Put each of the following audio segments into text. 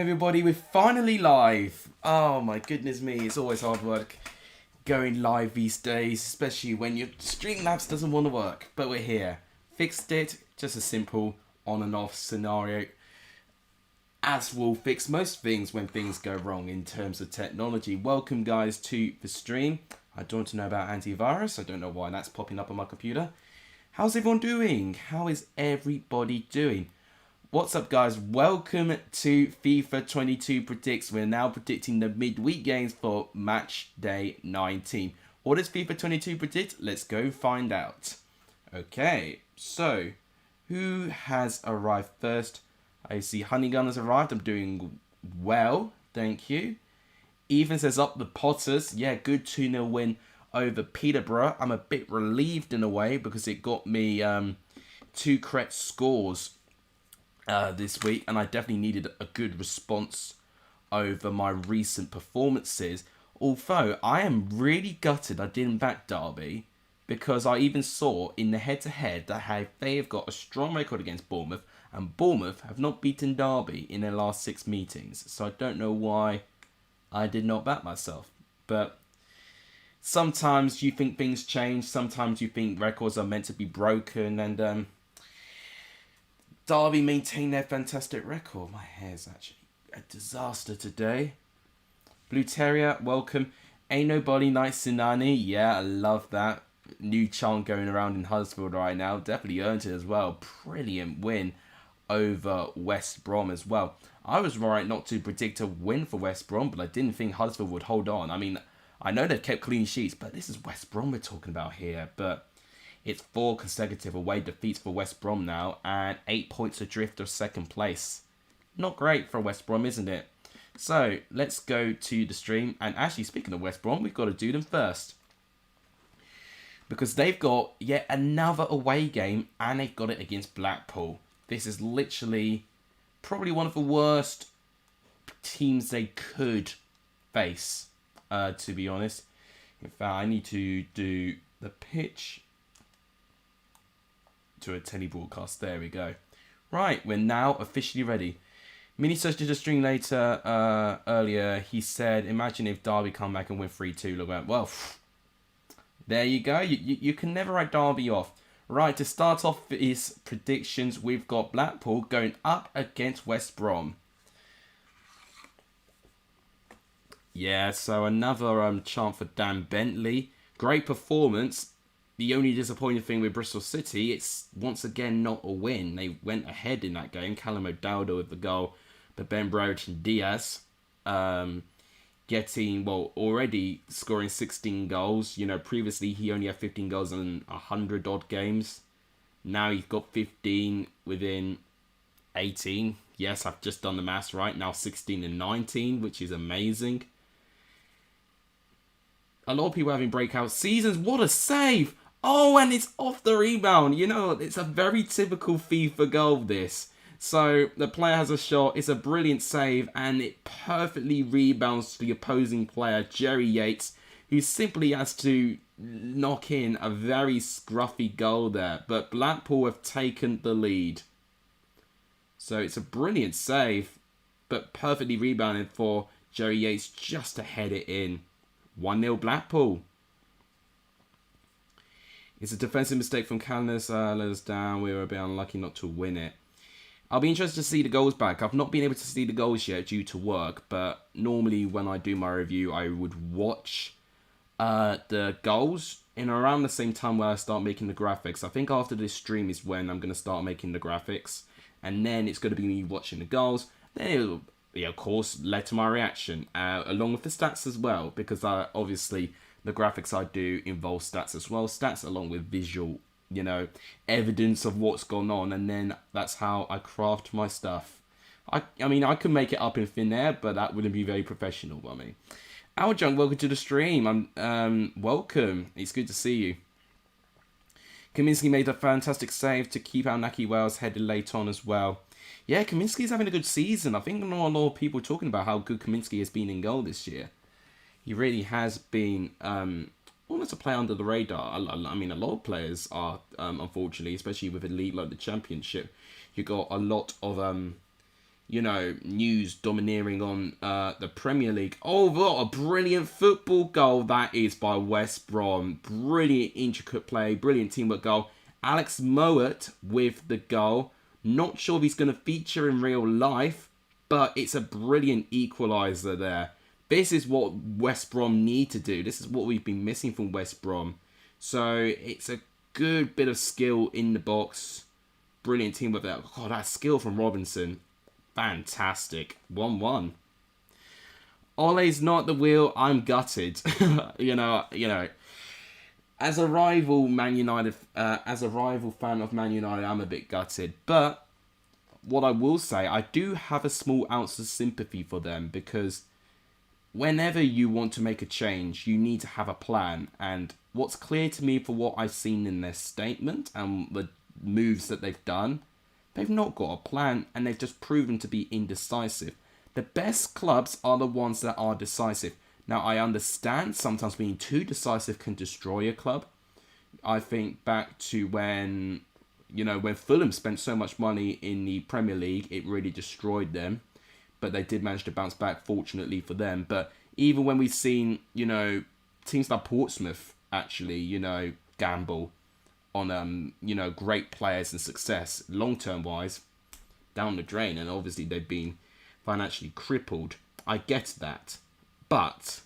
everybody, we're finally live. Oh my goodness me, it's always hard work going live these days, especially when your Streamlabs doesn't want to work. But we're here. Fixed it, just a simple on and off scenario. As we'll fix most things when things go wrong in terms of technology. Welcome guys to the stream. I don't want to know about antivirus, I don't know why that's popping up on my computer. How's everyone doing? How is everybody doing? What's up guys, welcome to FIFA 22 Predicts. We're now predicting the midweek games for match day 19. What does FIFA 22 predict? Let's go find out. Okay, so who has arrived first? I see Honeygun has arrived. I'm doing well, thank you. Ethan says up the Potters. Yeah, good 2-0 win over Peterborough. I'm a bit relieved in a way because it got me 2 correct scores this week, and I definitely needed a good response over my recent performances. Although I am really gutted I didn't back Derby, because I even saw in the head-to-head that they have got a strong record against Bournemouth, and Bournemouth have not beaten Derby in their last 6 meetings. So I don't know why I did not back myself. But sometimes you think things change, sometimes you think records are meant to be broken, and Derby maintain their fantastic record. My hair's actually a disaster today. Blue Terrier, welcome. Ain't Nobody Night Sinani. Yeah, I love that. New chant going around in Huddersfield right now. Definitely earned it as well. Brilliant win over West Brom as well. I was right not to predict a win for West Brom, but I didn't think Huddersfield would hold on. I mean, I know they've kept clean sheets, but this is West Brom we're talking about here. But it's 4 consecutive away defeats for West Brom now, and 8 points adrift of second place. Not great for West Brom, isn't it? So, let's go to the stream. And actually, speaking of West Brom, we've got to do them first, because they've got yet another away game, and they've got it against Blackpool. This is literally probably one of the worst teams they could face, to be honest. In fact, I need to do the pitch to a telebroadcast. There we go. Right, we're now officially ready. Mini Search did a stream later, earlier. He said, imagine if Derby come back and win 3-2. Look at, well, there you go. You can never write Derby off. Right, to start off his predictions, we've got Blackpool going up against West Brom. Yeah, so another chant for Dan Bentley. Great performance. The only disappointing thing with Bristol City, it's once again not a win. They went ahead in that game. Callum O'Dowda with the goal, but Ben Browich and Diaz getting, well, already scoring 16 goals. You know, previously he only had 15 goals in 100 odd games. Now he's got 15 within 18. Yes, I've just done the maths right. Now 16 and 19, which is amazing. A lot of people having breakout seasons. What a save! Oh, and it's off the rebound. You know, it's a very typical FIFA goal, this. So, the player has a shot. It's a brilliant save. And it perfectly rebounds to the opposing player, Jerry Yates, who simply has to knock in a very scruffy goal there. But Blackpool have taken the lead. So, it's a brilliant save. But perfectly rebounded for Jerry Yates just to head it in. 1-0 Blackpool. It's a defensive mistake from Callis. Let us down. We were a bit unlucky not to win it. I'll be interested to see the goals back. I've not been able to see the goals yet due to work, but normally when I do my review, I would watch the goals in around the same time where I start making the graphics. I think after this stream is when I'm going to start making the graphics, and then it's going to be me watching the goals. Then it'll be, of course, led to my reaction, along with the stats as well, because obviously the graphics I do involve stats as well. Stats along with visual, you know, evidence of what's gone on. And then that's how I craft my stuff. I mean, I could make it up in thin air, but that wouldn't be very professional by me. Our Junk, welcome to the stream. Welcome. It's good to see you. Kaminsky made a fantastic save to keep our Naki Wales headed late on as well. Yeah, Kaminsky's having a good season. I think I know a lot of people talking about how good Kaminsky has been in goal this year. He really has been almost a player under the radar. I mean, a lot of players are, unfortunately, especially with a league like the Championship. You got a lot of news domineering on the Premier League. Oh, what a brilliant football goal that is by West Brom. Brilliant intricate play, brilliant teamwork goal. Alex Mowat with the goal. Not sure if he's going to feature in real life, but it's a brilliant equaliser there. This is what West Brom need to do. This is what we've been missing from West Brom. So it's a good bit of skill in the box. Brilliant teamwork there. Oh, that skill from Robinson. Fantastic. 1-1. Ole's not at the wheel. I'm gutted. you know. As a rival Man United, as a rival fan of Man United, I'm a bit gutted. But what I will say, I do have a small ounce of sympathy for them, because whenever you want to make a change, you need to have a plan. And what's clear to me for what I've seen in their statement and the moves that they've done, they've not got a plan, and they've just proven to be indecisive. The best clubs are the ones that are decisive. Now, I understand sometimes being too decisive can destroy a club. I think back to when Fulham spent so much money in the Premier League, it really destroyed them. But they did manage to bounce back, fortunately for them. But even when we've seen, teams like Portsmouth actually, gamble on, great players and success, long-term wise, down the drain. And obviously they've been financially crippled. I get that. But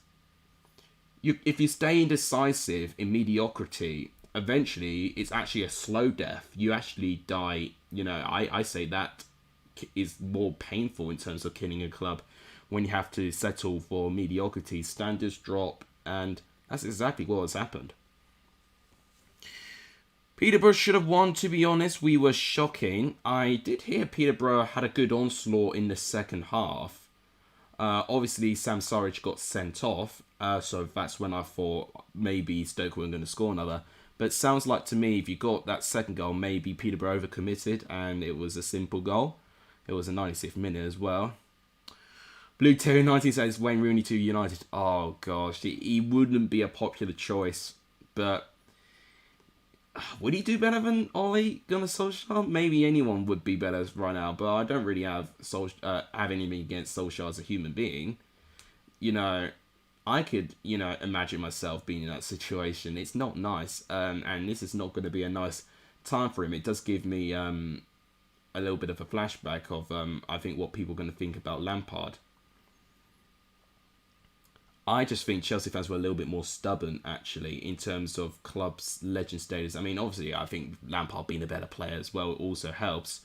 if you stay indecisive in mediocrity, eventually it's actually a slow death. You actually die. I say that is more painful in terms of killing a club, when you have to settle for mediocrity. Standards drop, and that's exactly what has happened. Peterborough should have won, to be honest. We were shocking. I did hear Peterborough had a good onslaught in the second half. Obviously, Sam Surridge got sent off, so that's when I thought maybe Stoke weren't going to score another. But it sounds like to me, if you got that second goal, maybe Peterborough overcommitted and it was a simple goal. It was a 96th minute as well. Blue Terry 90 says Wayne Rooney to United. Oh gosh, he wouldn't be a popular choice, but would he do better than Ole Gunnar Solskjaer? Maybe anyone would be better right now, but I don't really have anything against Solskjaer as a human being. I could, imagine myself being in that situation. It's not nice, and this is not going to be a nice time for him. It does give me a little bit of a flashback of, I think, what people are going to think about Lampard. I just think Chelsea fans were a little bit more stubborn, actually, in terms of club's legend status. I mean, obviously, I think Lampard being a better player as well also helps.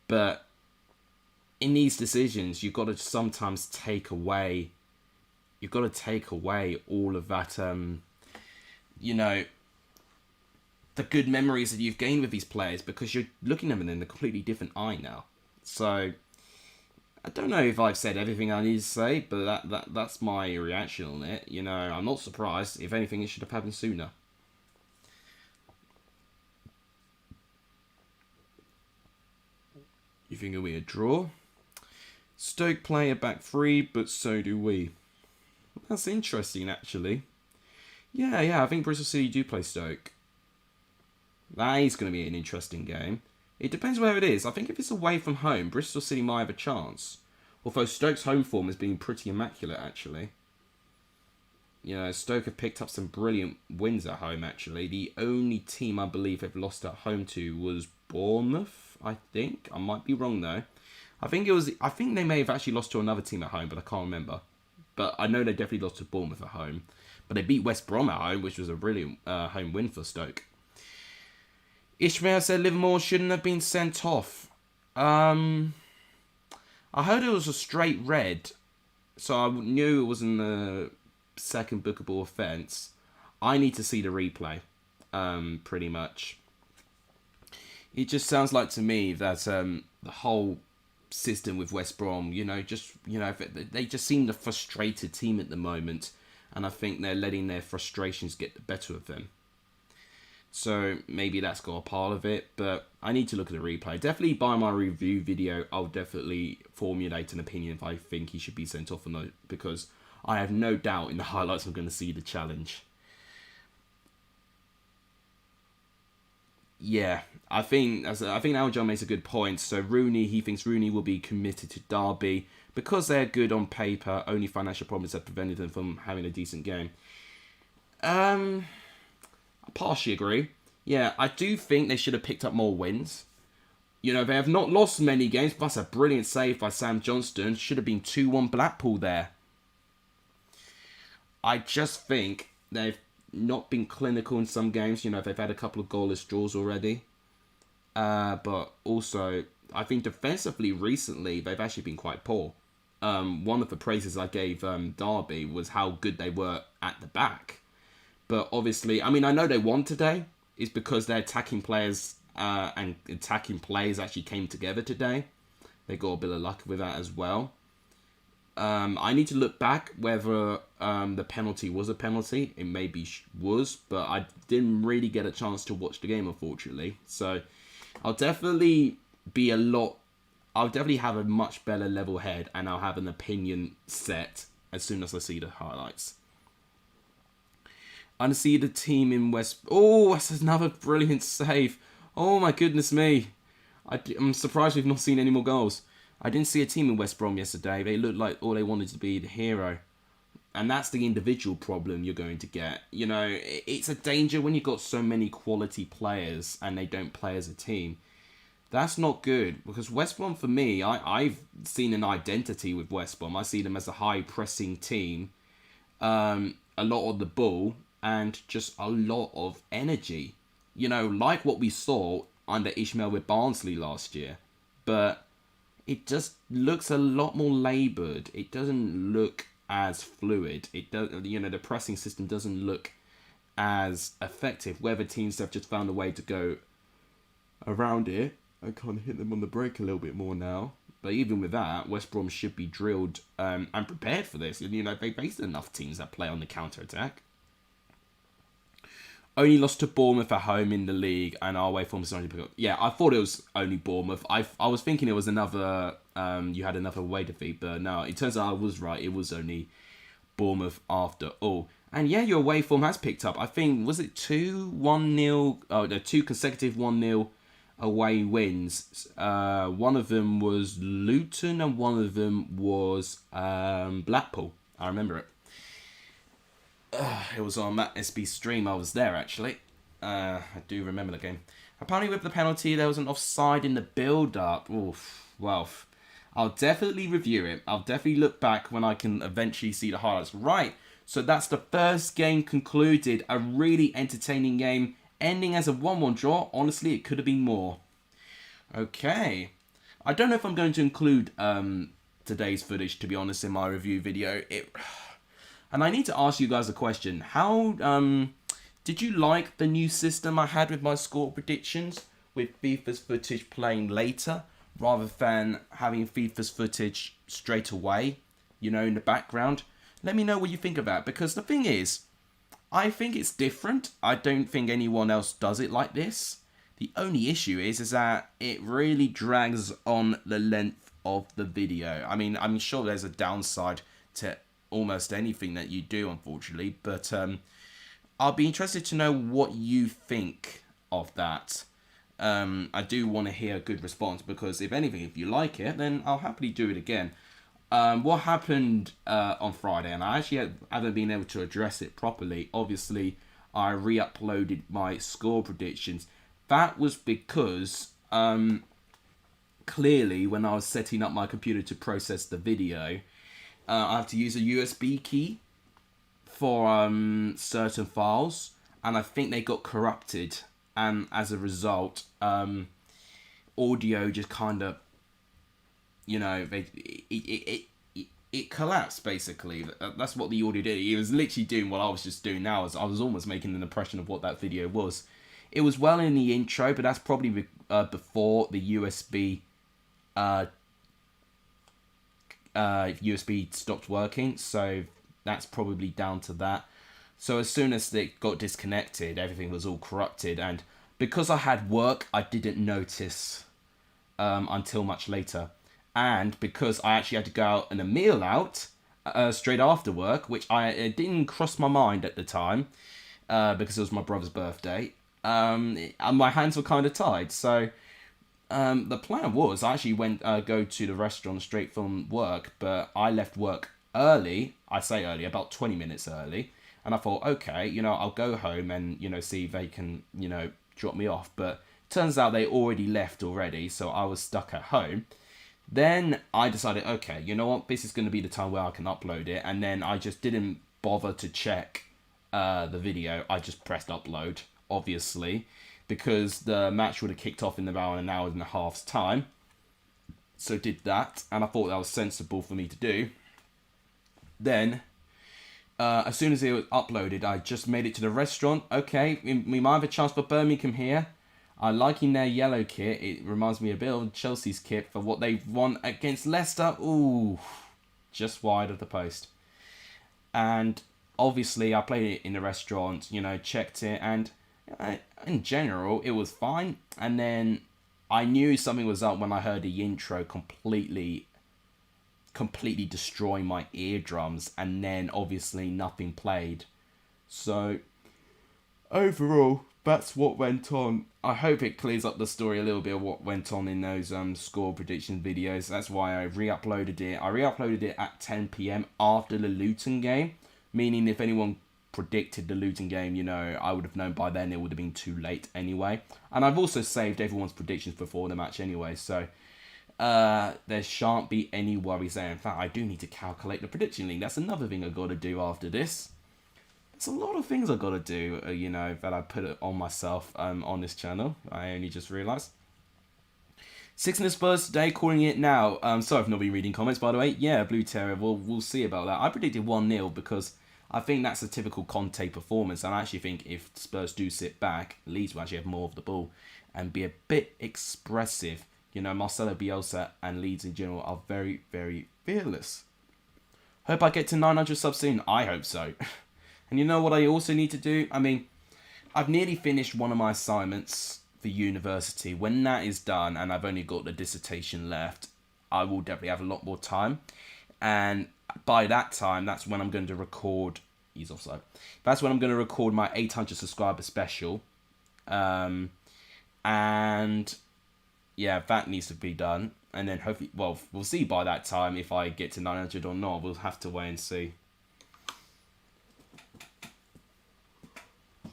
But in these decisions, you've got to sometimes take away... You've got to take away all of that, the good memories that you've gained with these players, because you're looking at them in a completely different eye now. So... I don't know if I've said everything I need to say, but that's my reaction on it. I'm not surprised. If anything, it should have happened sooner. You think it'll be a draw? Stoke play a back three, but so do we. That's interesting, actually. Yeah, I think Bristol City do play Stoke. That is going to be an interesting game. It depends where it is. I think if it's away from home, Bristol City might have a chance. Although Stoke's home form has been pretty immaculate, actually. Stoke have picked up some brilliant wins at home, actually. The only team I believe they've lost at home to was Bournemouth, I think. I might be wrong, though. I think they may have actually lost to another team at home, but I can't remember. But I know they definitely lost to Bournemouth at home. But they beat West Brom at home, which was a brilliant home win for Stoke. Ishmael said Livermore shouldn't have been sent off. I heard it was a straight red, so I knew it wasn't a second bookable offence. I need to see the replay, pretty much. It just sounds like to me that the whole system with West Brom, they just seem a frustrated team at the moment, and I think they're letting their frustrations get the better of them. So maybe that's got a part of it, but I need to look at the replay. Definitely by my review video, I'll definitely formulate an opinion if I think he should be sent off or not, because I have no doubt in the highlights I'm going to see the challenge. Yeah, I think Aljon makes a good point. So he thinks Rooney will be committed to Derby because they're good on paper. Only financial problems have prevented them from having a decent game. I partially agree. Yeah, I do think they should have picked up more wins. You know, they have not lost many games, plus a brilliant save by Sam Johnston. Should have been 2-1 Blackpool there. I just think they've not been clinical in some games. You know, they've had a couple of goalless draws already. But also, I think defensively recently, they've actually been quite poor. One of the praises I gave Derby was how good they were at the back. But obviously, I mean, I know they won today. It's because their attacking players and attacking plays actually came together today. They got a bit of luck with that as well. I need to look back whether the penalty was a penalty. It maybe was, but I didn't really get a chance to watch the game, unfortunately. So I'll definitely have a much better level head, and I'll have an opinion set as soon as I see the highlights. I see the team in West... Oh, that's another brilliant save. Oh, my goodness me. I'm surprised we've not seen any more goals. I didn't see a team in West Brom yesterday. They looked like all they wanted to be the hero. And that's the individual problem you're going to get. You know, it's a danger when you've got so many quality players and they don't play as a team. That's not good. Because West Brom, for me, I've seen an identity with West Brom. I see them as a high-pressing team. A lot of the ball and just a lot of energy. You know, like what we saw under Ishmael with Barnsley last year. But it just looks a lot more laboured. It doesn't look as fluid. It does, you know, the pressing system doesn't look as effective. Whether teams have just found a way to go around it and kind of hit them on the break a little bit more now. But even with that, West Brom should be drilled and prepared for this. You know, they faced enough teams that play on the counter-attack. Only lost to Bournemouth at home in the league, and our away form is only pick up. Yeah, I thought it was only Bournemouth. I was thinking it was another. You had another away defeat, but no, it turns out I was right. It was only Bournemouth after all. And yeah, your away form has picked up. I think was it 2-1-0? Oh no, 2 consecutive 1-0 away wins. One of them was Luton, and one of them was Blackpool. I remember it. It was on Matt SB's stream. I was there, actually. I do remember the game. Apparently with the penalty, there was an offside in the build-up. Oof. Well, I'll definitely review it. I'll definitely look back when I can eventually see the highlights. Right, so that's the first game concluded. A really entertaining game, ending as a 1-1 draw. Honestly, it could have been more. Okay. I don't know if I'm going to include today's footage, to be honest, in my review video. And I need to ask you guys a question. How did you like the new system I had with my score predictions, with FIFA's footage playing later rather than having FIFA's footage straight away, you know, in the background? Let me know what you think of that, because the thing is, I think it's different. I don't think anyone else does it like this. The only issue is that it really drags on the length of the video. I mean, I'm sure there's a downside to almost anything that you do, unfortunately, but I'll be interested to know what you think of that. I do want to hear a good response, because if anything, if you like it, then I'll happily do it again. What happened on Friday, and I actually haven't been able to address it properly. Obviously, I re-uploaded my score predictions. That was because clearly when I was setting up my computer to process the video, I have to use a USB key for certain files, and I think they got corrupted, and as a result, audio just kind of, you know, it collapsed, basically. That's what the audio did. It was literally doing what I was just doing now. I was almost making an impression of what that video was. It was well in the intro, but that's probably before the USB USB stopped working, so that's probably down to that. So as soon as it got disconnected, everything was all corrupted, and because I had work, I didn't notice until much later. And because I actually had to go out and a meal out straight after work, which it didn't cross my mind at the time, because it was my brother's birthday. and my hands were kind of tied. So the plan was I actually went go to the restaurant straight from work, but I left work early. I say early, about 20 minutes early. And I thought, okay, I'll go home and, see if they can, drop me off. But turns out they already left already, so I was stuck at home. Then I decided, okay, you know what, this is going to be the time where I can upload it. And then I just didn't bother to check the video. I just pressed upload, obviously, because the match would have kicked off in about an hour and a half's time. So did that, and I thought that was sensible for me to do. Then, as soon as it was uploaded, I just made it to the restaurant. Okay, we might have a chance for Birmingham here. I liking their yellow kit. It reminds me a bit of Chelsea's kit for what they've won against Leicester. Ooh, just wide of the post. And obviously, I played it in the restaurant, checked it, and in general, it was fine. And then I knew something was up when I heard the intro completely destroy my eardrums, and then obviously nothing played. So overall, that's what went on. I hope it clears up the story a little bit of what went on in those score prediction videos. That's why I re-uploaded it. I re-uploaded it at 10 p.m. after the Luton game, meaning if anyone predicted the Luton game, I would have known by then. It would have been too late anyway. And I've also saved everyone's predictions before the match anyway, so there shan't be any worries there. In fact, I do need to calculate the prediction league. That's another thing I've got to do after this. There's a lot of things I've got to do, that I put on myself on this channel. I only just realised. 6 in the Spurs today, calling it now. Sorry if not been reading comments, by the way. Yeah, Blue Terrier, we'll see about that. I predicted 1-0 because I think that's a typical Conte performance. And I actually think if Spurs do sit back, Leeds will actually have more of the ball and be a bit expressive. Marcelo Bielsa and Leeds in general are very, very fearless. Hope I get to 900 subs soon. I hope so. And you know what I also need to do? I mean, I've nearly finished one of my assignments for university. When that is done and I've only got the dissertation left, I will definitely have a lot more time. And by that time, that's when I'm going to record... He's offside. That's when I'm going to record my 800 subscriber special. And yeah, that needs to be done. And then hopefully... Well, we'll see by that time if I get to 900 or not. We'll have to wait and see.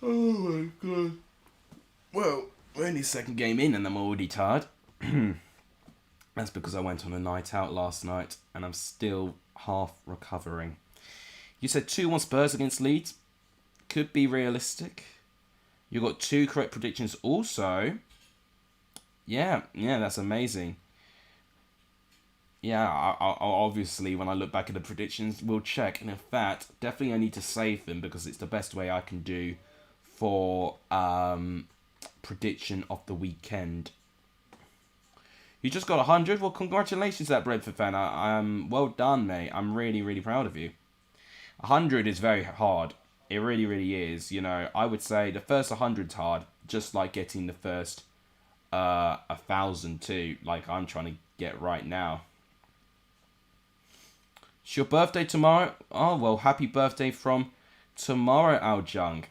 Oh my god. Well, we're only second game in and I'm already tired. That's because I went on a night out last night and I'm still half recovering. You said 2-1 Spurs against Leeds. Could be realistic. You got 2 correct predictions also. Yeah, that's amazing. Yeah, I obviously, when I look back at the predictions, we'll check. And in fact, definitely I need to save them because it's the best way I can do for prediction of the weekend. You just got 100? Well, congratulations, that Brentford fan. Well done, mate. I'm really, really proud of you. 100 is very hard. It really, really is. I would say the first 100's hard, just like getting the first 1,000 too, like I'm trying to get right now. It's your birthday tomorrow? Oh, well, happy birthday from tomorrow, Al Jung.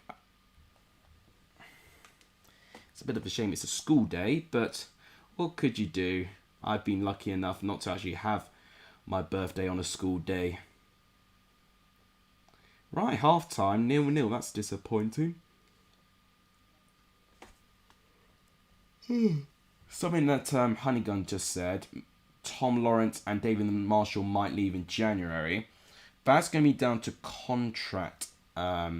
It's a bit of a shame it's a school day, but what could you do? I've been lucky enough not to actually have my birthday on a school day. Right, half-time, 0-0. That's disappointing. Something that Honeygun just said. Tom Lawrence and David Marshall might leave in January. That's going to be down to contract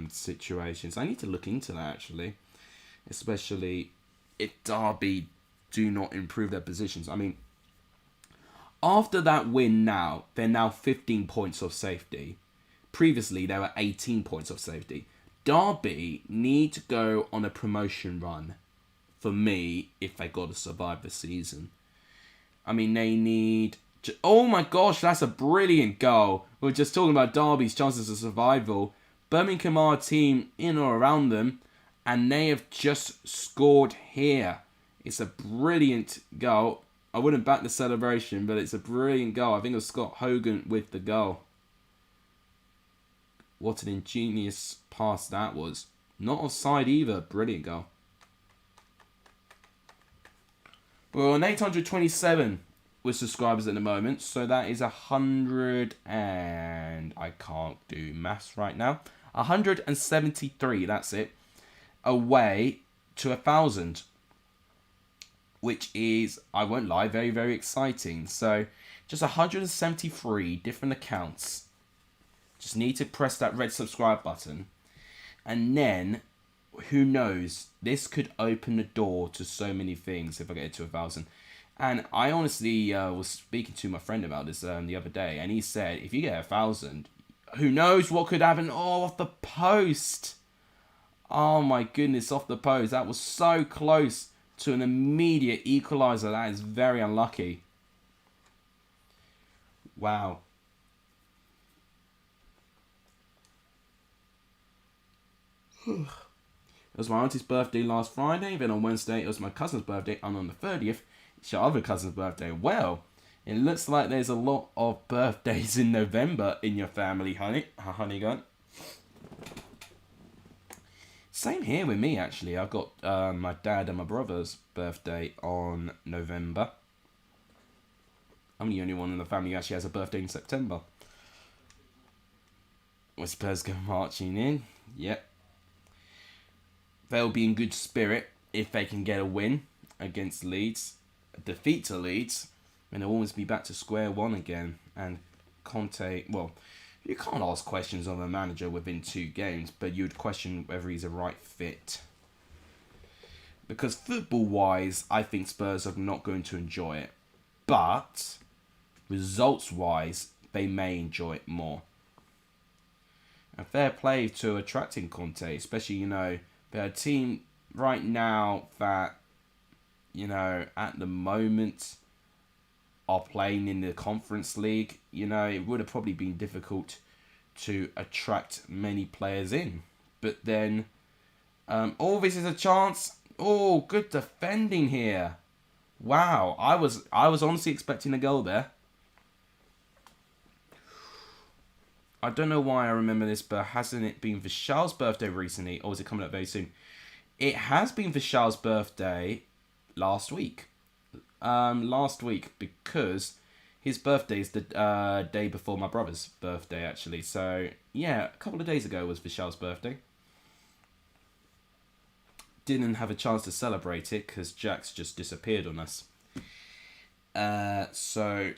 situations. I need to look into that, actually. Especially if Derby do not improve their positions. I mean, after that win now, they're now 15 points of safety. Previously, they were 18 points of safety. Derby need to go on a promotion run, for me, if they got to survive the season. I mean, they need... Oh my gosh, that's a brilliant goal. We were just talking about Derby's chances of survival. Birmingham are a team in or around them, and they have just scored here. It's a brilliant goal. I wouldn't back the celebration, but it's a brilliant goal. I think it was Scott Hogan with the goal. What an ingenious pass that was. Not offside either. Brilliant goal. We're on 827 with subscribers at the moment. So that is 100 and... I can't do maths right now. 173, that's it. Away to 1,000. Which is, I won't lie, very, very exciting. So just 173 different accounts. Just need to press that red subscribe button. And then, who knows, this could open the door to so many things if I get it to 1,000. And I honestly was speaking to my friend about this the other day. And he said, if you get 1,000, who knows what could happen? Oh, off the post. Oh my goodness, off the post. That was so close to an immediate equaliser. That is very unlucky. Wow. It was my auntie's birthday last Friday. Then on Wednesday, it was my cousin's birthday. And on the 30th, it's your other cousin's birthday. Well, it looks like there's a lot of birthdays in November in your family, honey gun. Same here with me, actually. I've got my dad and my brother's birthday on November. I'm the only one in the family who actually has a birthday in September. With Spurs go marching in. Yep. They'll be in good spirit if they can get a win against Leeds. A defeat to Leeds. And they'll always be back to square one again. And Conte, well, you can't ask questions of a manager within 2 games, but you'd question whether he's a right fit. Because football-wise, I think Spurs are not going to enjoy it. But results-wise, they may enjoy it more. And fair play to attracting Conte, especially, you know, they're a team right now that, you know, at the moment are playing in the Conference League. You know, it would have probably been difficult to attract many players in. But then, oh, this is a chance. Oh, good defending here. Wow, I was honestly expecting a goal there. I don't know why I remember this, but hasn't it been Vishal's birthday recently? Or is it coming up very soon? It has been Vishal's birthday last week. Because his birthday is the day before my brother's birthday, actually. So, yeah, a couple of days ago was Vishal's birthday. Didn't have a chance to celebrate it because Jack's just disappeared on us. So,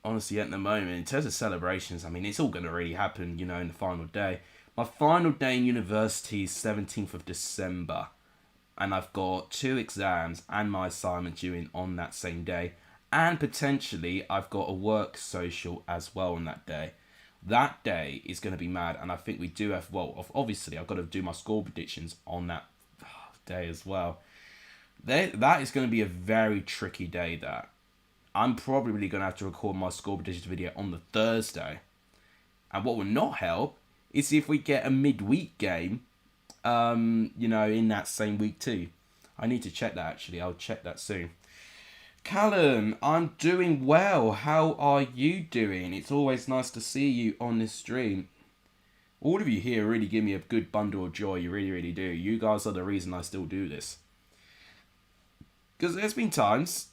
honestly, at the moment, in terms of celebrations, I mean, it's all going to really happen, you know, in the final day. My final day in university is 17th of December. And I've got 2 exams and my assignment due in on that same day. And potentially, I've got a work social as well on that day. That day is going to be mad. And I think we do have, well, obviously, I've got to do my score predictions on that day as well. That is going to be a very tricky day, that. I'm probably going to have to record my score predictions video on the Thursday. And what will not help is if we get a midweek game, you know, in that same week too. I need to check that, actually. I'll check that soon. Callum, I'm doing well. How are you doing? It's always nice to see you on this stream. All of you here really give me a good bundle of joy. You really, really do. You guys are the reason I still do this. Because there's been times,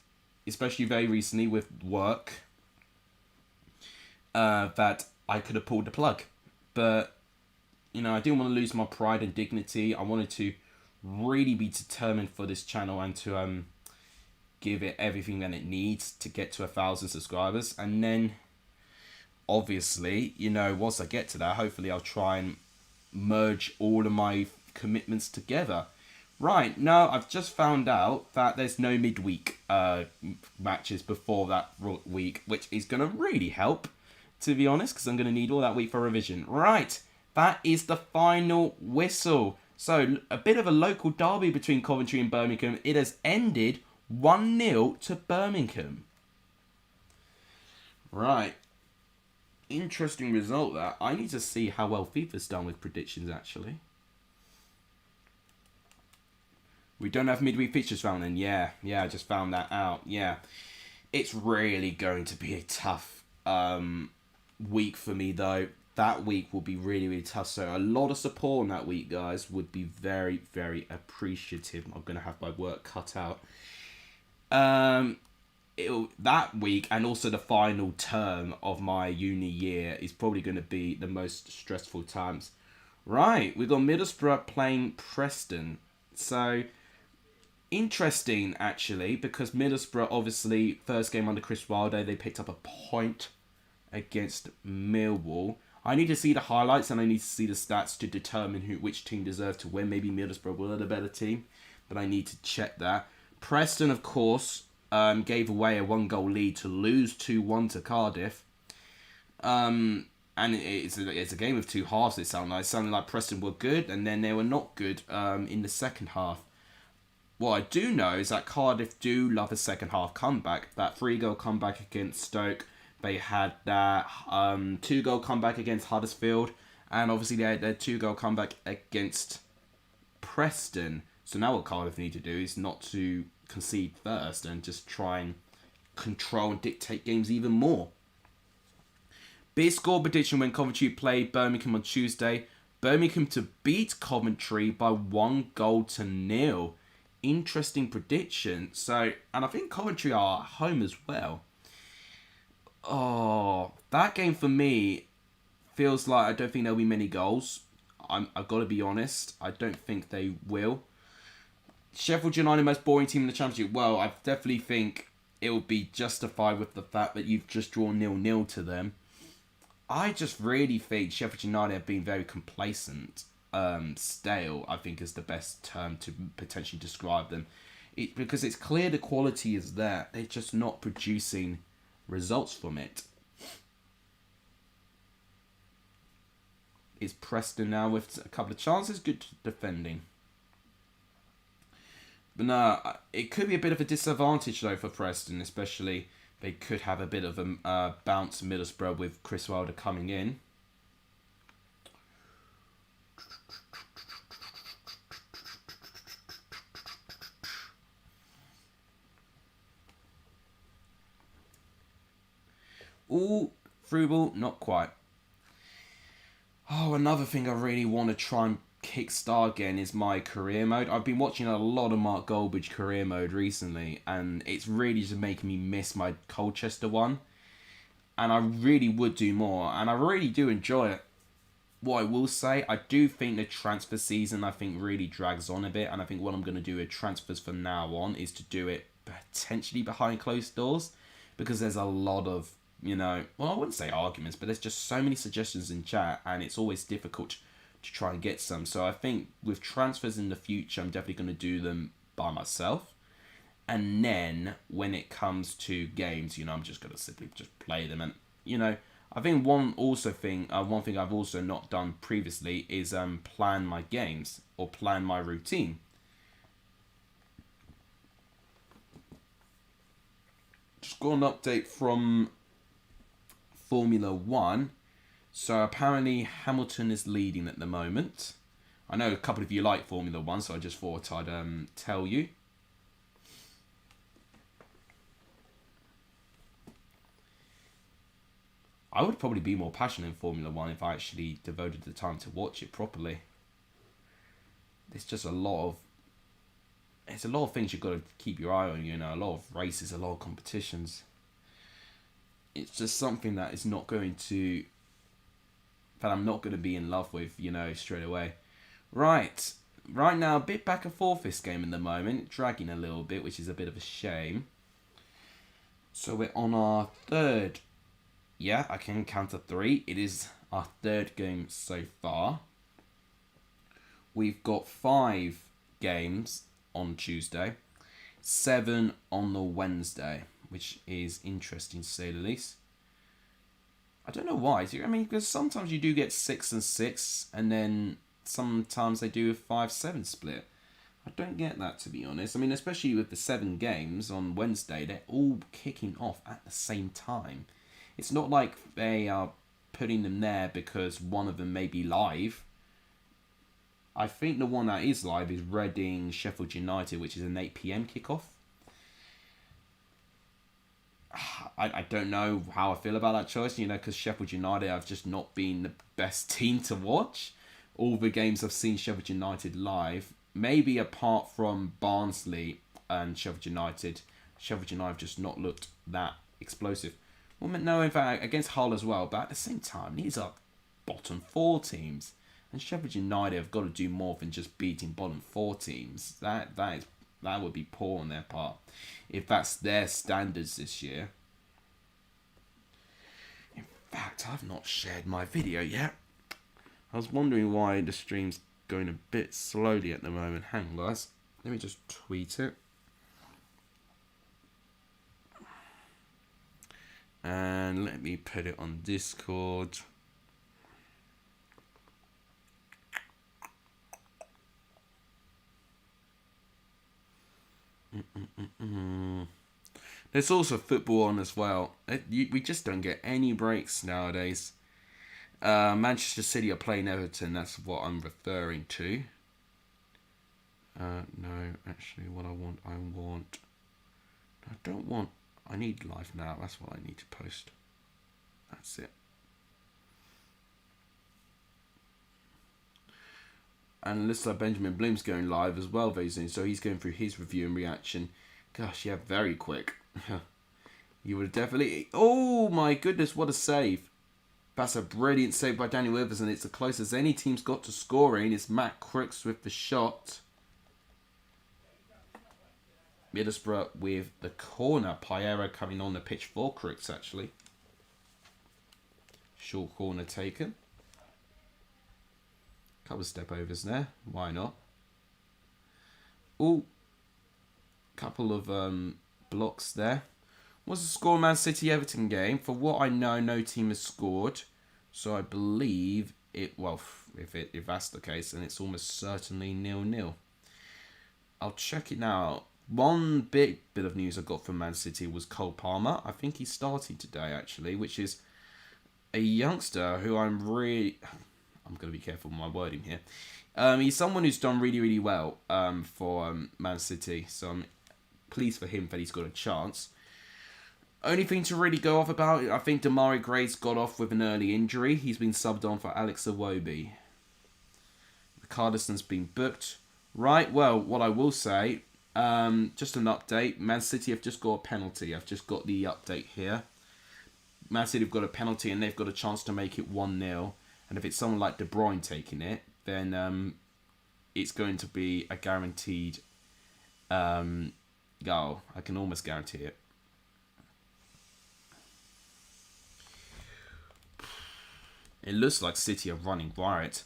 especially very recently with work, that I could have pulled the plug. But, you know, I didn't want to lose my pride and dignity. I wanted to really be determined for this channel and to give it everything that it needs to get to 1,000 subscribers. And then, obviously, you know, once I get to that, hopefully I'll try and merge all of my commitments together. Right, now I've just found out that there's no midweek matches before that week, which is going to really help, to be honest, because I'm going to need all that week for revision. Right, that is the final whistle. So, a bit of a local derby between Coventry and Birmingham. It has ended 1-0 to Birmingham. Right. Interesting result, that. I need to see how well Fifa's done with predictions, actually. We don't have midweek fixtures found in. Yeah, I just found that out. Yeah. It's really going to be a tough week for me, though. that week will be really, really tough. So a lot of support on that week, guys, would be very, very appreciative. I'm going to have my work cut out. That week and also the final term of my uni year is probably going to be the most stressful times. Right, we've got Middlesbrough playing Preston. So, interesting, actually, because Middlesbrough, obviously, first game under Chris Wilder, they picked up a point against Millwall. I need to see the highlights and I need to see the stats to determine which team deserves to win. Maybe Middlesbrough were the better team, but I need to check that. Preston, of course, gave away a 1-goal lead to lose 2-1 to Cardiff. And it's a game of two halves, it sounded like Preston were good, and then they were not good in the second half. What I do know is that Cardiff do love a second half comeback. That 3-goal comeback against Stoke. They had that 2-goal comeback against Huddersfield. And obviously they had their 2-goal comeback against Preston. So now what Cardiff need to do is not to concede first and just try and control and dictate games even more. Big score prediction when Coventry played Birmingham on Tuesday. Birmingham to beat Coventry by 1-0. Interesting prediction. So, and I think Coventry are at home as well. Oh, that game for me feels like I don't think there'll be many goals. I've got to be honest. I don't think they will. Sheffield United, most boring team in the Championship. Well, I definitely think it will be justified with the fact that you've just drawn 0-0 to them. I just really think Sheffield United have been very complacent. Stale, I think, is the best term to potentially describe them. Because it's clear the quality is there. They're just not producing results from it. It's Preston now with a couple of chances. Good defending. But no, it could be a bit of a disadvantage though for Preston, especially they could have a bit of a bounce Middlesbrough with Chris Wilder coming in. Ooh, through ball, not quite. Oh, another thing I really want to try and kickstart again is my career mode. I've been watching a lot of Mark Goldbridge career mode recently, and it's really just making me miss my Colchester one. And I really would do more, and I really do enjoy it. What I will say, I do think the transfer season, I think, really drags on a bit, and I think what I'm going to do with transfers from now on is to do it potentially behind closed doors, because there's a lot of, well, I wouldn't say arguments, but there's just so many suggestions in chat, and it's always difficult to try and get some. So I think with transfers in the future, I'm definitely going to do them by myself. And then when it comes to games, I'm just going to simply just play them. And, I think one thing I've also not done previously is plan my games or plan my routine. Just got an update from Formula 1. So apparently Hamilton is leading at the moment. I know a couple of you like Formula 1, so I just thought I'd tell you. I would probably be more passionate in Formula 1 if I actually devoted the time to watch it properly. There's just a lot of things you've got to keep your eye on, a lot of races, a lot of competitions. It's just something that is not going to... that I'm not going to be in love with, straight away. Right now, a bit back and forth this game at the moment. Dragging a little bit, which is a bit of a shame. So we're on our third. Yeah, I can count to 3. It is our third game so far. We've got 5 games on Tuesday. 7 on the Wednesday, which is interesting to say the least. I don't know why. Because sometimes you do get 6 and 6, and then sometimes they do a 5-7 split. I don't get that, to be honest. Especially with the 7 games on Wednesday, they're all kicking off at the same time. It's not like they are putting them there because one of them may be live. I think the one that is live is Reading Sheffield United, which is an 8 PM kickoff. I don't know how I feel about that choice, you know, because Sheffield United have just not been the best team to watch. All the games I've seen Sheffield United live, maybe apart from Barnsley and Sheffield United have just not looked that explosive. Well, no, in fact, against Hull as well, but at the same time, these are bottom four teams. And Sheffield United have got to do more than just beating bottom four teams. That would be poor on their part, if that's their standards this year. In fact, I've not shared my video yet. I was wondering why the stream's going a bit slowly at the moment. Hang on, guys. Let me just tweet it. And let me put it on Discord. There's also football on as well. We just don't get any breaks nowadays. Manchester City are playing Everton. That's what I'm referring to. No, actually, what I don't want. I need live now. That's what I need to post. That's it. And it looks like Benjamin Bloom's going live as well very soon. So he's going through his review and reaction. Gosh, yeah, very quick. You would definitely... Oh, my goodness, what a save. That's a brilliant save by Danny Withers, and it's the closest any team's got to scoring. It's Matt Crooks with the shot. Middlesbrough with the corner. Piero coming on the pitch for Crooks, actually. Short corner taken. Couple of step overs there. Why not? Oh, couple of blocks there. What's the score, Man City Everton game? For what I know, no team has scored. So I believe it. Well, if that's the case, then it's almost certainly 0-0. I'll check it now. One big bit of news I got from Man City was Cole Palmer. I think he started today actually, which is a youngster who I'm going to be careful with my wording here. He's someone who's done really, really well for Man City. So I'm pleased for him that he's got a chance. Only thing to really go off about, I think Damari Gray's got off with an early injury. He's been subbed on for Alex Iwobi. Carderson's been booked. Right, well, what I will say, just an update. Man City have just got a penalty. I've just got the update here. Man City have got a penalty and they've got a chance to make it 1-0. And if it's someone like De Bruyne taking it, then it's going to be a guaranteed goal. I can almost guarantee it. It looks like City are running riot.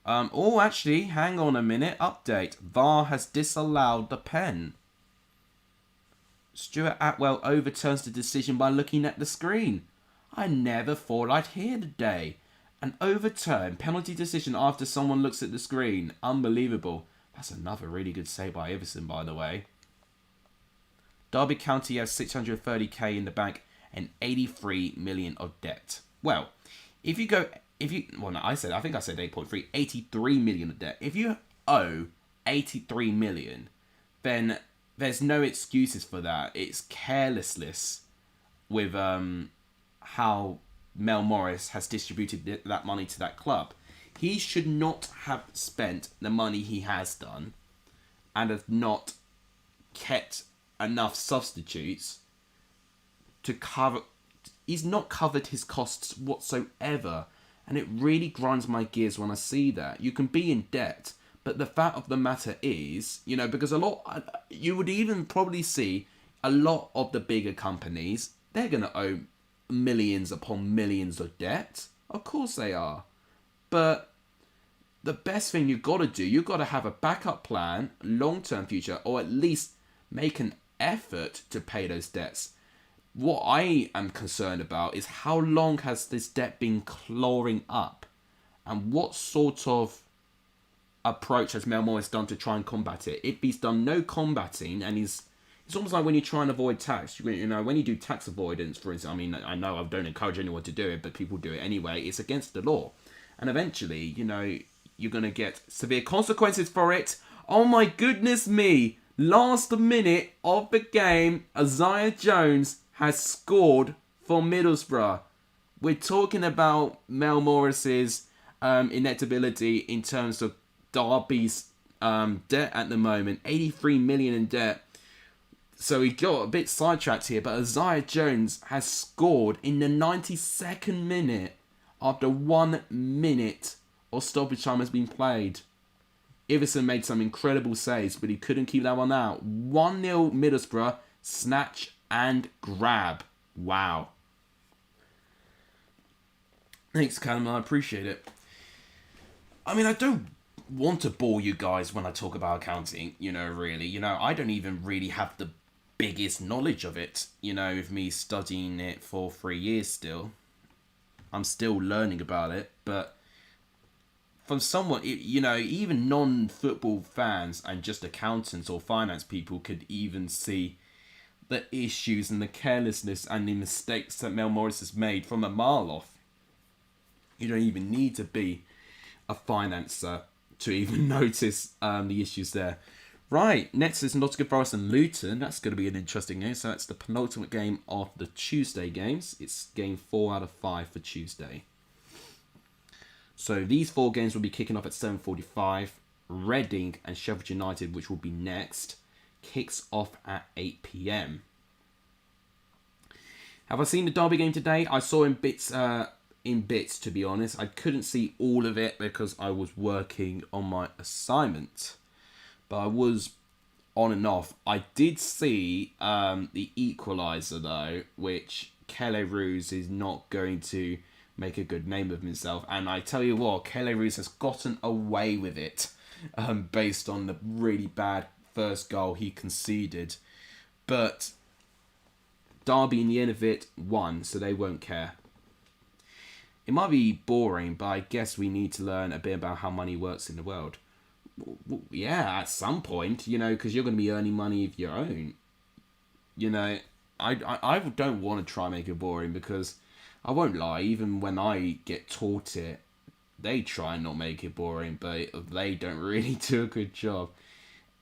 Oh, actually, hang on a minute. Update. VAR has disallowed the pen. Stuart Atwell overturns the decision by looking at the screen. I never thought I'd hear the day. An overturned penalty decision after someone looks at the screen. Unbelievable. That's another really good save by Iverson, by the way. Derby County has 630k in the bank and 83 million of debt. Well, I think I said 8.3, 83 million of debt. If you owe 83 million, then there's no excuses for that. It's carelessness with how Mel Morris has distributed that money to that club. He should not have spent the money he has done and have not kept enough substitutes to cover. He's not covered his costs whatsoever. And it really grinds my gears when I see that. You can be in debt, but the fact of the matter is, because you would even probably see a lot of the bigger companies, they're going to owe millions upon millions of debt. Of course they are. But the best thing you've got to do, you've got to have a backup plan, long-term future, or at least make an effort to pay those debts. What I am concerned about is how long has this debt been clawing up? And what sort of approach has Mel Morris done to try and combat it? If he's done no combating and it's almost like when you try and avoid tax, when you do tax avoidance, for instance, I know I don't encourage anyone to do it, but people do it anyway. It's against the law. And eventually, you're going to get severe consequences for it. Oh my goodness me. Last minute of the game, Isaiah Jones has scored for Middlesbrough. We're talking about Mel Morris's inevitability in terms of Derby's debt at the moment. 83 million in debt. So he got a bit sidetracked here, but Isaiah Jones has scored in the 92nd minute after 1 minute of stoppage time has been played. Iverson made some incredible saves, but he couldn't keep that one out. 1-0 Middlesbrough, snatch and grab. Wow. Thanks, Callum. I appreciate it. I mean, I don't want to bore you guys when I talk about accounting, really. I don't even really have the biggest knowledge of it, with me studying it for 3 years still. I'm still learning about it, but from someone, even non-football fans and just accountants or finance people could even see the issues and the carelessness and the mistakes that Mel Morris has made from a mile off. You don't even need to be a financer to even notice the issues there. Right, next is Nottingham Forest and Luton. That's going to be an interesting game. So that's the penultimate game of the Tuesday games. It's game 4 out of 5 for Tuesday. So these 4 games will be kicking off at 7:45. Reading and Sheffield United, which will be next, kicks off at 8 p.m. Have I seen the Derby game today? I saw in bits, to be honest. I couldn't see all of it because I was working on my assignment. But I was on and off. I did see the equaliser, though, which Kelly Roos is not going to make a good name of himself. And I tell you what, Kelly Roos has gotten away with it based on the really bad first goal he conceded. But Derby, in the end of it, won, so they won't care. It might be boring, but I guess we need to learn a bit about how money works in the world. Yeah, at some point, because you're going to be earning money of your own. I don't want to try and make it boring because I won't lie, even when I get taught it, they try and not make it boring, but they don't really do a good job.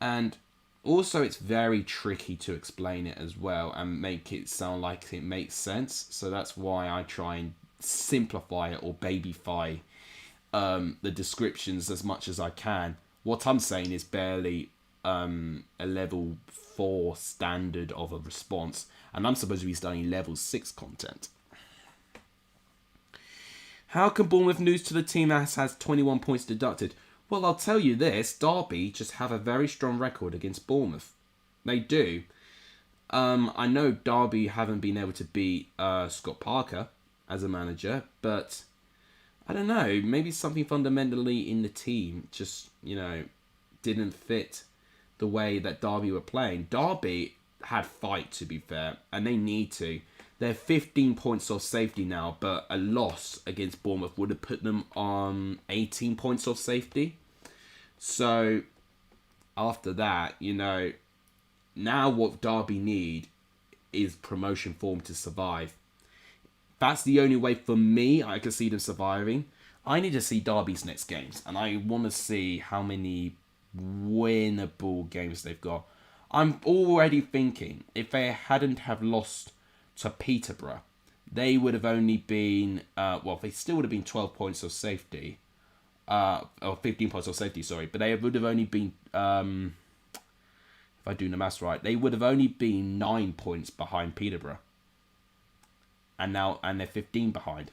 And also, it's very tricky to explain it as well and make it sound like it makes sense. So that's why I try and simplify it or babyfy the descriptions as much as I can. What I'm saying is barely a level 4 standard of a response, and I'm supposed to be studying level 6 content. How can Bournemouth lose to the team that has 21 points deducted? Well, I'll tell you this, Derby just have a very strong record against Bournemouth. They do. I know Derby haven't been able to beat Scott Parker as a manager, but I don't know, maybe something fundamentally in the team just, didn't fit the way that Derby were playing. Derby had fight, to be fair, and they need to. They're 15 points off safety now, but a loss against Bournemouth would have put them on 18 points off safety. So, after that, now what Derby need is promotion form to survive. That's the only way for me I can see them surviving. I need to see Derby's next games, and I want to see how many winnable games they've got. I'm already thinking if they hadn't have lost to Peterborough, they would have only been, they still would have been 12 points of safety, or 15 points of safety, sorry, but they would have only been, if I do the maths right, they would have only been 9 points behind Peterborough. And they're 15 behind,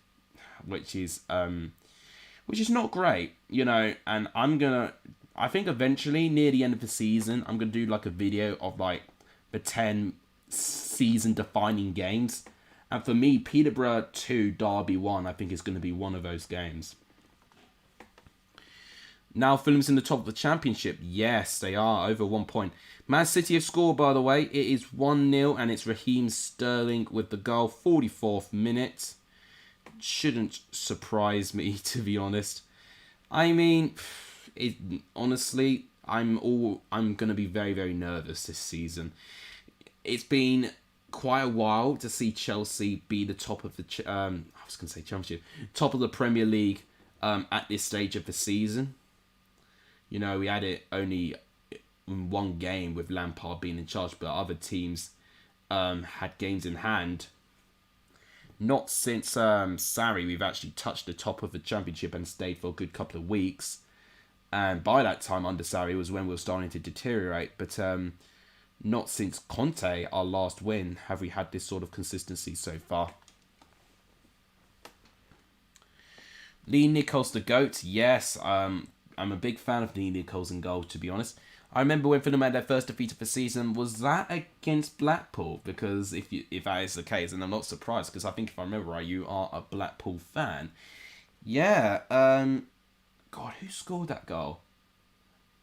which is not great, and I think eventually, near the end of the season, I'm going to do like a video of like the 10 season-defining games. And for me, Peterborough 2, Derby 1, I think is going to be one of those games. Now Fulham's in the top of the Championship. Yes, they are, over 1 point. Man City have scored, by the way. It is 1-0, and it's Raheem Sterling with the goal, 44th minute. Shouldn't surprise me, to be honest. I mean, honestly, I'm going to be very, very nervous this season. It's been quite a while to see Chelsea be the top of the Championship, top of the Premier League at this stage of the season. We had it only in one game with Lampard being in charge, but other teams had games in hand. Not since Sarri we've actually touched the top of the championship and stayed for a good couple of weeks. And by that time under Sarri was when we were starting to deteriorate. But not since Conte, our last win, have we had this sort of consistency so far. Lee Nichols the GOAT. Yes, I'm a big fan of Lee Nichols in goal, to be honest. I remember when Fulham had their first defeat of the season. Was that against Blackpool? Because if that is the case, and I'm not surprised, because I think if I remember right, you are a Blackpool fan. Yeah. God, who scored that goal?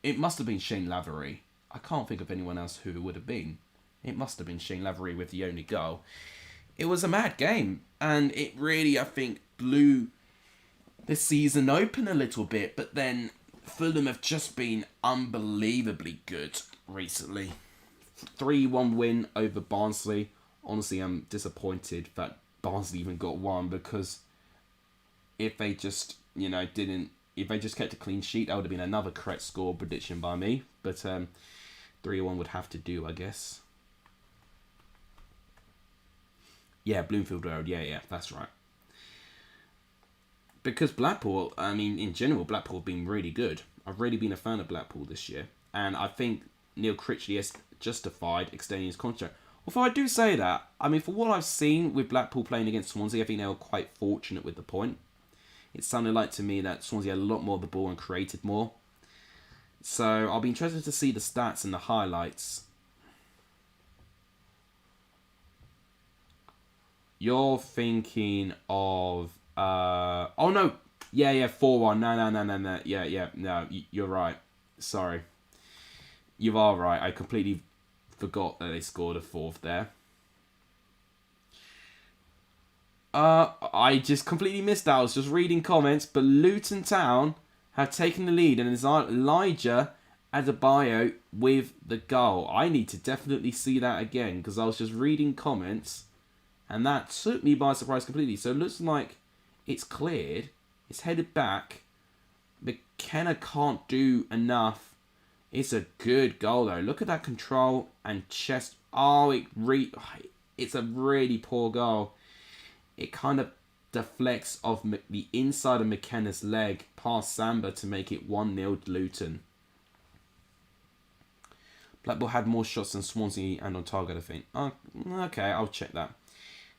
It must have been Shane Lavery. I can't think of anyone else who it would have been. It must have been Shane Lavery with the only goal. It was a mad game, and it really, I think, blew the season open a little bit, but then Fulham have just been unbelievably good recently. 3-1 win over Barnsley. Honestly, I'm disappointed that Barnsley even got one, because if they just, if they just kept a clean sheet, that would have been another correct score prediction by me. But 3-1 would have to do, I guess. Yeah, Bloomfield Road. Yeah, that's right. Because Blackpool, in general, Blackpool have been really good. I've really been a fan of Blackpool this year. And I think Neil Critchley has justified extending his contract. Although I do say that, for what I've seen with Blackpool playing against Swansea, I think they were quite fortunate with the point. It sounded like to me that Swansea had a lot more of the ball and created more. So I'll be interested to see the stats and the highlights. You're thinking of... oh no, yeah, 4-1. No. Yeah, no, you're right. Sorry, you are right. I completely forgot that they scored a fourth there. I just completely missed that. I was just reading comments, but Luton Town have taken the lead, and it's Elijah Adebayo with the goal. I need to definitely see that again, because I was just reading comments, and that took me by surprise completely. So it looks like it's cleared. It's headed back. McKenna can't do enough. It's a good goal, though. Look at that control and chest. Oh, it's a really poor goal. It kind of deflects off the inside of McKenna's leg past Samba to make it 1-0 Luton. Blackpool had more shots than Swansea and on target, I think. Oh, okay, I'll check that.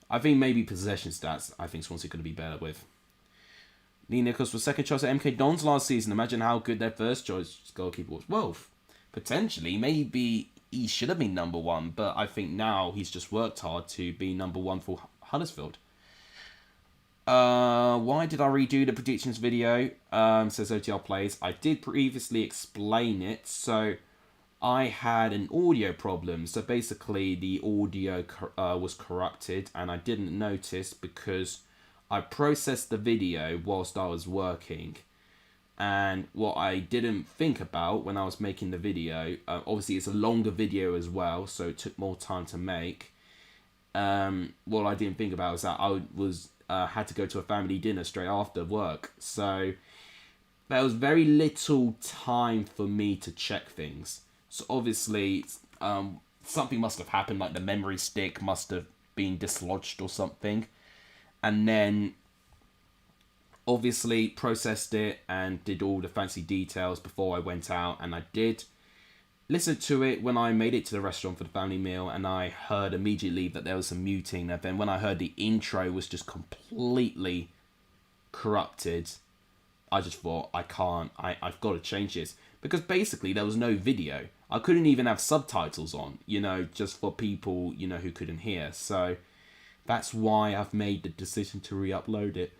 I think maybe possession stats, I think Swansea could be better with. Lee Nichols was second choice at MK Dons last season. Imagine how good their first choice goalkeeper was. Well, potentially, maybe he should have been number one, but I think now he's just worked hard to be number one for Huddersfield. Why did I redo the predictions video? Says OTL Plays. I did previously explain it, so I had an audio problem. So basically the audio was corrupted, and I didn't notice because I processed the video whilst I was working. And what I didn't think about when I was making the video, obviously it's a longer video as well, so it took more time to make. What I didn't think about was that I had to go to a family dinner straight after work. So there was very little time for me to check things. So obviously something must have happened, like the memory stick must have been dislodged or something. And then obviously processed it and did all the fancy details before I went out. And I did listen to it when I made it to the restaurant for the family meal, and I heard immediately that there was some muting. And then when I heard the intro was just completely corrupted, I just thought, I've got to change this. Because basically there was no video. I couldn't even have subtitles on, just for people, who couldn't hear. So that's why I've made the decision to re-upload it.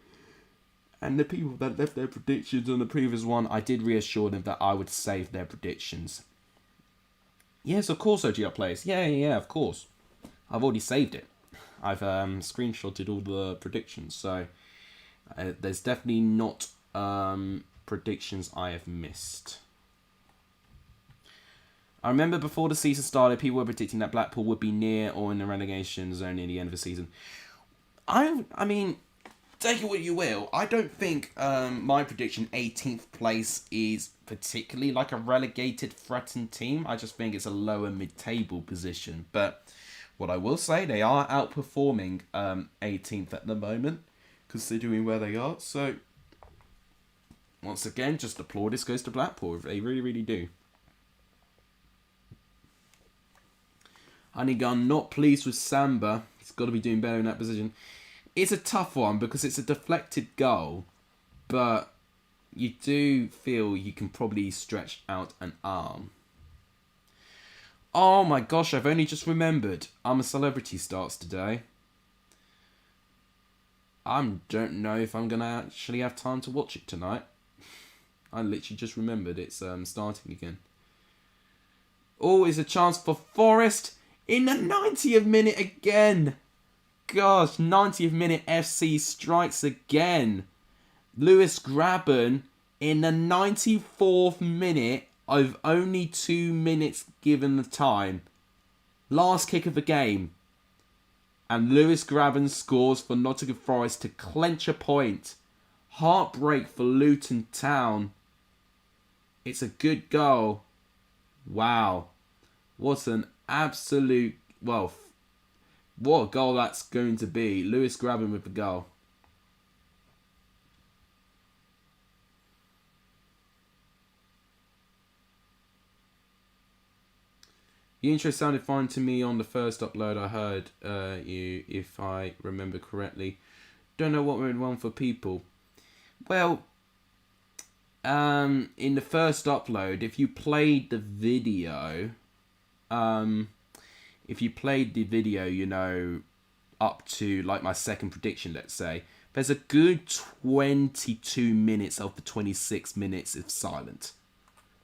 And the people that left their predictions on the previous one, I did reassure them that I would save their predictions. Yes, of course, OGR Plays. Yeah, of course. I've already saved it. I've screenshotted all the predictions, so there's definitely not predictions I have missed. I remember before the season started, people were predicting that Blackpool would be near or in the relegation zone near the end of the season. I mean, take it what you will. I don't think my prediction, 18th place, is particularly like a relegated, threatened team. I just think it's a lower mid-table position. But What I will say, they are outperforming 18th at the moment, considering where they are. So, once again, just applaudis goes to Blackpool. They really, really do. Honeygun, not pleased with Samba. He's got to be doing better in that position. It's a tough one because it's a deflected goal, but you do feel you can probably stretch out an arm. Oh my gosh, I've only just remembered. I'm a Celebrity starts today. I don't know if I'm going to actually have time to watch it tonight. I literally just remembered it's starting again. Oh, it's a chance for Forest in the 90th minute again. Gosh, 90th minute FC strikes again. Lewis Graben in the 94th minute of only 2 minutes given the time. Last kick of the game. And Lewis Graben scores for Nottingham Forest to clench a point. Heartbreak for Luton Town. It's a good goal. Wow. What an absolute... Well, what a goal that's going to be. Lewis Graben with the goal. The intro sounded fine to me on the first upload. I heard you, if I remember correctly. Don't know what went wrong for people. Well, in the first upload, if you played the video, you know, up to like my second prediction, let's say, there's a good 22 minutes of the 26 minutes of silence.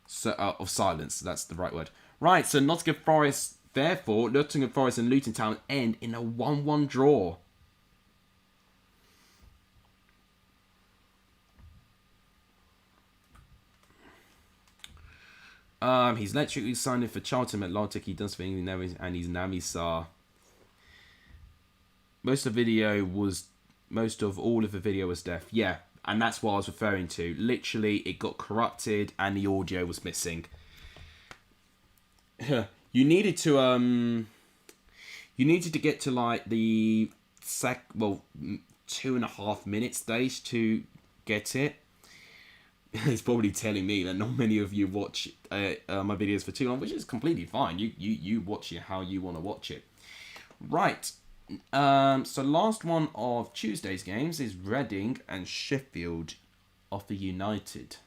So of silence, that's the right word. Right, so Nottingham Forest, therefore, Nottingham Forest and Luton Town end in a 1-1 draw. He's literally signed in for Charlton Atlantic. He does things, and he's Namisar. Most of all of the video was deaf. Yeah, and that's what I was referring to. Literally, it got corrupted, and the audio was missing. You needed to get to like the 2.5 minute stage to get it. It's probably telling me that not many of you watch my videos for too long, which is completely fine. You watch it how you want to watch it. Right. So last one of Tuesday's games is Reading and Sheffield of the United.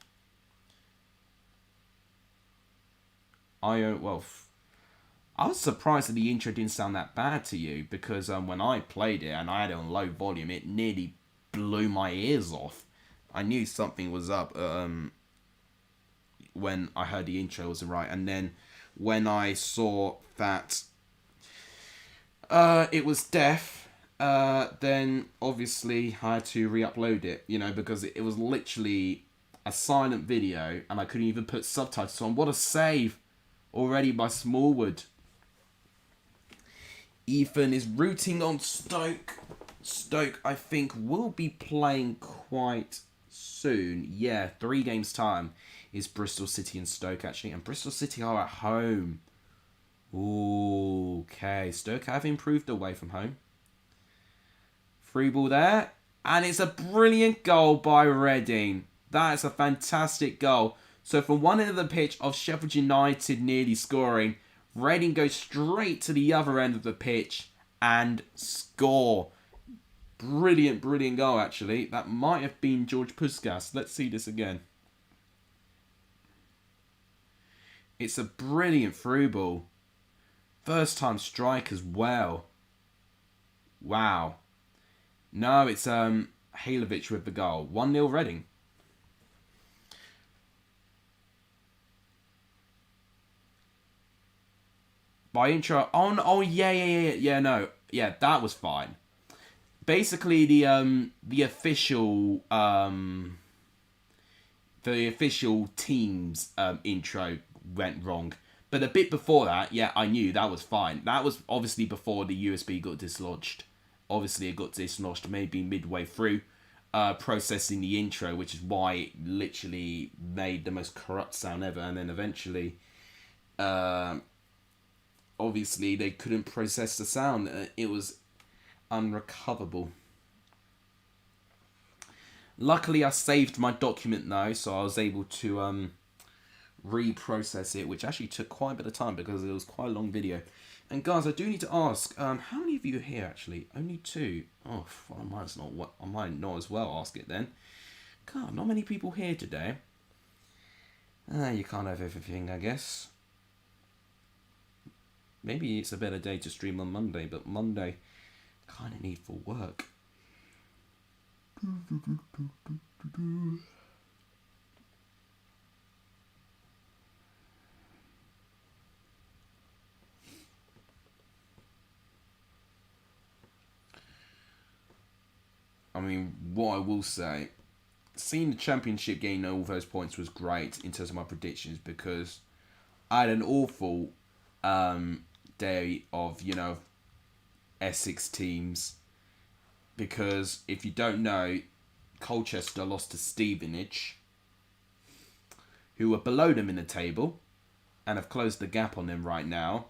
I was surprised that the intro didn't sound that bad to you, because when I played it and I had it on low volume, it nearly blew my ears off. I knew something was up when I heard the intro wasn't right, and then when I saw that it was deaf, then obviously I had to re-upload it, you know, because it was literally a silent video and I couldn't even put subtitles on. What a save already by Smallwood. Ethan is rooting on Stoke. Stoke, I think, will be playing quite soon. Yeah, 3 games time is Bristol City and Stoke, actually. And Bristol City are at home. Ooh, okay. Stoke have improved away from home. Free ball there. And it's a brilliant goal by Reading. That is a fantastic goal. So from one end of the pitch of Sheffield United nearly scoring, Reading goes straight to the other end of the pitch and score. Brilliant, brilliant goal, actually. That might have been George Puskas. Let's see this again. It's a brilliant through ball. First time strike as well. Wow. No, it's Halovic with the goal. 1-0 Reading. By intro, yeah, that was fine. Basically, the official team's intro went wrong, but a bit before that, yeah, I knew that was fine. That was obviously before the USB got dislodged. Obviously, it got dislodged maybe midway through processing the intro, which is why it literally made the most corrupt sound ever, and then eventually obviously they couldn't process the sound. It was unrecoverable. Luckily, I saved my document now, so I was able to reprocess it, which actually took quite a bit of time because it was quite a long video. And guys, I do need to ask, how many of you are here actually? Only 2. Oh, well, I might not as well ask it then. God, not many people here today. You can't have everything, I guess. Maybe it's a better day to stream on Monday, but Monday kind of need for work. I mean, what I will say, seeing the championship gain all those points was great in terms of my predictions, because I had an awful day of, Essex teams. Because if you don't know, Colchester lost to Stevenage, who were below them in the table and have closed the gap on them right now.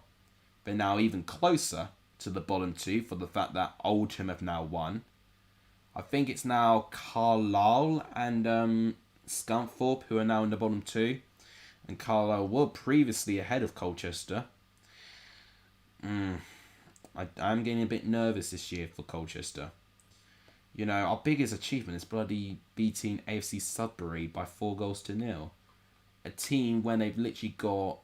They're now even closer to the bottom 2 for the fact that Oldham have now won. I think it's now Carlisle and Scunthorpe who are now in the bottom 2. And Carlisle were previously ahead of Colchester. I'm getting a bit nervous this year for Colchester. Our biggest achievement is bloody beating AFC Sudbury by 4-0. A team when they've literally got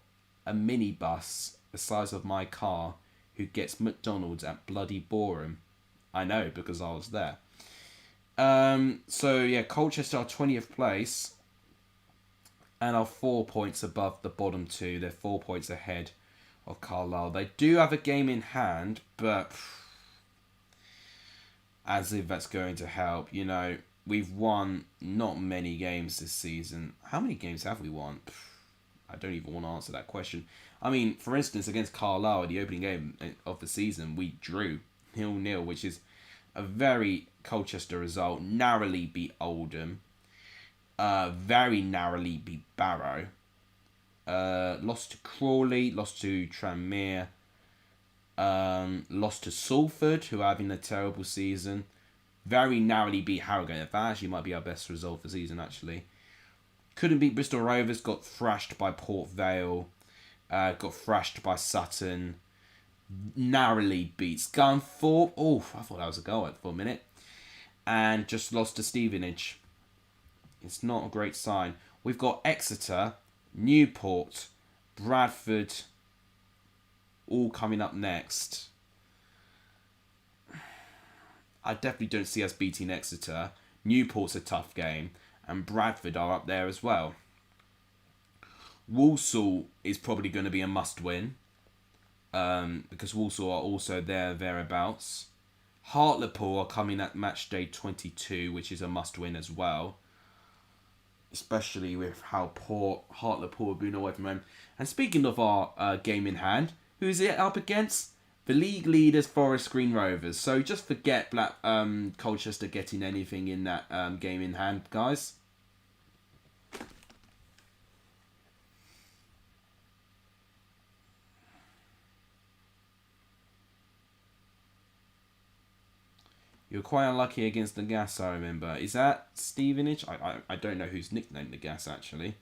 a minibus the size of my car who gets McDonald's at bloody Boreham. I know, because I was there. So, yeah, Colchester are 20th place and are 4 points above the bottom 2. They're 4 points ahead of Carlisle. They do have a game in hand, but as if that's going to help. We've won not many games this season. How many games have we won? I don't even want to answer that question. I mean, for instance, against Carlisle, the opening game of the season, we drew 0-0, which is a very Colchester result. Narrowly beat Oldham. Very narrowly beat Barrow. Lost to Crawley, lost to Tranmere. Lost to Salford, who are having a terrible season. Very narrowly beat Harrogate. That actually might be our best result for the season, actually. Couldn't beat Bristol Rovers. Got thrashed by Port Vale. Got thrashed by Sutton. Narrowly beat Scunthorpe. Oh, I thought that was a goal for a minute. And just lost to Stevenage. It's not a great sign. We've got Exeter, Newport, Bradford, all coming up next. I definitely don't see us beating Exeter. Newport's a tough game, and Bradford are up there as well. Walsall is probably going to be a must-win, because Walsall are also thereabouts. Hartlepool are coming at match day 22, which is a must-win as well, especially with how poor Hartlepool have been away from home. And speaking of our game in hand, who is it up against? The league leaders, Forest Green Rovers. So just forget Colchester getting anything in that game in hand, guys. You were quite unlucky against the Gas, I remember. Is that Stevenage? I don't know who's nicknamed the Gas, actually.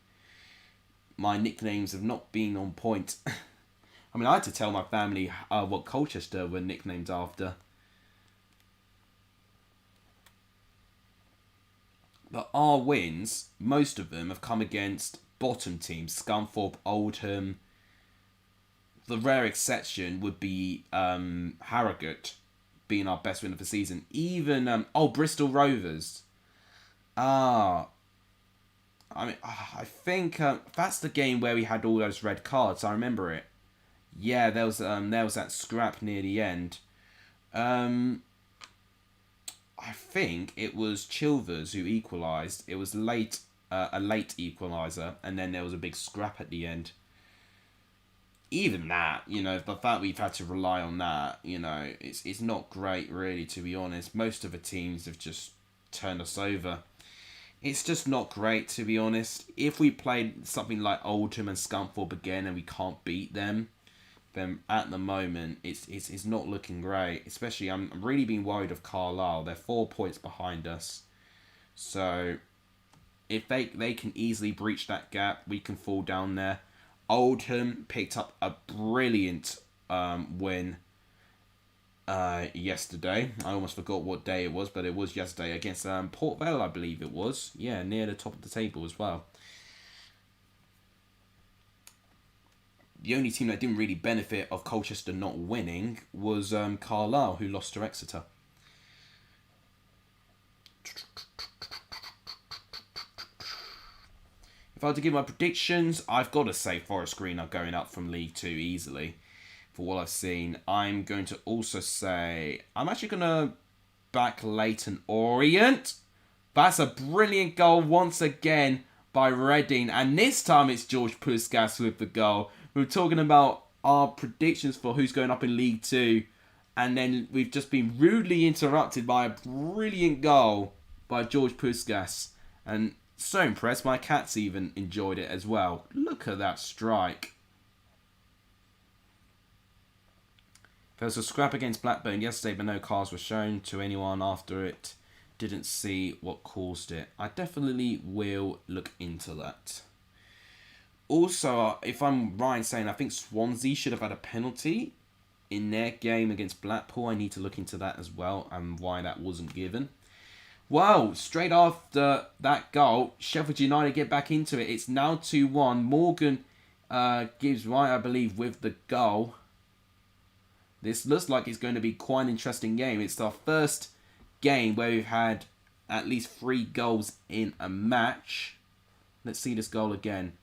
My nicknames have not been on point. I mean, I had to tell my family what Colchester were nicknamed after. But our wins, most of them, have come against bottom teams. Scunthorpe, Oldham. The rare exception would be Harrogate being our best win of the season. Even, Bristol Rovers. I think that's the game where we had all those red cards. I remember it. Yeah, there was that scrap near the end. I think it was Chilvers who equalised. It was a late equaliser, and then there was a big scrap at the end. Even that, the fact we've had to rely on that, it's not great, really, to be honest. Most of the teams have just turned us over. It's just not great, to be honest. If we played something like Oldham and Scunthorpe again and we can't beat them, then at the moment it's not looking great. Especially I'm really being worried of Carlisle. They're 4 points behind us. So if they can easily breach that gap, we can fall down there. Oldham picked up a brilliant win yesterday. I almost forgot what day it was, but it was yesterday against Port Vale, I believe it was. Yeah, near the top of the table as well. The only team that didn't really benefit of Colchester not winning was Carlisle, who lost to Exeter. If I had to give my predictions, I've got to say Forest Green are going up from League 2 easily. For what I've seen, I'm going to also say I'm actually going to back Leyton Orient. That's a brilliant goal once again by Reading. And this time it's George Puskas with the goal. We were talking about our predictions for who's going up in League 2. And then we've just been rudely interrupted by a brilliant goal by George Puskas. And so impressed, my cats even enjoyed it as well. Look at that strike. There was a scrap against Blackburn yesterday, but no cars were shown to anyone after it. Didn't see what caused it. I definitely will look into that. Also, if I'm right in saying, I think Swansea should have had a penalty in their game against Blackpool. I need to look into that as well and why that wasn't given. Wow, straight after that goal, Sheffield United get back into it. It's now 2-1. Morgan gives right, I believe, with the goal. This looks like it's going to be quite an interesting game. It's our first game where we've had at least 3 goals in a match. Let's see this goal again.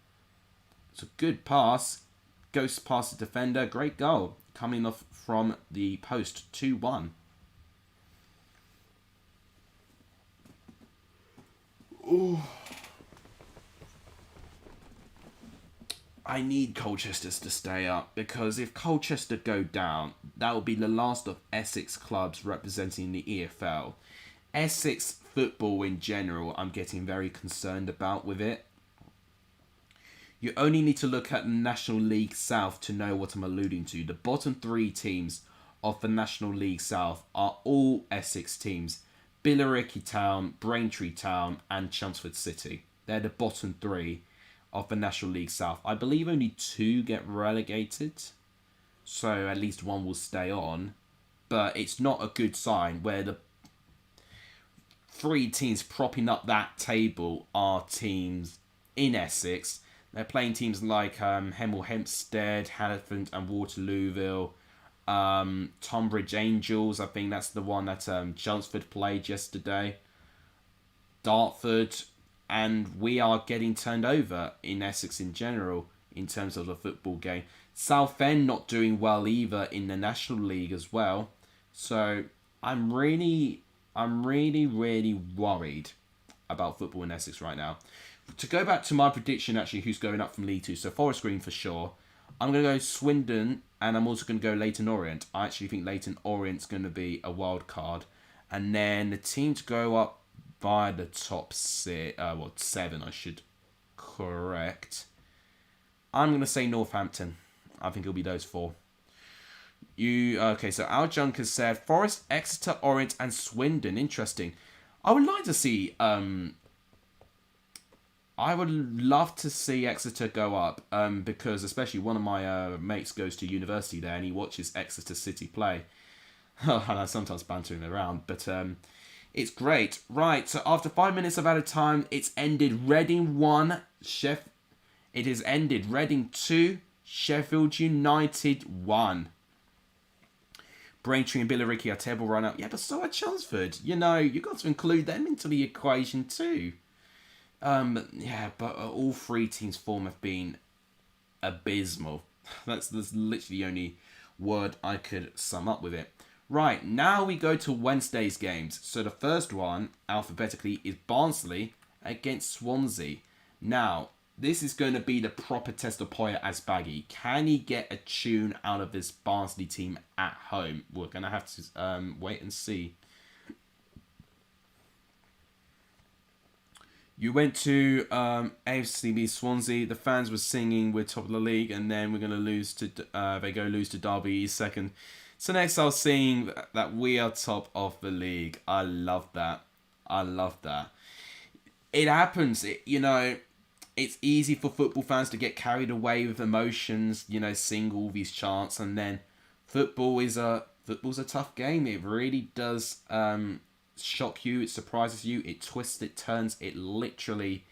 It's a good pass. Goes past the defender. Great goal. Coming off from the post. 2-1. Ooh. I need Colchester's to stay up, because if Colchester go down, that will be the last of Essex clubs representing the EFL. Essex football in general, I'm getting very concerned about with it. You only need to look at the National League South to know what I'm alluding to. The bottom 3 teams of the National League South are all Essex teams. Billericay Town, Braintree Town and Chelmsford City. They're the bottom 3 of the National League South. I believe only 2 get relegated, so at least 1 will stay on. But it's not a good sign where the 3 teams propping up that table are teams in Essex. They're playing teams like Hemel Hempstead, Halifax and Waterlooville. Tonbridge Angels, I think that's the one that Chelmsford played yesterday. Dartford, and we are getting turned over in Essex in general in terms of the football game. Southend not doing well either in the National League as well. So I'm really worried about football in Essex right now. To go back to my prediction, actually, who's going up from League 2, so Forest Green for sure. I'm going to go Swindon, and I'm also going to go Leyton Orient. I actually think Leyton Orient's going to be a wild card. And then the team to go up by the top 7, I should correct. I'm going to say Northampton. I think it'll be those 4. Okay, so Al Junk has said Forest, Exeter, Orient, and Swindon. Interesting. I would like to see... I would love to see Exeter go up, because especially one of my mates goes to university there and he watches Exeter City play. And I sometimes bantering around, but it's great. Right, so after 5 minutes of added time, it's ended. Reading 1, it has ended. Reading 2, Sheffield United 1. Braintree and Billericay are table run out. Yeah, but so are Chelmsford. You know, you've got to include them into the equation too. But all 3 teams' form have been abysmal. That's literally the only word I could sum up with it. Right, now we go to Wednesday's games. So the first one, alphabetically, is Barnsley against Swansea. Now, this is going to be the proper test of Poya Asbaghi. Can he get a tune out of this Barnsley team at home? We're going to have to wait and see. You went to AFCB Swansea. The fans were singing, "We're top of the league," and then we're gonna lose to. They go lose to Derby second. So next, I was seeing that we are top of the league. I love that. I love that. It happens. It's easy for football fans to get carried away with emotions. Sing all these chants, and then football's a tough game. It really does shock you. It surprises you. It twists. It turns. It literally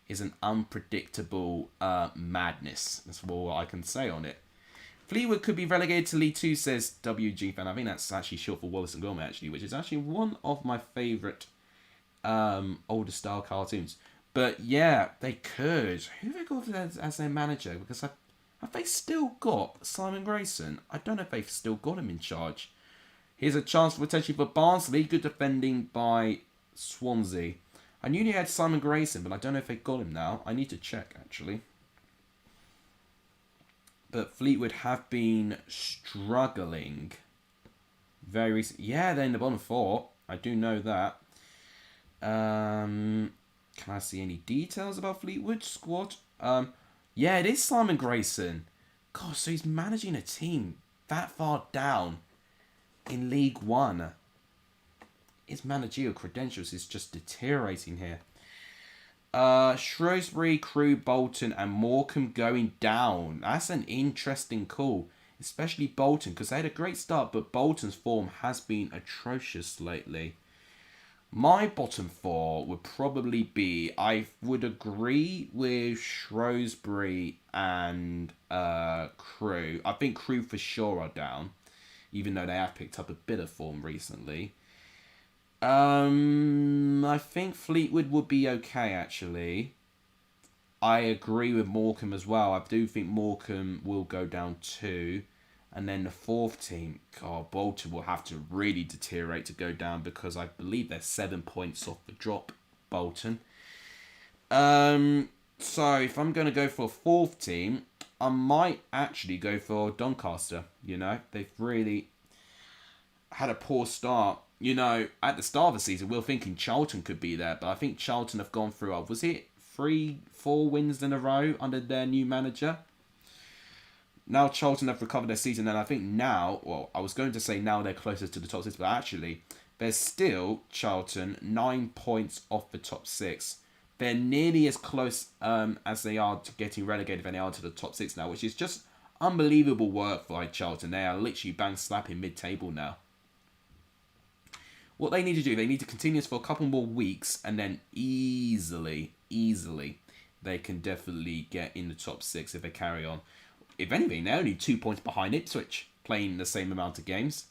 is an unpredictable madness. That's all I can say on it. Fleetwood could be relegated to League Two, says WG fan. I think that's actually short for Wallace and Gromit, actually, which is actually one of my favourite older style cartoons. But yeah, they could. Who have they got as their manager? Because have they still got Simon Grayson? I don't know if they've still got him in charge. Here's a chance potentially for Barnsley. Good defending by Swansea. I knew they had Simon Grayson, but I don't know if they got him now. I need to check, actually. But Fleetwood have been struggling very recently. Yeah, they're in the bottom four. I do know that. Can I see any details about Fleetwood squad? Yeah, it is Simon Grayson. God, so he's managing a team that far down in League One. His managerial credentials is just deteriorating here. Shrewsbury, Crewe, Bolton and Morecambe going down. That's an interesting call. Especially Bolton, because they had a great start, but Bolton's form has been atrocious lately. My bottom four would probably be, I would agree with Shrewsbury and Crewe. I think Crewe for sure are down, even though they have picked up a bit of form recently. I think Fleetwood would be okay, actually. I agree with Morecambe as well. I do think Morecambe will go down too. And then the fourth team, God, Bolton will have to really deteriorate to go down because I believe they're 7 points off the drop, Bolton. So if I'm going to go for a fourth team, I might actually go for Doncaster. They've really had a poor start. At the start of the season, we were thinking Charlton could be there, but I think Charlton have gone through, was it 3-4 wins in a row under their new manager? Now Charlton have recovered their season, and I think now, well, I was going to say now they're closer to the top six, but actually, they're still, Charlton, 9 points off the top six. They're nearly as close as they are to getting relegated than they are to the top six now, which is just unbelievable work by Charlton. They are literally bang slapping mid-table now. What they need to do, they need to continue this for a couple more weeks, and then easily, they can definitely get in the top six if they carry on. If anything, they're only 2 points behind Ipswich, playing the same amount of games.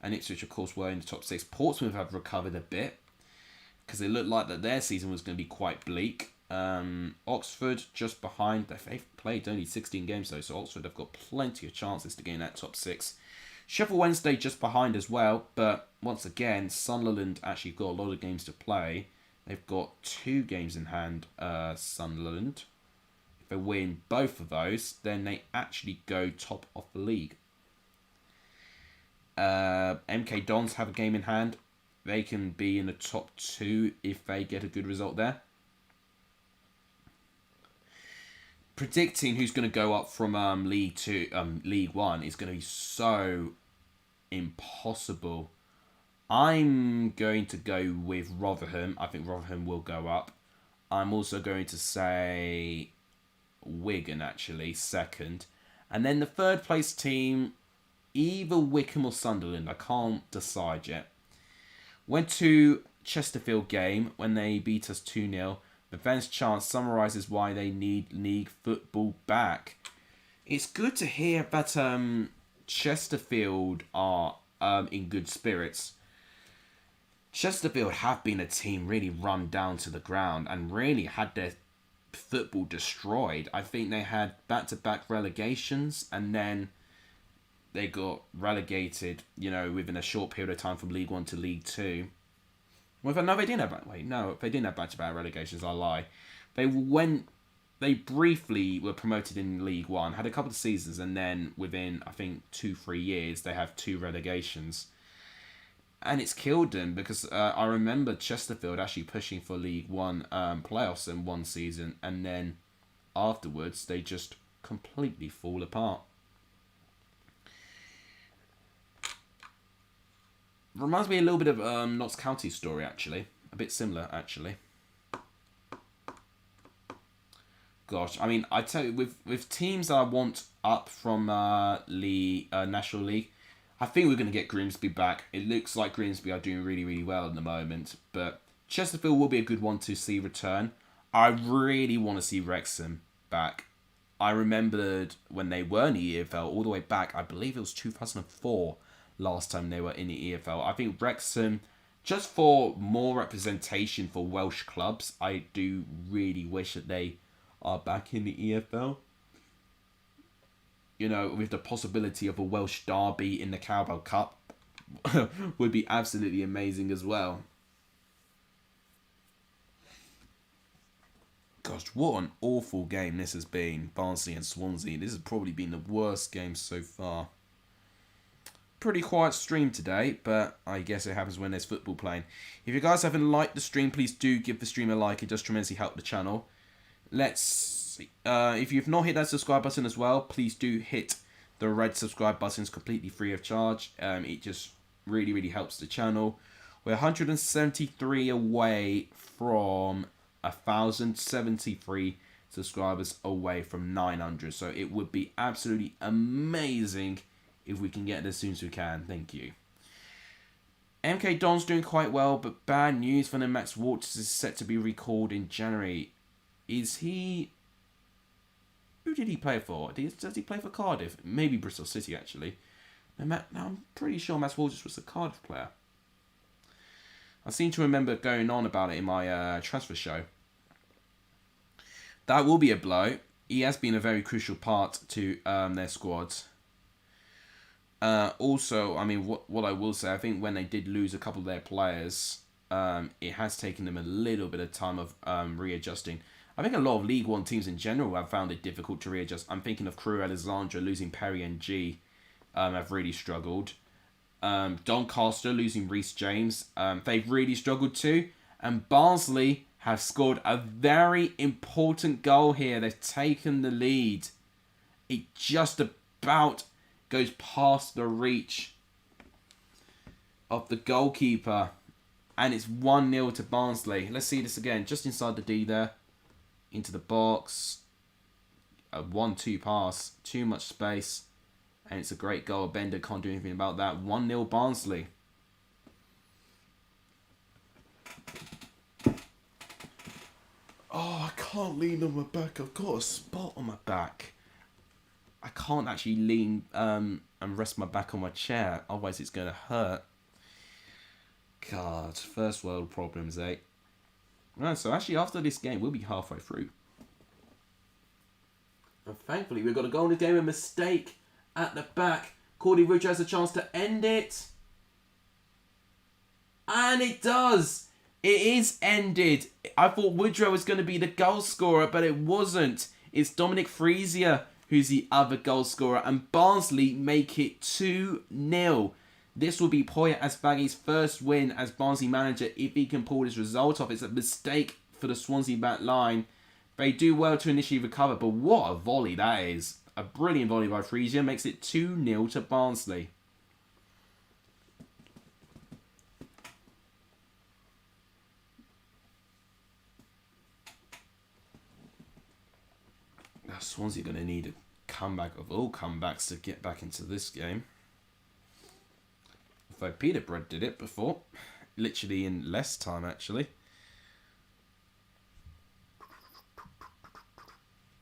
And Ipswich, of course, were in the top six. Portsmouth have recovered a bit, because it looked like that their season was going to be quite bleak. Oxford just behind. They've played only 16 games though, so Oxford have got plenty of chances to get in that top six. Sheffield Wednesday just behind as well, but once again, Sunderland actually got a lot of games to play. They've got 2 games in hand, Sunderland. If they win both of those, then they actually go top of the league. MK Dons have a game in hand. They can be in the top 2 if they get a good result there. Predicting who's going to go up from League One is going to be so impossible. I'm going to go with Rotherham. I think Rotherham will go up. I'm also going to say Wigan, actually, second. And then the third place team, either Wycombe or Sunderland. I can't decide yet. Went to Chesterfield game when they beat us 2-0. The fans' chant summarises why they need league football back. It's good to hear that Chesterfield are in good spirits. Chesterfield have been a team really run down to the ground and really had their football destroyed. I think they had back-to-back relegations and then they got relegated, within a short period of time from League One to League Two. Well, they didn't have they didn't have back-to-back relegations. I lie. They briefly were promoted in League One, had a couple of seasons, and then within I think 2-3 years they have 2 relegations. And it's killed them because I remember Chesterfield actually pushing for League One playoffs in one season, and then afterwards they just completely fall apart. Reminds me a little bit of Notts County's story, actually. A bit similar, actually. Gosh, I mean, I tell you, with teams that I want up from National League, I think we're going to get Grimsby back. It looks like Grimsby are doing really, really well at the moment. But Chesterfield will be a good one to see return. I really want to see Wrexham back. I remembered when they were in the EFL all the way back. I believe it was 2004 last time they were in the EFL. I think Wrexham, just for more representation for Welsh clubs, I do really wish that they are back in the EFL. You know, with the possibility of a Welsh derby in the Carabao Cup would be absolutely amazing as well. Gosh, what an awful game this has been, Barnsley and Swansea. This has probably been the worst game so far. Pretty quiet stream today, but I guess it happens when there's football playing. If you guys haven't liked the stream, please do give the stream a like. It does tremendously help the channel. Let's see. If you've not hit that subscribe button as well, please do hit the red subscribe button. It's completely free of charge. It just really, really helps the channel. We're 173 away from 1,073 subscribers away from 900. So it would be absolutely amazing if we can get it as soon as we can. Thank you. MK Don's doing quite well, but bad news for the Max Waters is set to be recalled in January. Is he... Who did he play for? Does he play for Cardiff? Maybe Bristol City, actually. No, I'm pretty sure Max Waters was a Cardiff player. I seem to remember going on about it in my transfer show. That will be a blow. He has been a very crucial part to their squad. Also, I mean, what I will say, I think when they did lose a couple of their players, it has taken them a little bit of time of readjusting. I think a lot of League One teams in general have found it difficult to readjust. I'm thinking of Crewe Alexandra losing Perry and G have really struggled. Doncaster losing Reece James, they've really struggled too. And Barnsley have scored a very important goal here. They've taken the lead. It just about goes past the reach of the goalkeeper. And it's 1-0 to Barnsley. Let's see this again. Just inside the D there. Into the box. A 1-2 pass. Too much space. And it's a great goal. Bender can't do anything about that. 1-0 Barnsley. Oh, I can't lean on my back. I've got a spot on my back. I can't actually lean and rest my back on my chair. Otherwise it's going to hurt. God, first world problems, eh? Right, so actually after this game, we'll be halfway through. And thankfully, we've got a goal in the game. A mistake at the back. Cordy Woodrow has a chance to end it. And it does. It is ended. I thought Woodrow was going to be the goal scorer, but it wasn't. It's Dominic Freesia who's the other goal scorer. And Barnsley make it 2-0. This will be Poya Asbagi's first win as Barnsley manager if he can pull this result off. It's a mistake for the Swansea back line. They do well to initially recover, but what a volley that is. A brilliant volley by Friesia makes it 2-0 to Barnsley. Now Swansea are going to need a comeback of all comebacks to get back into this game. Although Peterborough did it before. Literally in less time, actually.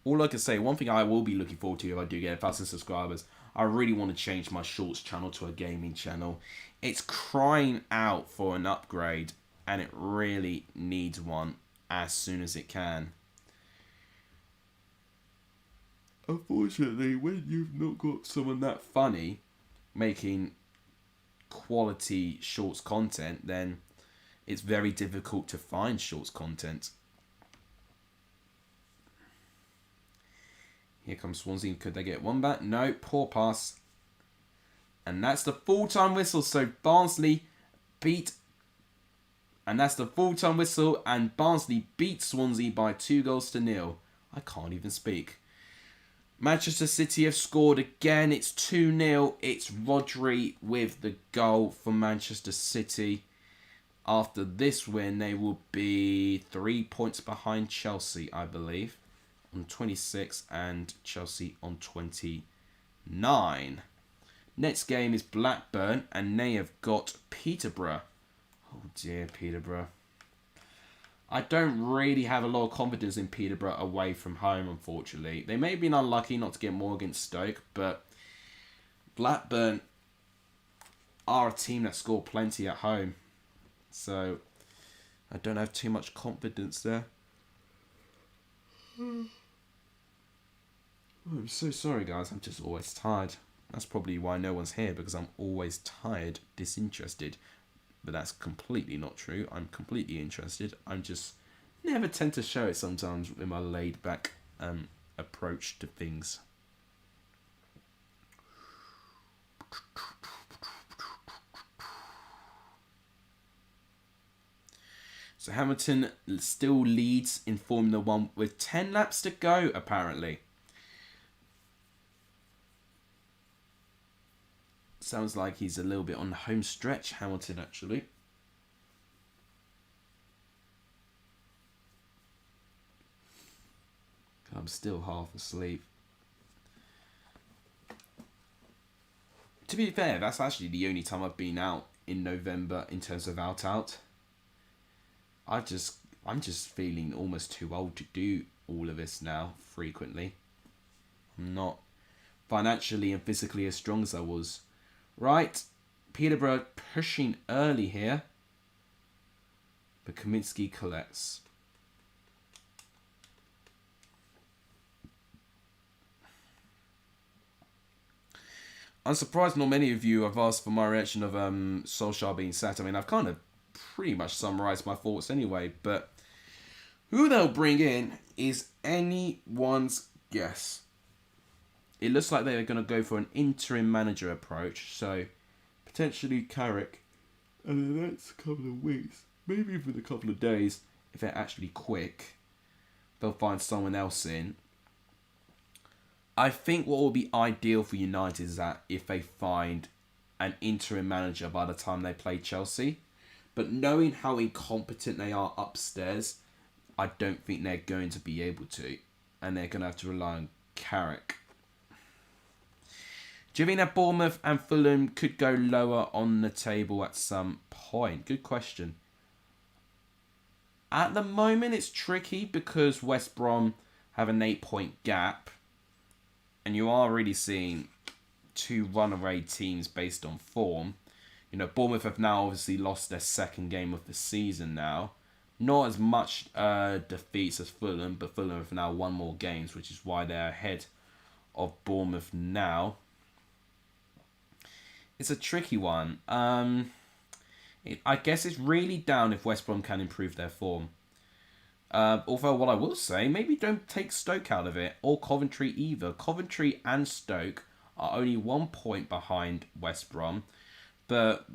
All I can say, one thing I will be looking forward to if I do get 1,000 subscribers, I really want to change my shorts channel to a gaming channel. It's crying out for an upgrade, and it really needs one as soon as it can. Unfortunately, when you've not got someone that funny making quality shorts content, then it's very difficult to find shorts content. Here comes Swansea. Could they get one back? No. Poor pass. And that's the full-time whistle. So Barnsley beat, and that's the full-time whistle, and Barnsley beat Swansea by 2-0. I can't even speak. Manchester City have scored again. It's 2-0. It's Rodri with the goal for Manchester City. After this win, they will be 3 points behind Chelsea, I believe, on 26, and Chelsea on 29. Next game is Blackburn, and they have got Peterborough. Oh dear, Peterborough. I don't really have a lot of confidence in Peterborough away from home, unfortunately. They may have been unlucky not to get more against Stoke, but Blackburn are a team that score plenty at home. So, I don't have too much confidence there. Oh, I'm so sorry, guys. I'm just always tired. That's probably why no one's here, because I'm always tired, disinterested. But that's completely not true. I'm completely interested. I'm just never tend to show it sometimes with my laid-back approach to things. So Hamilton still leads in Formula 1 with 10 laps to go, apparently. Sounds like he's a little bit on the home stretch, Hamilton, actually. I'm still half asleep. To be fair, that's actually the only time I've been out in November in terms of out. I'm just feeling almost too old to do all of this now frequently. I'm not financially and physically as strong as I was. Right, Peterborough pushing early here, but Kaminsky collects. I'm surprised not many of you have asked for my reaction of Solskjaer being sacked. I mean, I've kind of pretty much summarised my thoughts anyway, but who they'll bring in is anyone's guess. It looks like they're going to go for an interim manager approach, so potentially Carrick in the next couple of weeks, maybe even a couple of days, if they're actually quick, they'll find someone else in. I think what will be ideal for United is that if they find an interim manager by the time they play Chelsea. But knowing how incompetent they are upstairs, I don't think they're going to be able to. And they're going to have to rely on Carrick. Do you think that Bournemouth and Fulham could go lower on the table at some point? Good question. At the moment, it's tricky because West Brom have an 8-point gap. And you are really seeing two runaway teams based on form. You know, Bournemouth have now obviously lost their second game of the season now. Not as much defeats as Fulham, but Fulham have now won more games, which is why they're ahead of Bournemouth now. It's a tricky one. I guess it's really down if West Brom can improve their form. Although what I will say, maybe don't take Stoke out of it, or Coventry either. Coventry and Stoke are only 1 point behind West Brom, but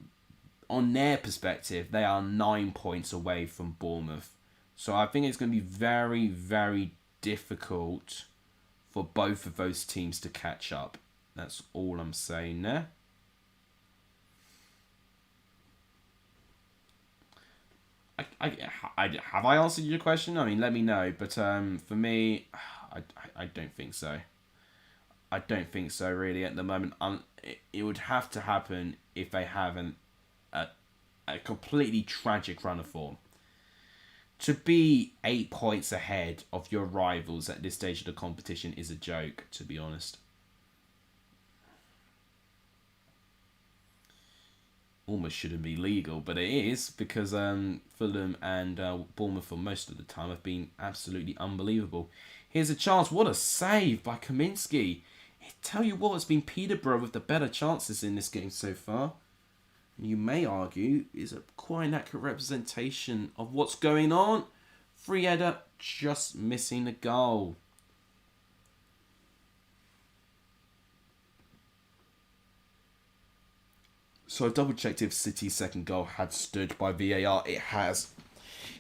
on their perspective, they are 9 points away from Bournemouth. So I think it's going to be very, very difficult for both of those teams to catch up. That's all I'm saying there. Have I answered your question? I mean, let me know. But for me, I don't think so. I don't think so, really, at the moment. It would have to happen if they have a completely tragic run of form. To be 8 points ahead of your rivals at this stage of the competition is a joke, to be honest. Almost shouldn't be legal, but it is, because Fulham and Bournemouth for most of the time have been absolutely unbelievable. Here's a chance. What a save by Kaminsky. I tell you what, it's been Peterborough with the better chances in this game so far. And you may argue is a quite an accurate representation of what's going on. Free header, just missing the goal. So I've double checked if City's second goal had stood by VAR. It has.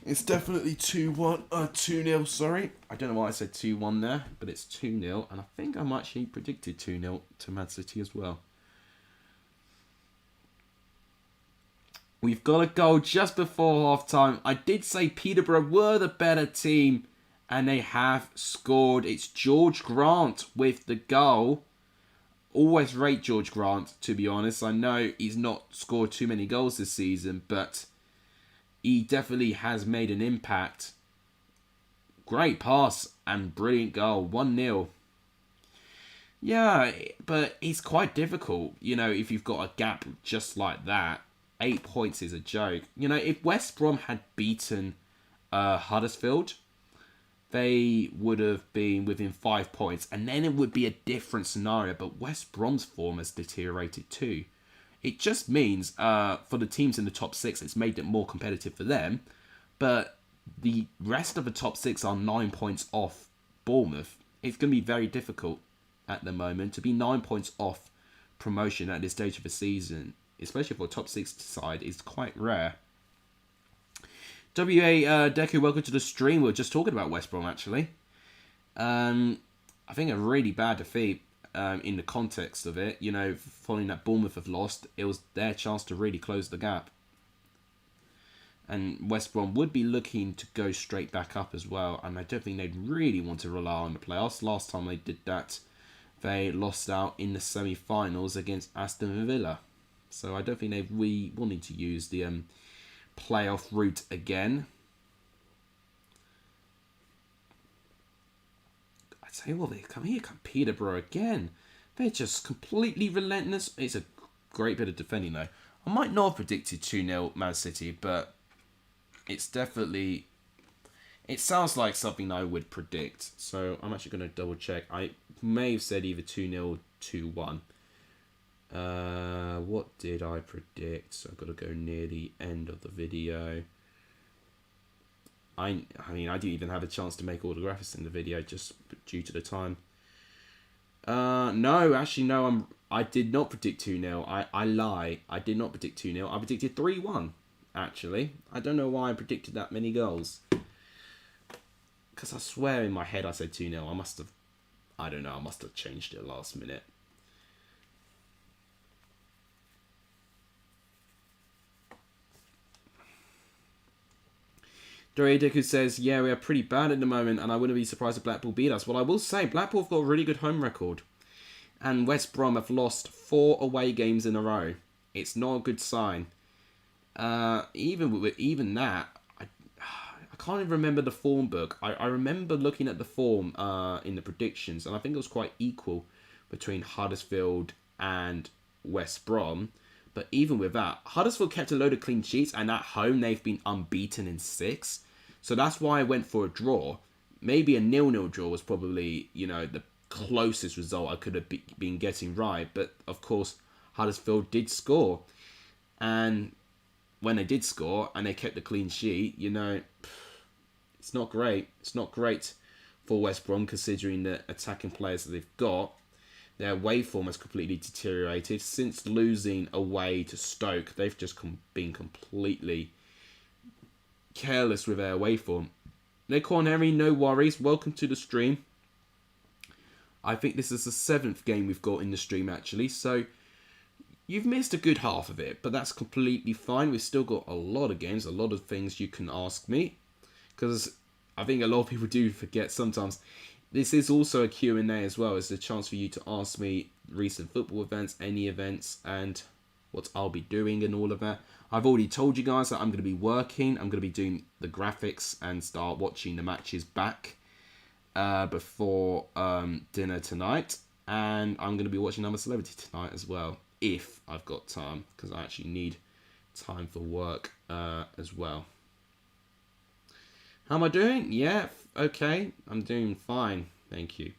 It's definitely 2-1, 2-0, sorry. I don't know why I said 2-1 there, but it's 2-0. And I think I might actually predicted 2-0 to Man City as well. We've got a goal just before half-time. I did say Peterborough were the better team, and they have scored. It's George Grant with the goal. Always rate George Grant, to be honest. I know he's not scored too many goals this season, but he definitely has made an impact. Great pass and brilliant goal. 1-0. Yeah, but it's quite difficult, you know, if you've got a gap just like that. 8 points is a joke. You know, if West Brom had beaten Huddersfield, they would have been within 5 points, and then it would be a different scenario. But West Brom's form has deteriorated too. It just means for the teams in the top 6, it's made it more competitive for them. But the rest of the top 6 are 9 points off Bournemouth. It's going to be very difficult at the moment to be 9 points off promotion at this stage of the season, especially for a top 6 side, is quite rare. Deku, welcome to the stream. We were just talking about West Brom, actually. I think a really bad defeat in the context of it. You know, following that Bournemouth have lost, it was their chance to really close the gap. And West Brom would be looking to go straight back up as well. And I don't think they'd really want to rely on the playoffs. Last time they did that, they lost out in the semi-finals against Aston Villa. So I don't think they've really wanted to use the playoff route again. I tell you what, here come Peterborough again. They're just completely relentless. It's a great bit of defending though. I might not have predicted 2-0 Man City, but it's definitely... It sounds like something I would predict. So I'm actually going to double check. I may have said either 2-0 or 2-1. What did I predict? So I've got to go near the end of the video. I mean, I didn't even have a chance to make all the graphics in the video just due to the time. No, actually, no, I did not predict 2-0. I lie. I did not predict 2-0. I predicted 3-1, actually. I don't know why I predicted that many goals. Because I swear in my head I said 2-0. I must have changed it last minute. Deku says, yeah, we are pretty bad at the moment, and I wouldn't be surprised if Blackpool beat us. Well, I will say, Blackpool have got a really good home record. And West Brom have lost 4 away games in a row. It's not a good sign. Even that, I can't even remember the form book. I remember looking at the form in the predictions, and I think it was quite equal between Huddersfield and West Brom. But even with that, Huddersfield kept a load of clean sheets, and at home they've been unbeaten in 6. So that's why I went for a draw. Maybe a 0-0 draw was probably, you know, the closest result I could have been getting right. But of course, Huddersfield did score. And when they did score and they kept the clean sheet, you know, it's not great. It's not great for West Brom considering the attacking players that they've got. Their away form has completely deteriorated. Since losing away to Stoke, they've just been completely careless with their away form. Nick Henry, no worries. Welcome to the stream. I think this is the 7th game we've got in the stream, actually. So, you've missed a good half of it, but that's completely fine. We've still got a lot of games, a lot of things you can ask me. Because I think a lot of people do forget sometimes. This is also a Q&A as well. It's a chance for you to ask me recent football events, any events, and what I'll be doing and all of that. I've already told you guys that I'm going to be working. I'm going to be doing the graphics and start watching the matches back before dinner tonight. And I'm going to be watching I'm a Celebrity tonight as well, if I've got time, because I actually need time for work as well. How am I doing? Yeah, okay. I'm doing fine. Thank you.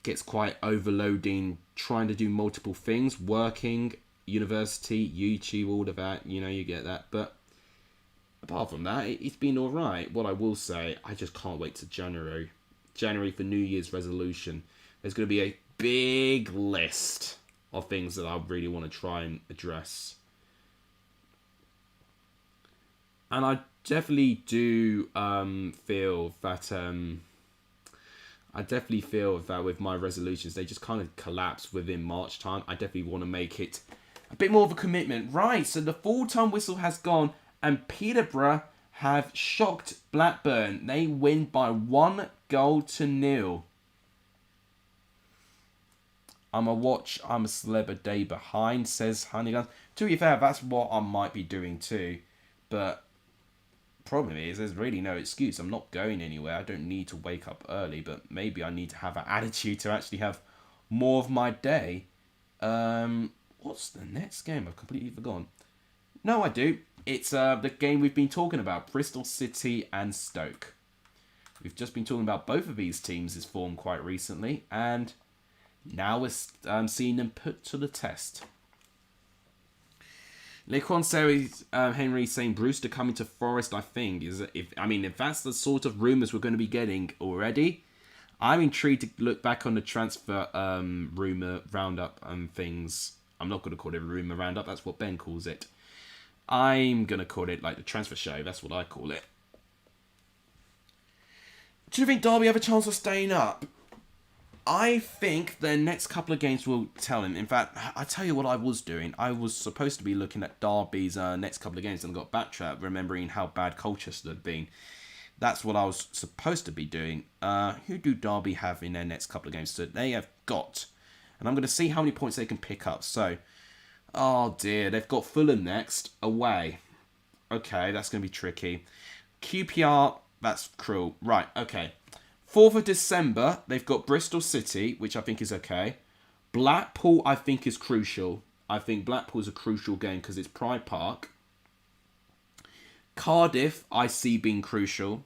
Gets quite overloading trying to do multiple things. Working, university, YouTube, all of that. You know, you get that. But apart from that, it's been alright. What I will say, I just can't wait to January. January for New Year's resolution. There's going to be a big list are things that I really want to try and address. And I definitely do feel that with my resolutions, they just kind of collapse within March time. I definitely want to make it a bit more of a commitment. Right, so the full-time whistle has gone, and Peterborough have shocked Blackburn. They win by 1-0. I'm a celeb a day behind, says Honeygun. To be fair, that's what I might be doing too. But problem is, there's really no excuse. I'm not going anywhere. I don't need to wake up early, but maybe I need to have an attitude to actually have more of my day. What's the next game? I've completely forgotten. No, I do. It's the game we've been talking about, Bristol City and Stoke. We've just been talking about both of these teams' form quite recently, and now we're seeing them put to the test. Henry saying Brewster coming to Forest, I think, if that's the sort of rumours we're going to be getting already, I'm intrigued to look back on the transfer rumour roundup and things. I'm not going to call it a rumour roundup, that's what Ben calls it. I'm going to call it like the transfer show, that's what I call it. Do you think Derby have a chance of staying up? I think the next couple of games will tell him. In fact, I tell you what I was doing. I was supposed to be looking at Derby's next couple of games and got backtracked, remembering how bad Colchester had been. That's what I was supposed to be doing. Who do Derby have in their next couple of games? So they have got, and I'm going to see how many points they can pick up. So, oh dear, they've got Fulham next, away. Okay, that's going to be tricky. QPR, that's cruel. Right, okay. 4th of December, they've got Bristol City, which I think is okay. Blackpool, I think, is crucial. I think Blackpool is a crucial game because it's Pride Park. Cardiff, I see being crucial.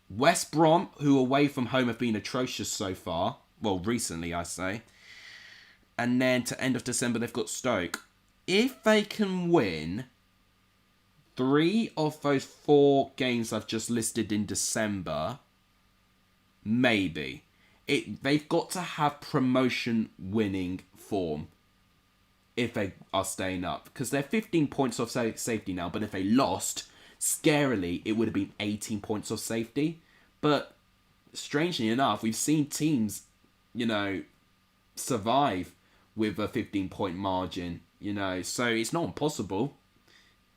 West Brom, who away from home have been atrocious so far. Well, recently, I say. And then to end of December, they've got Stoke. If they can win 3 of those 4 games I've just listed in December, maybe. They've got to have promotion winning form if they are staying up. Because they're 15 points off safety now. But if they lost, scarily, it would have been 18 points off safety. But strangely enough, we've seen teams, survive with a 15-point margin. So it's not impossible.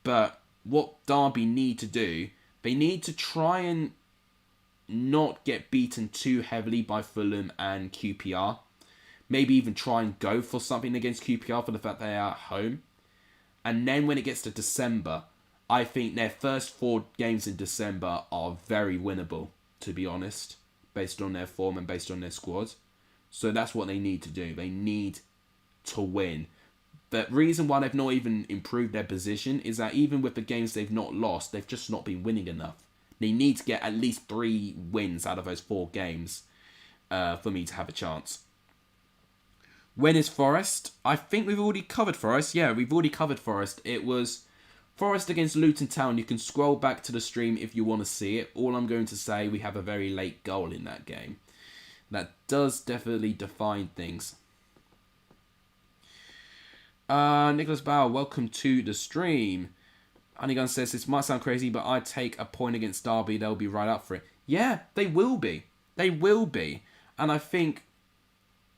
But what Derby need to do, they need to try and not get beaten too heavily by Fulham and QPR. Maybe even try and go for something against QPR for the fact they are at home. And then when it gets to December, I think their first 4 games in December are very winnable, to be honest, based on their form and based on their squad. So that's what they need to do. They need to win. The reason why they've not even improved their position is that even with the games they've not lost, they've just not been winning enough. They need to get at least 3 wins out of those 4 games for me to have a chance. When is Forest? I think we've already covered Forest. Yeah, we've already covered Forest. It was Forest against Luton Town. You can scroll back to the stream if you want to see it. All I'm going to say, we have a very late goal in that game. That does definitely define things. Nicholas Bauer, welcome to the stream. Honeygun says, this might sound crazy, but I'd take a point against Derby. They'll be right up for it. Yeah, they will be. They will be. And I think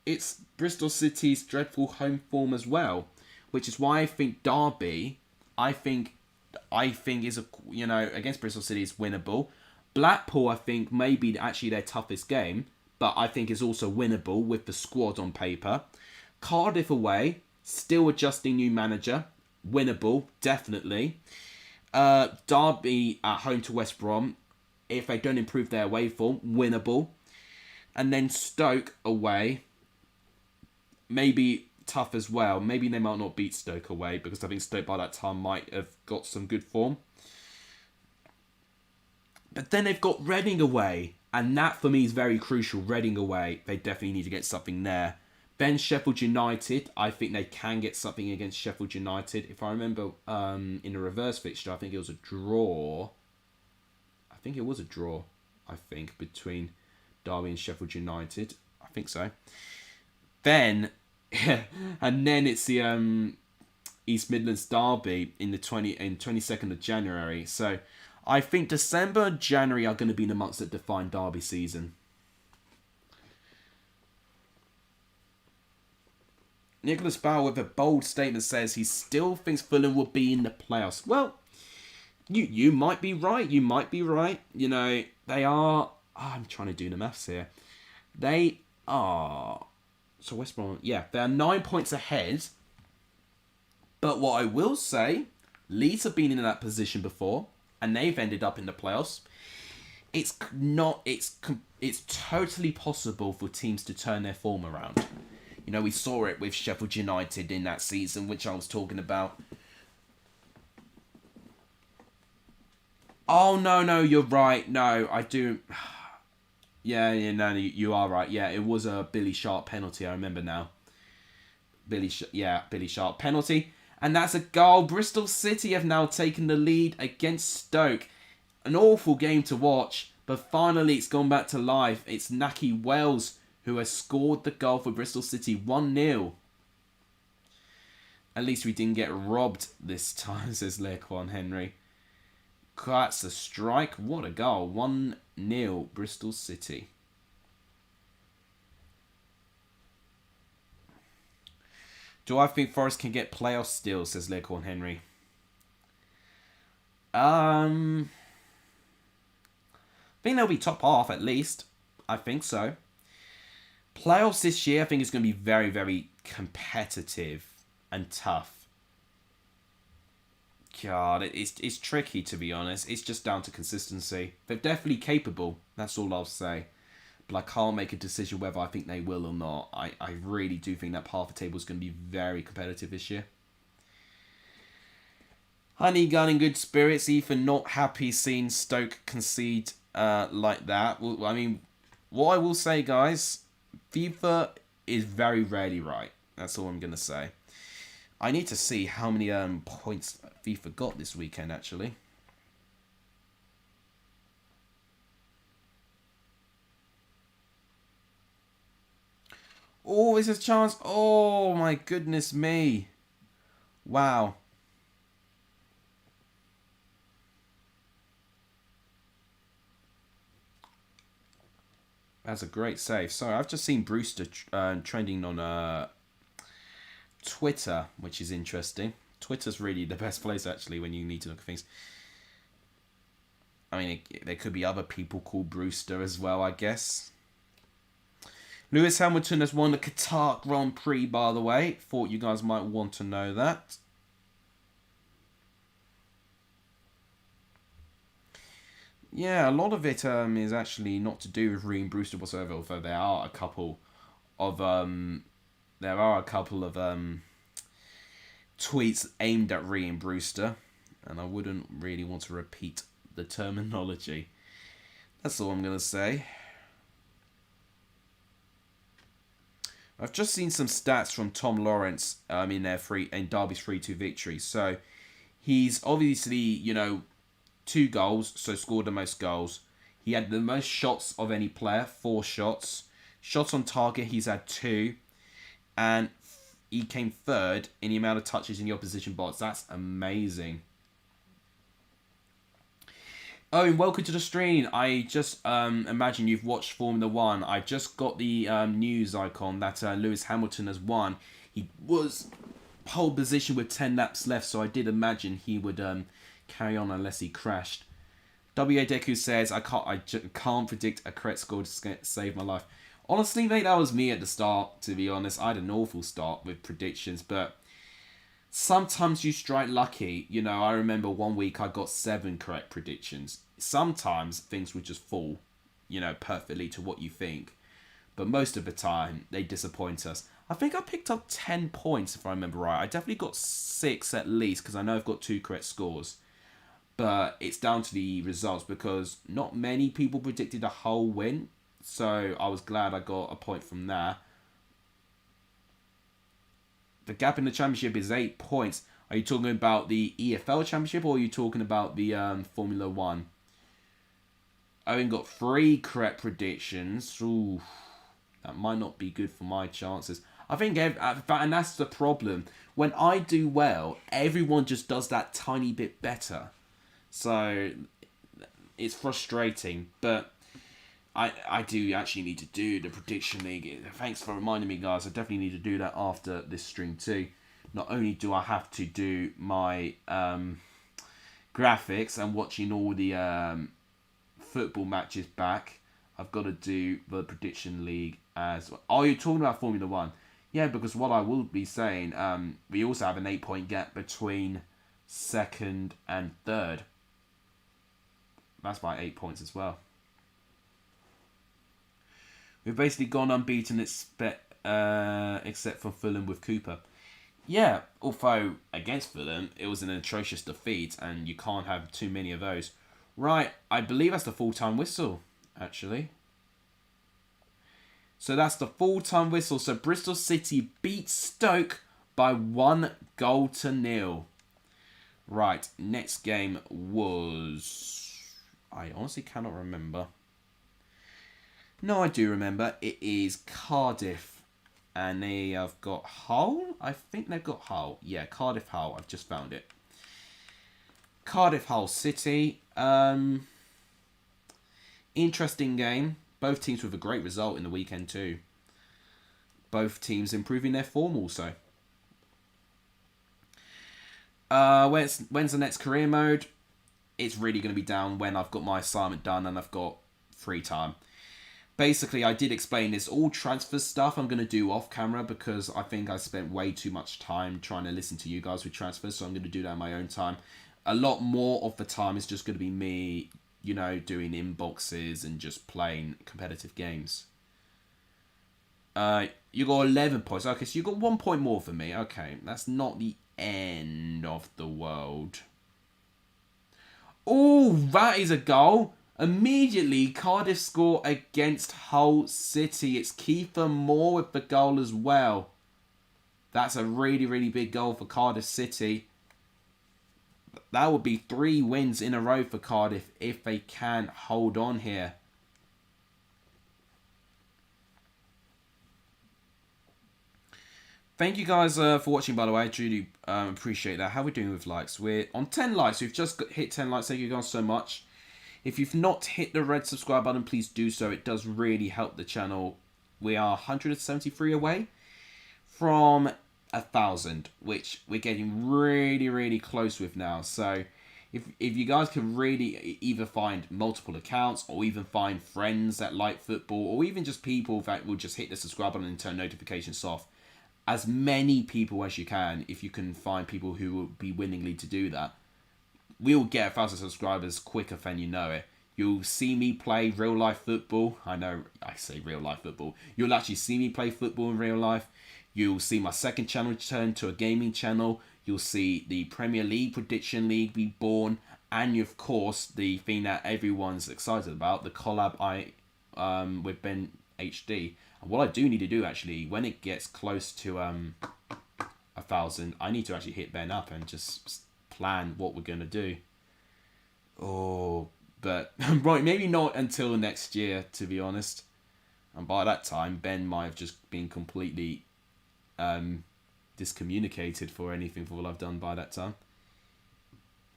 it's Bristol City's dreadful home form as well, which is why I think Derby, I think is against Bristol City is winnable. Blackpool, I think, may be actually their toughest game, but I think is also winnable with the squad on paper. Cardiff away, still adjusting new manager, winnable, definitely. Derby at home to West Brom, if they don't improve their away form, winnable. And then Stoke away, maybe tough as well. Maybe they might not beat Stoke away, because I think Stoke by that time might have got some good form. But then they've got Reading away, and that for me is very crucial. Reading away, they definitely need to get something there. Then Sheffield United, I think they can get something against Sheffield United. If I remember, in a reverse fixture, I think it was a draw. Between Derby and Sheffield United. I think so. Then And then it's the East Midlands Derby in the 22nd of January. So I think December and January are going to be amongst the defined derby season. Nicholas Bauer with a bold statement says he still thinks Fulham will be in the playoffs. Well, you might be right. You might be right. You know, they are... Oh, I'm trying to do the maths here. They are... So West Brom... Yeah, they're 9 points ahead. But what I will say, Leeds have been in that position before, and they've ended up in the playoffs. It's totally possible for teams to turn their form around. You know, we saw it with Sheffield United in that season, which I was talking about. Oh, no, you're right. No, I do... Yeah, no, you are right. Yeah, it was a Billy Sharp penalty, I remember now. Billy Sharp penalty. And that's a goal. Bristol City have now taken the lead against Stoke. An awful game to watch, but finally it's gone back to life. It's Naki Wells who has scored the goal for Bristol City, 1-0. At least we didn't get robbed this time, says Lequan Henry. That's a strike. What a goal. 1-0 Bristol City. Do I think Forest can get playoffs still, says Lequan Henry. I think they'll be top half at least. I think so. Playoffs this year, I think it's going to be very, very competitive and tough. God, it's tricky, to be honest. It's just down to consistency. They're definitely capable. That's all I'll say. But I can't make a decision whether I think they will or not. I really do think that part of the table is going to be very competitive this year. Honey Gun in good spirits. Ethan not happy seeing Stoke concede like that. Well, I mean, what I will say, guys, FIFA is very rarely right. That's all I'm going to say. I need to see how many points FIFA got this weekend, actually. Oh, is a chance. Oh, my goodness me. Wow. That's a great save. Sorry, I've just seen Brewster trending on Twitter, which is interesting. Twitter's really the best place, actually, when you need to look at things. I mean, there could be other people called Brewster as well, I guess. Lewis Hamilton has won the Qatar Grand Prix, by the way. Thought you guys might want to know that. Yeah, a lot of it is actually not to do with Reem Brewster whatsoever, although there are a couple of tweets aimed at Reem Brewster, and I wouldn't really want to repeat the terminology. That's all I'm going to say. I've just seen some stats from Tom Lawrence in Derby's 3-2 victory. So he's obviously, 2 goals, so scored the most goals. He had the most shots of any player, 4 shots. Shots on target, he's had 2. And he came third in the amount of touches in the opposition box. That's amazing. Oh, and welcome to the stream. I just imagine you've watched Formula 1. I just got the news icon that Lewis Hamilton has won. He was pole position with 10 laps left, so I did imagine he would carry on unless he crashed. W.A. Deku says, I can't predict a correct score to save my life. Honestly, mate, that was me at the start, to be honest. I had an awful start with predictions, but sometimes you strike lucky. I remember one week I got 7 correct predictions. Sometimes things would just fall, perfectly to what you think. But most of the time, they disappoint us. I think I picked up 10 points, if I remember right. I definitely got 6 at least, because I know I've got 2 correct scores. But it's down to the results, because not many people predicted a whole win. So I was glad I got a point from there. The gap in the championship is 8 points. Are you talking about the EFL championship, or are you talking about the Formula 1? I only got 3 correct predictions. Ooh, that might not be good for my chances. I think, and that's the problem. When I do well, everyone just does that tiny bit better. So it's frustrating, but I do actually need to do the prediction league. Thanks for reminding me, guys. I definitely need to do that after this stream too. Not only do I have to do my graphics and watching all the football matches back, I've got to do the prediction league as well. Oh, you're talking about Formula 1? Yeah, because what I will be saying, we also have an 8-point gap between second and third. That's by 8 points as well. We've basically gone unbeaten except for Fulham with Cooper. Yeah, although against Fulham, it was an atrocious defeat, and you can't have too many of those. Right, I believe that's the full-time whistle, actually. So that's the full-time whistle. So Bristol City beat Stoke by 1-0. Right, next game was... I honestly cannot remember. No, I do remember. It is Cardiff. And they have got Hull? I think they've got Hull. Yeah, Cardiff Hull. I've just found it. Cardiff Hull City. Interesting game. Both teams with a great result in the weekend too. Both teams improving their form also. When's the next career mode? It's really going to be down when I've got my assignment done and I've got free time. Basically, I did explain this. All transfer stuff I'm going to do off camera because I think I spent way too much time trying to listen to you guys with transfers. So I'm going to do that in my own time. A lot more of the time is just going to be me, you know, doing inboxes and just playing competitive games. You got 11 points. Okay, so you got 1 point more for me. Okay, that's not the end of the world. Oh, that is a goal. Immediately, Cardiff score against Hull City. It's Kiefer Moore with the goal as well. That's a really, really big goal for Cardiff City. That would be 3 wins in a row for Cardiff if they can hold on here. Thank you guys for watching, by the way. I truly appreciate that. How are we doing with likes? We're on 10 likes. We've just hit 10 likes. Thank you guys so much. If you've not hit the red subscribe button, please do so. It does really help the channel. We are 173 away from 1,000, which we're getting really, really close with now. So if you guys can really either find multiple accounts or even find friends that like football or even just people that will just hit the subscribe button and turn notifications off, as many people as you can, if you can find people who will be willingly to do that, we'll get 1,000 subscribers quicker than you know it. You'll see me play real life football. I know I say real life football. You'll actually see me play football in real life. You'll see my second channel turn to a gaming channel. You'll see the Premier League Prediction League be born. And of course, the thing that everyone's excited about, the collab with BENHD. And what I do need to do actually, when it gets close to 1,000, I need to actually hit Ben up and just plan what we're going to do. Oh, but right, maybe not until next year, to be honest. And by that time, Ben might have just been completely discommunicated for anything for what I've done by that time.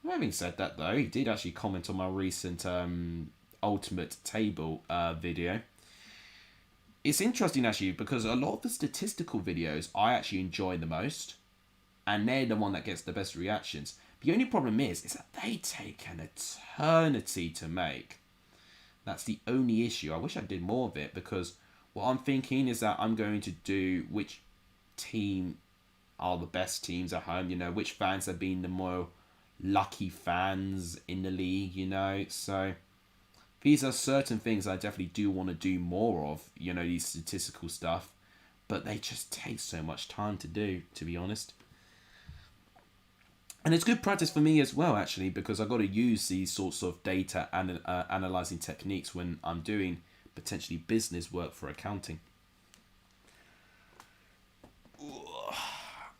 Having said that, though, he did actually comment on my recent Ultimate Table video. It's interesting, actually, because a lot of the statistical videos I actually enjoy the most, and they're the one that gets the best reactions. The only problem is that they take an eternity to make. That's the only issue. I wish I did more of it, because what I'm thinking is that I'm going to do which team are the best teams at home, you know, which fans have been the more lucky fans in the league, you know. So these are certain things I definitely do want to do more of, you know, these statistical stuff, but they just take so much time to do, to be honest. And it's good practice for me as well, actually, because I've got to use these sorts of data and analysing techniques when I'm doing potentially business work for accounting.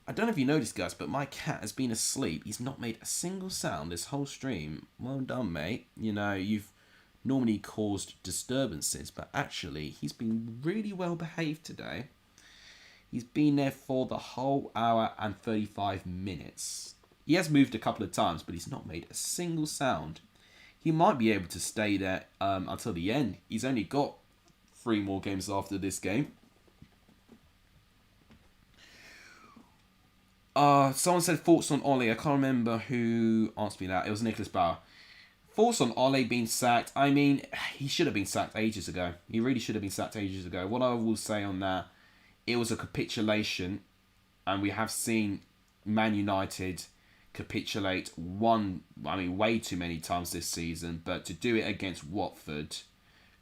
I don't know if you noticed, guys, but my cat has been asleep. He's not made a single sound this whole stream. Well done, mate. You know, you've normally caused disturbances, but actually, he's been really well behaved today. He's been there for the whole hour and 35 minutes. He has moved a couple of times, but he's not made a single sound. He might be able to stay there until the end. He's only got 3 more games after this game. Someone said thoughts on Ole. I can't remember who asked me that. It was Nicholas Bauer. Thoughts on Ole being sacked. I mean, he should have been sacked ages ago. He really should have been sacked ages ago. What I will say on that, it was a capitulation. And we have seen Man United capitulate way too many times this season. But to do it against Watford,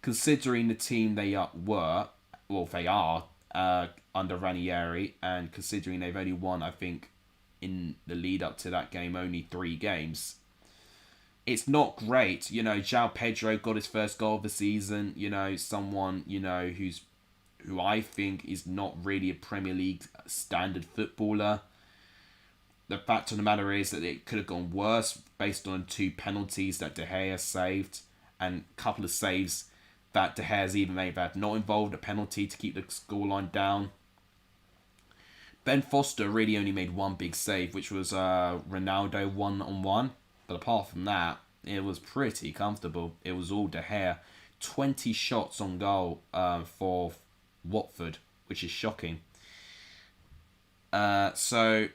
considering the team they are under Ranieri, and considering they've only won, I think, in the lead up to that game, only 3 games. It's not great. João Pedro got his first goal of the season. Someone, who I think is not really a Premier League standard footballer. The fact of the matter is that it could have gone worse based on 2 penalties that De Gea saved and a couple of saves that De Gea's even made that not involved a penalty to keep the scoreline down. Ben Foster really only made 1 big save, which was Ronaldo 1-on-1. But apart from that, it was pretty comfortable. It was all De Gea. 20 shots on goal for Watford, which is shocking. So,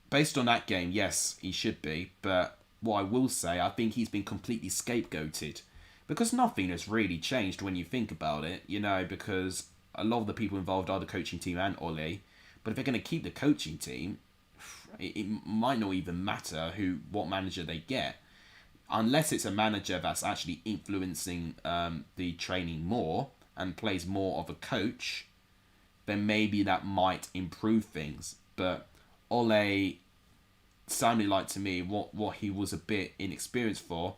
based on that game, yes, he should be. But what I will say, I think he's been completely scapegoated. Because nothing has really changed when you think about it, because a lot of the people involved are the coaching team and Ole. But if they're going to keep the coaching team, it might not even matter what manager they get. Unless it's a manager that's actually influencing the training more and plays more of a coach, then maybe that might improve things. But Ole sounded like to me what he was a bit inexperienced for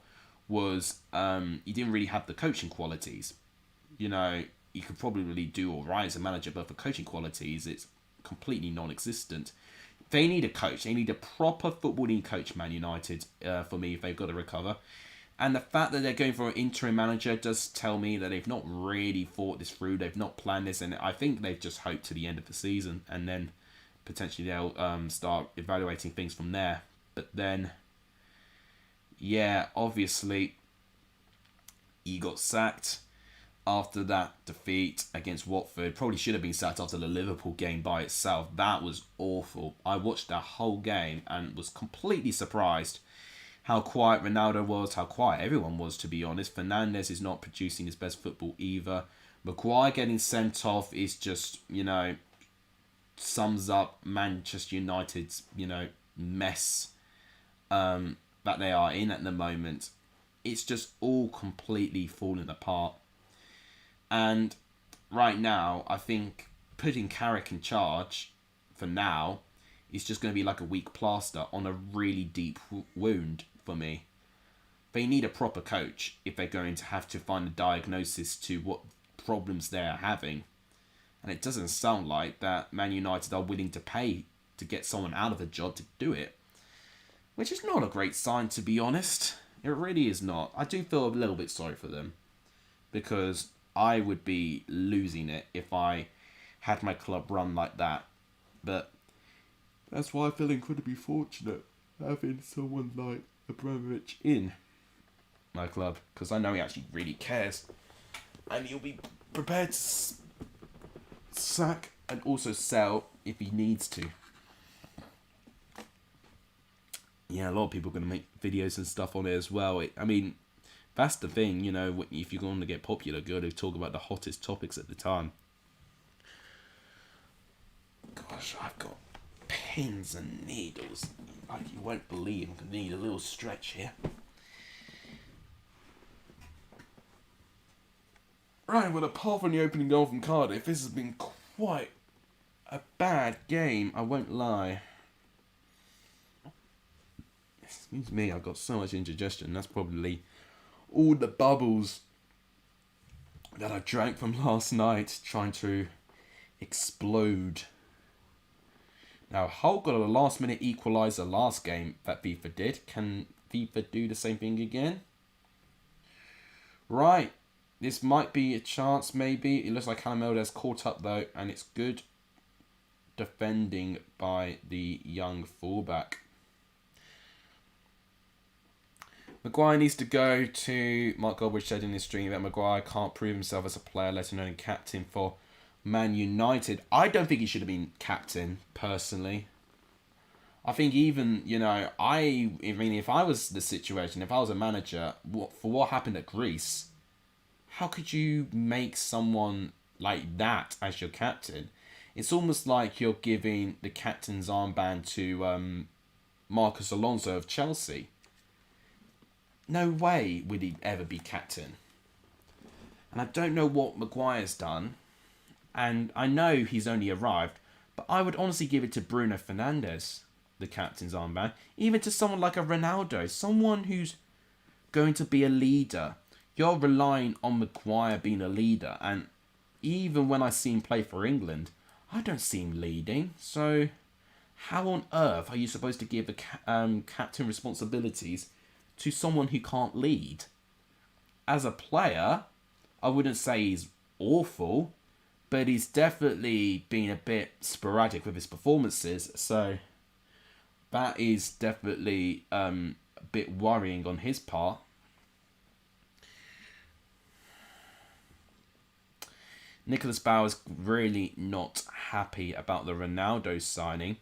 was he didn't really have the coaching qualities. You could probably do all right as a manager, but for coaching qualities, it's completely non-existent. They need a coach. They need a proper footballing coach, Man United, for me, if they've got to recover. And the fact that they're going for an interim manager does tell me that they've not really thought this through. They've not planned this, and I think they've just hoped to the end of the season, and then potentially they'll start evaluating things from there. But then, yeah, obviously, he got sacked after that defeat against Watford. Probably should have been sacked after the Liverpool game by itself. That was awful. I watched that whole game and was completely surprised how quiet Ronaldo was, how quiet everyone was, to be honest. Fernandes is not producing his best football either. Maguire getting sent off is just, sums up Manchester United's, mess that they are in at the moment. It's just all completely falling apart. And right now, I think putting Carrick in charge for now is just going to be like a weak plaster on a really deep wound for me. They need a proper coach if they're going to have to find a diagnosis to what problems they're having. And it doesn't sound like that Man United are willing to pay to get someone out of a job to do it. Which is not a great sign, to be honest. It really is not. I do feel a little bit sorry for them. Because I would be losing it if I had my club run like that. But that's why I feel incredibly fortunate having someone like Abramovich in my club. Because I know he actually really cares. And he'll be prepared to sack and also sell if he needs to. Yeah, a lot of people are going to make videos and stuff on it as well. That's the thing, if you're going to get popular, go to talk about the hottest topics at the time. Gosh, I've got pins and needles. Like you won't believe, I'm going to need a little stretch here. Right, well, apart from the opening goal from Cardiff, this has been quite a bad game, I won't lie. Excuse me, I've got so much indigestion. That's probably all the bubbles that I drank from last night trying to explode. Now, Hull got a last minute equaliser last game that FIFA did. Can FIFA do the same thing again? Right, this might be a chance maybe. It looks like Callum Elder's caught up though, and it's good. defending by the young fullback. Maguire needs to go to Mark Goldbridge said in his stream that Maguire can't prove himself as a player, let alone captain for Man United. I don't think he should have been captain, personally. I think even, I mean, if I was the situation, if I was a manager, for what happened at Greece, how could you make someone like that as your captain? It's almost like you're giving the captain's armband to Marcus Alonso of Chelsea. No way would he ever be captain. And I don't know what Maguire's done. And I know he's only arrived. But I would honestly give it to Bruno Fernandes, the captain's armband. Even to someone like a Ronaldo. Someone who's going to be a leader. You're relying on Maguire being a leader. And even when I see him play for England, I don't see him leading. So how on earth are you supposed to give the captain responsibilities to someone who can't lead? As a player, I wouldn't say he's awful, but he's definitely been a bit sporadic with his performances. So that is definitely a bit worrying on his part. Nicholas Bauer's really not happy about the Ronaldo signing.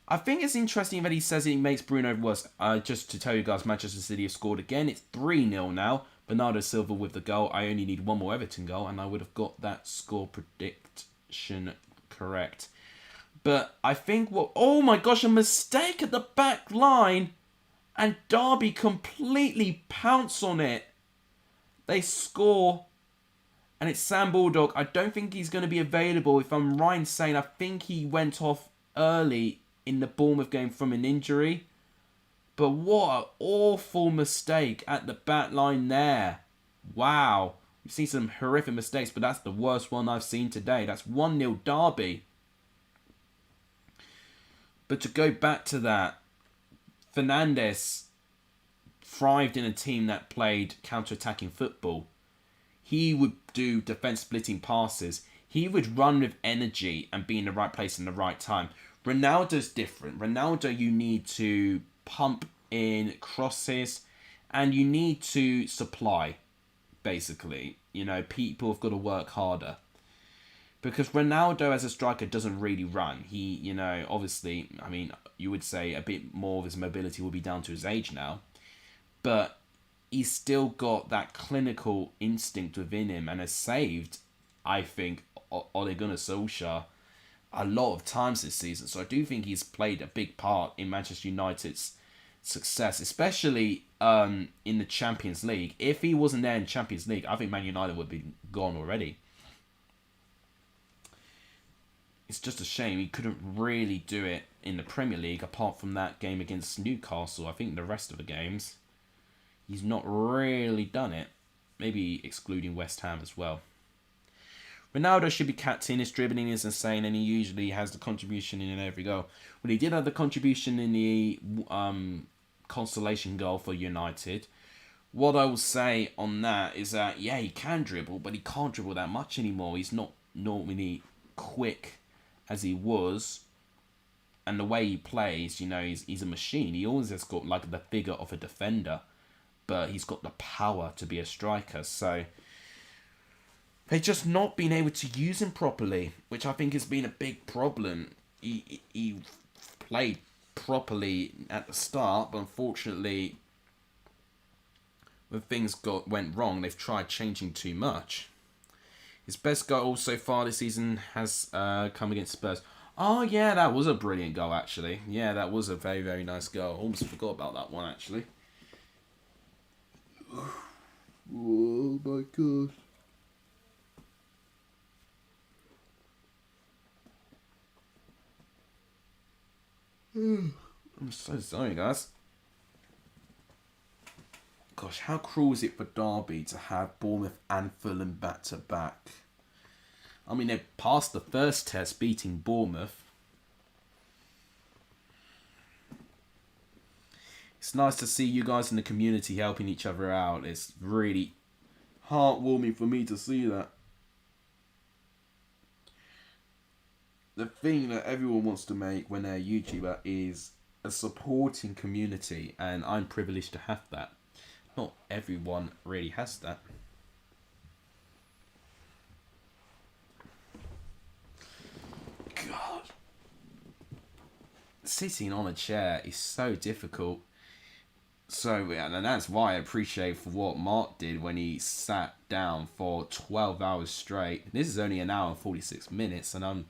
I think it's interesting that he says he makes Bruno worse. Just to tell you guys, Manchester City have scored again. It's 3-0 now. Bernardo Silva with the goal. I only need one more Everton goal and I would have got that score prediction correct. But I think oh my gosh, a mistake at the back line. And Derby completely pounce on it. They score. And it's Sam Bulldog. I don't think he's going to be available. If I'm right in saying, I think he went off early in the Bournemouth game from an injury. But what an awful mistake at the back line there. Wow. We've seen some horrific mistakes, but that's the worst one I've seen today. That's 1-0 Derby. But to go back to that, Fernandes thrived in a team that played counter-attacking football. He would do defense-splitting passes. He would run with energy and be in the right place in the right time. Ronaldo's different. Ronaldo, you need to pump in crosses and you need to supply, basically. People have got to work harder. Because Ronaldo as a striker doesn't really run. He, obviously, I mean, you would say a bit more of his mobility will be down to his age now. But he's still got that clinical instinct within him and has saved, I think, Ole Gunnar Solskjaer a lot of times this season. So I do think he's played a big part in Manchester United's success, especially in the Champions League. If he wasn't there in Champions League, I think Man United would be gone already. It's just a shame he couldn't really do it in the Premier League apart from that game against Newcastle. I think the rest of the games, he's not really done it. Maybe excluding West Ham as well. Ronaldo should be captain. His dribbling is insane and he usually has the contribution in every goal. Well, he did have the contribution in the consolation goal for United. What I will say on that is that, yeah, he can dribble, but he can't dribble that much anymore. He's not normally quick as he was. And the way he plays, he's a machine. He always has got like the figure of a defender. But he's got the power to be a striker. So they've just not been able to use him properly, which I think has been a big problem. He played properly at the start, but unfortunately, when things went wrong, they've tried changing too much. His best goal so far this season has come against Spurs. Oh yeah, that was a brilliant goal actually. Yeah, that was a very, very nice goal. Almost forgot about that one actually. Oh my god. I'm so sorry, guys. Gosh, how cruel is it for Derby to have Bournemouth and Fulham back to back? I mean, they passed the first test beating Bournemouth. It's nice to see you guys in the community helping each other out. It's really heartwarming for me to see that. the thing that everyone wants to make when they're a YouTuber is a supporting community, and I'm privileged to have that. Not everyone really has that. God. Sitting on a chair is so difficult. So, and that's why I appreciate for what Mark did when he sat down for 12 hours straight. This is only an hour and 46 minutes, and I'm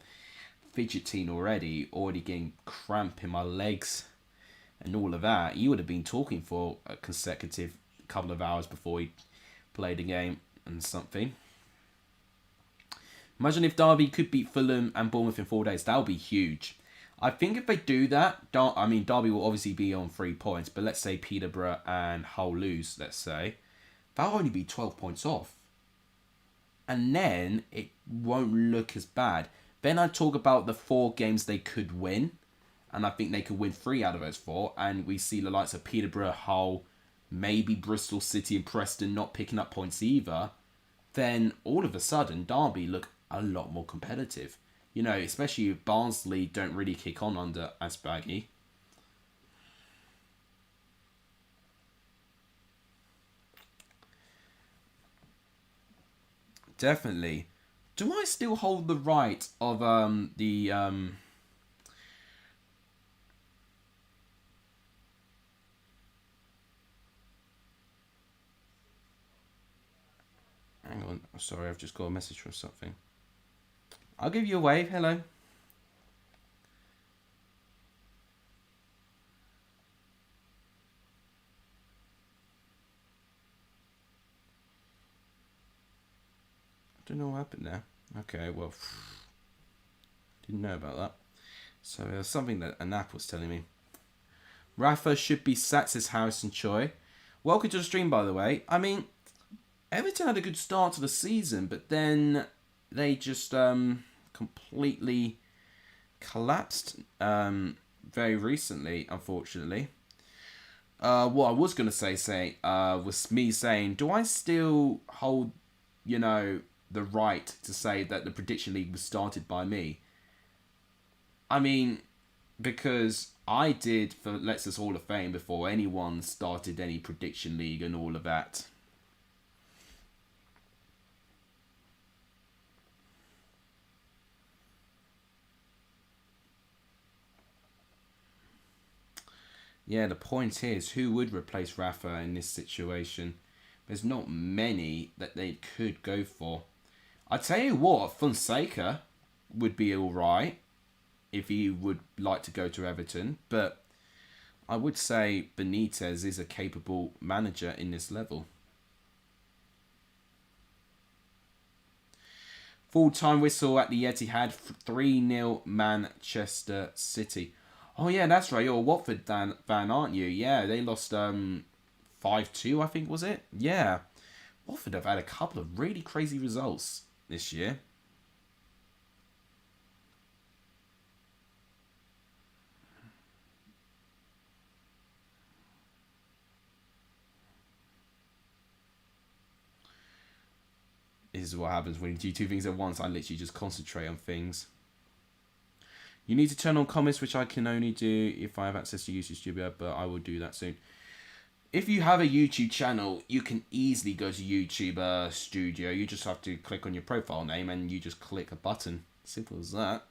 fidgeting already getting cramp in my legs and all of that. You would have been talking for a consecutive couple of hours before he played a game and something. Imagine if Derby could beat Fulham and Bournemouth in 4 days. That would be huge. I think if they do that, Derby will obviously be on 3 points, but let's say Peterborough and Hull lose, let's say, that'll only be 12 points off. And then it won't look as bad. Then I talk about the 4 games they could win, and I think they could win 3 out of those 4, and we see the likes of Peterborough, Hull, maybe Bristol City and Preston not picking up points either. Then all of a sudden, Derby look a lot more competitive. You know, especially if Barnsley don't really kick on under Asbaghi. Definitely. Do I still hold the right of the hang on, sorry, I've just got a message from something. I'll give you a wave. Hello. I don't know what happened there. Okay, well, didn't know about that. So there's something that an app was telling me. Rafa should be sacked, says Harrison Choi. Welcome to the stream, by the way. I mean, Everton had a good start to the season, but then they just completely collapsed very recently, unfortunately. What I was going to say was me saying, do I still hold, the right to say that the prediction league was started by me? I mean, because I did for Lexus Hall of Fame before anyone started any prediction league and all of that. Yeah, the point is, who would replace Rafa in this situation? There's not many that they could go for. I tell you what, Fonseca would be alright if he would like to go to Everton, but I would say Benitez is a capable manager in this level. Full-time whistle at the Etihad, 3-0 Manchester City. Oh, yeah, that's right. You're a Watford fan, aren't you? Yeah, they lost 5-2, I think, was it? Yeah. Watford have had a couple of really crazy results this year. This is what happens when you do 2 things at once. I literally just concentrate on things. You need to turn on comments, which I can only do if I have access to YouTube Studio, but I will do that soon. If you have a YouTube channel, you can easily go to YouTube Studio. You just have to click on your profile name and you just click a button. Simple as that.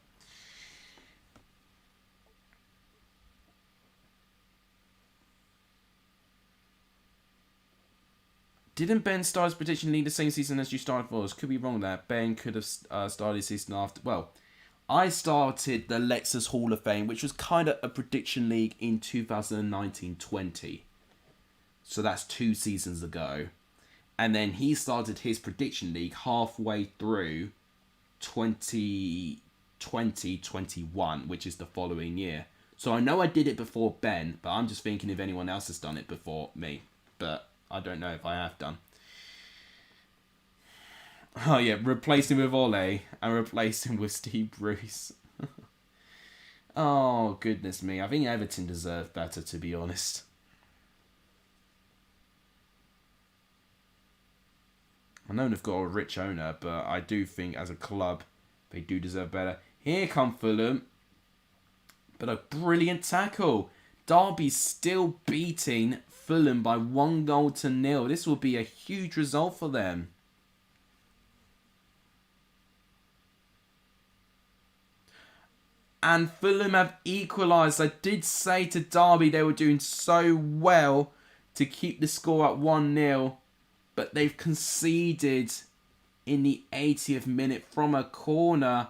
Didn't Ben start his prediction league the same season as you started for us? Could be wrong there. Ben could have started his season after. Well, I started the Lexus Hall of Fame, which was kind of a prediction league in 2019-20. So that's 2 seasons ago. And then he started his prediction league halfway through 2020-21, which is the following year. So I know I did it before Ben, but I'm just thinking if anyone else has done it before me. But I don't know if I have done. Oh yeah, replace him with Ole and replace him with Steve Bruce. Oh, goodness me. I think Everton deserve better, to be honest. I know they've got a rich owner, but I do think as a club, they do deserve better. Here come Fulham. But a brilliant tackle. Derby's still beating Fulham by 1-0. This will be a huge result for them. And Fulham have equalised. I did say to Derby they were doing so well to keep the score at 1-0. But they've conceded in the 80th minute from a corner.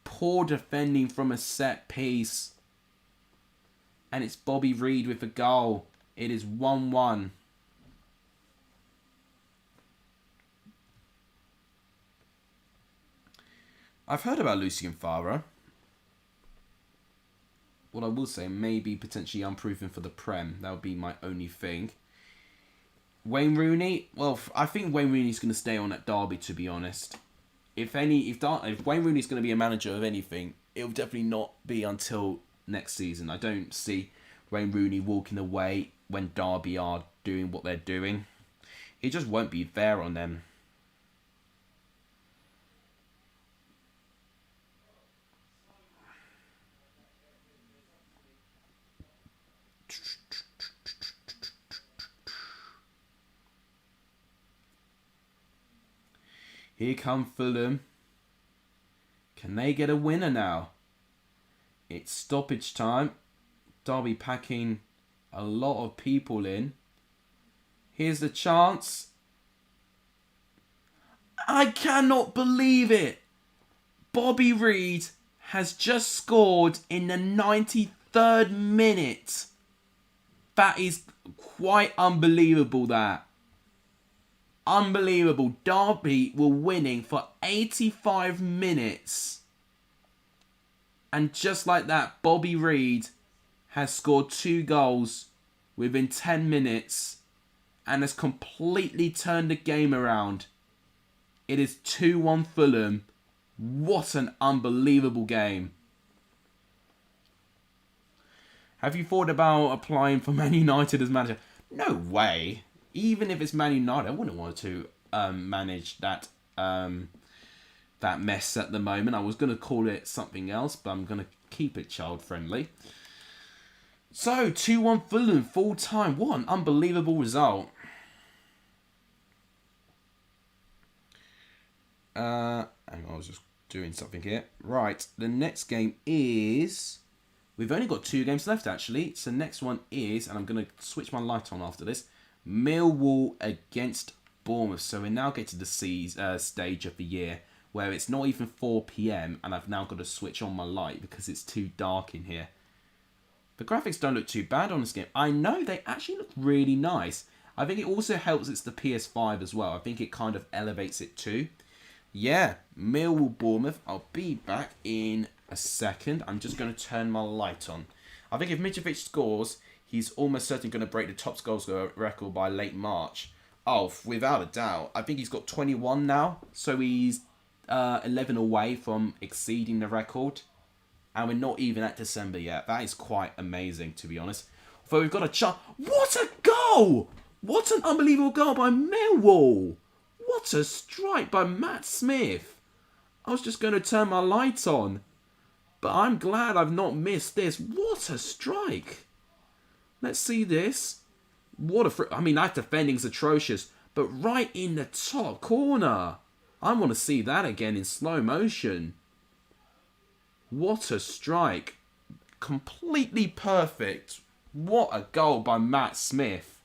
Poor defending from a set piece. And it's Bobby Reid with the goal. It is 1-1. I've heard about Lucien Favre. What I will say, maybe potentially unproven for the Prem. That would be my only thing. Wayne Rooney, well, I think Wayne Rooney's going to stay on at Derby, to be honest. If Wayne Rooney's going to be a manager of anything, it'll definitely not be until next season. I don't see Wayne Rooney walking away when Derby are doing what they're doing. It just won't be fair on them. Here come Fulham. Can they get a winner now? It's stoppage time. Derby packing a lot of people in. Here's the chance. I cannot believe it. Bobby Reid has just scored in the 93rd minute. That is quite unbelievable, that. Unbelievable. Derby were winning for 85 minutes. And just like that, Bobby Reid has scored 2 goals within 10 minutes and has completely turned the game around. It is 2-1 Fulham. What an unbelievable game. Have you thought about applying for Man United as manager? No way. Even if it's Man United, I wouldn't want to manage that mess at the moment. I was going to call it something else, but I'm going to keep it child-friendly. So, 2-1 Fulham, full time. What an unbelievable result. I was just doing something here. Right, the next game is... We've only got 2 games left, actually. So, next one is, and I'm going to switch my light on after this, Millwall against Bournemouth. So, we now get to the stage of the year where it's not even 4 PM and I've now got to switch on my light because it's too dark in here. The graphics don't look too bad on this game. I know they actually look really nice. I think it also helps it's the PS5 as well. I think it kind of elevates it too. Yeah, Millwall Bournemouth. I'll be back in a second. I'm just going to turn my light on. I think if Mitrovic scores, he's almost certainly going to break the top goals record by late March. Oh, without a doubt. I think he's got 21 now. So he's 11 away from exceeding the record. And we're not even at December yet. That is quite amazing, to be honest. Although we've got a chance. What a goal! What an unbelievable goal by Millwall! What a strike by Matt Smith! I was just going to turn my lights on. But I'm glad I've not missed this. What a strike! Let's see this. What a... I mean, that defending's atrocious. But right in the top corner. I want to see that again in slow motion. What a strike. Completely perfect. What a goal by Matt Smith.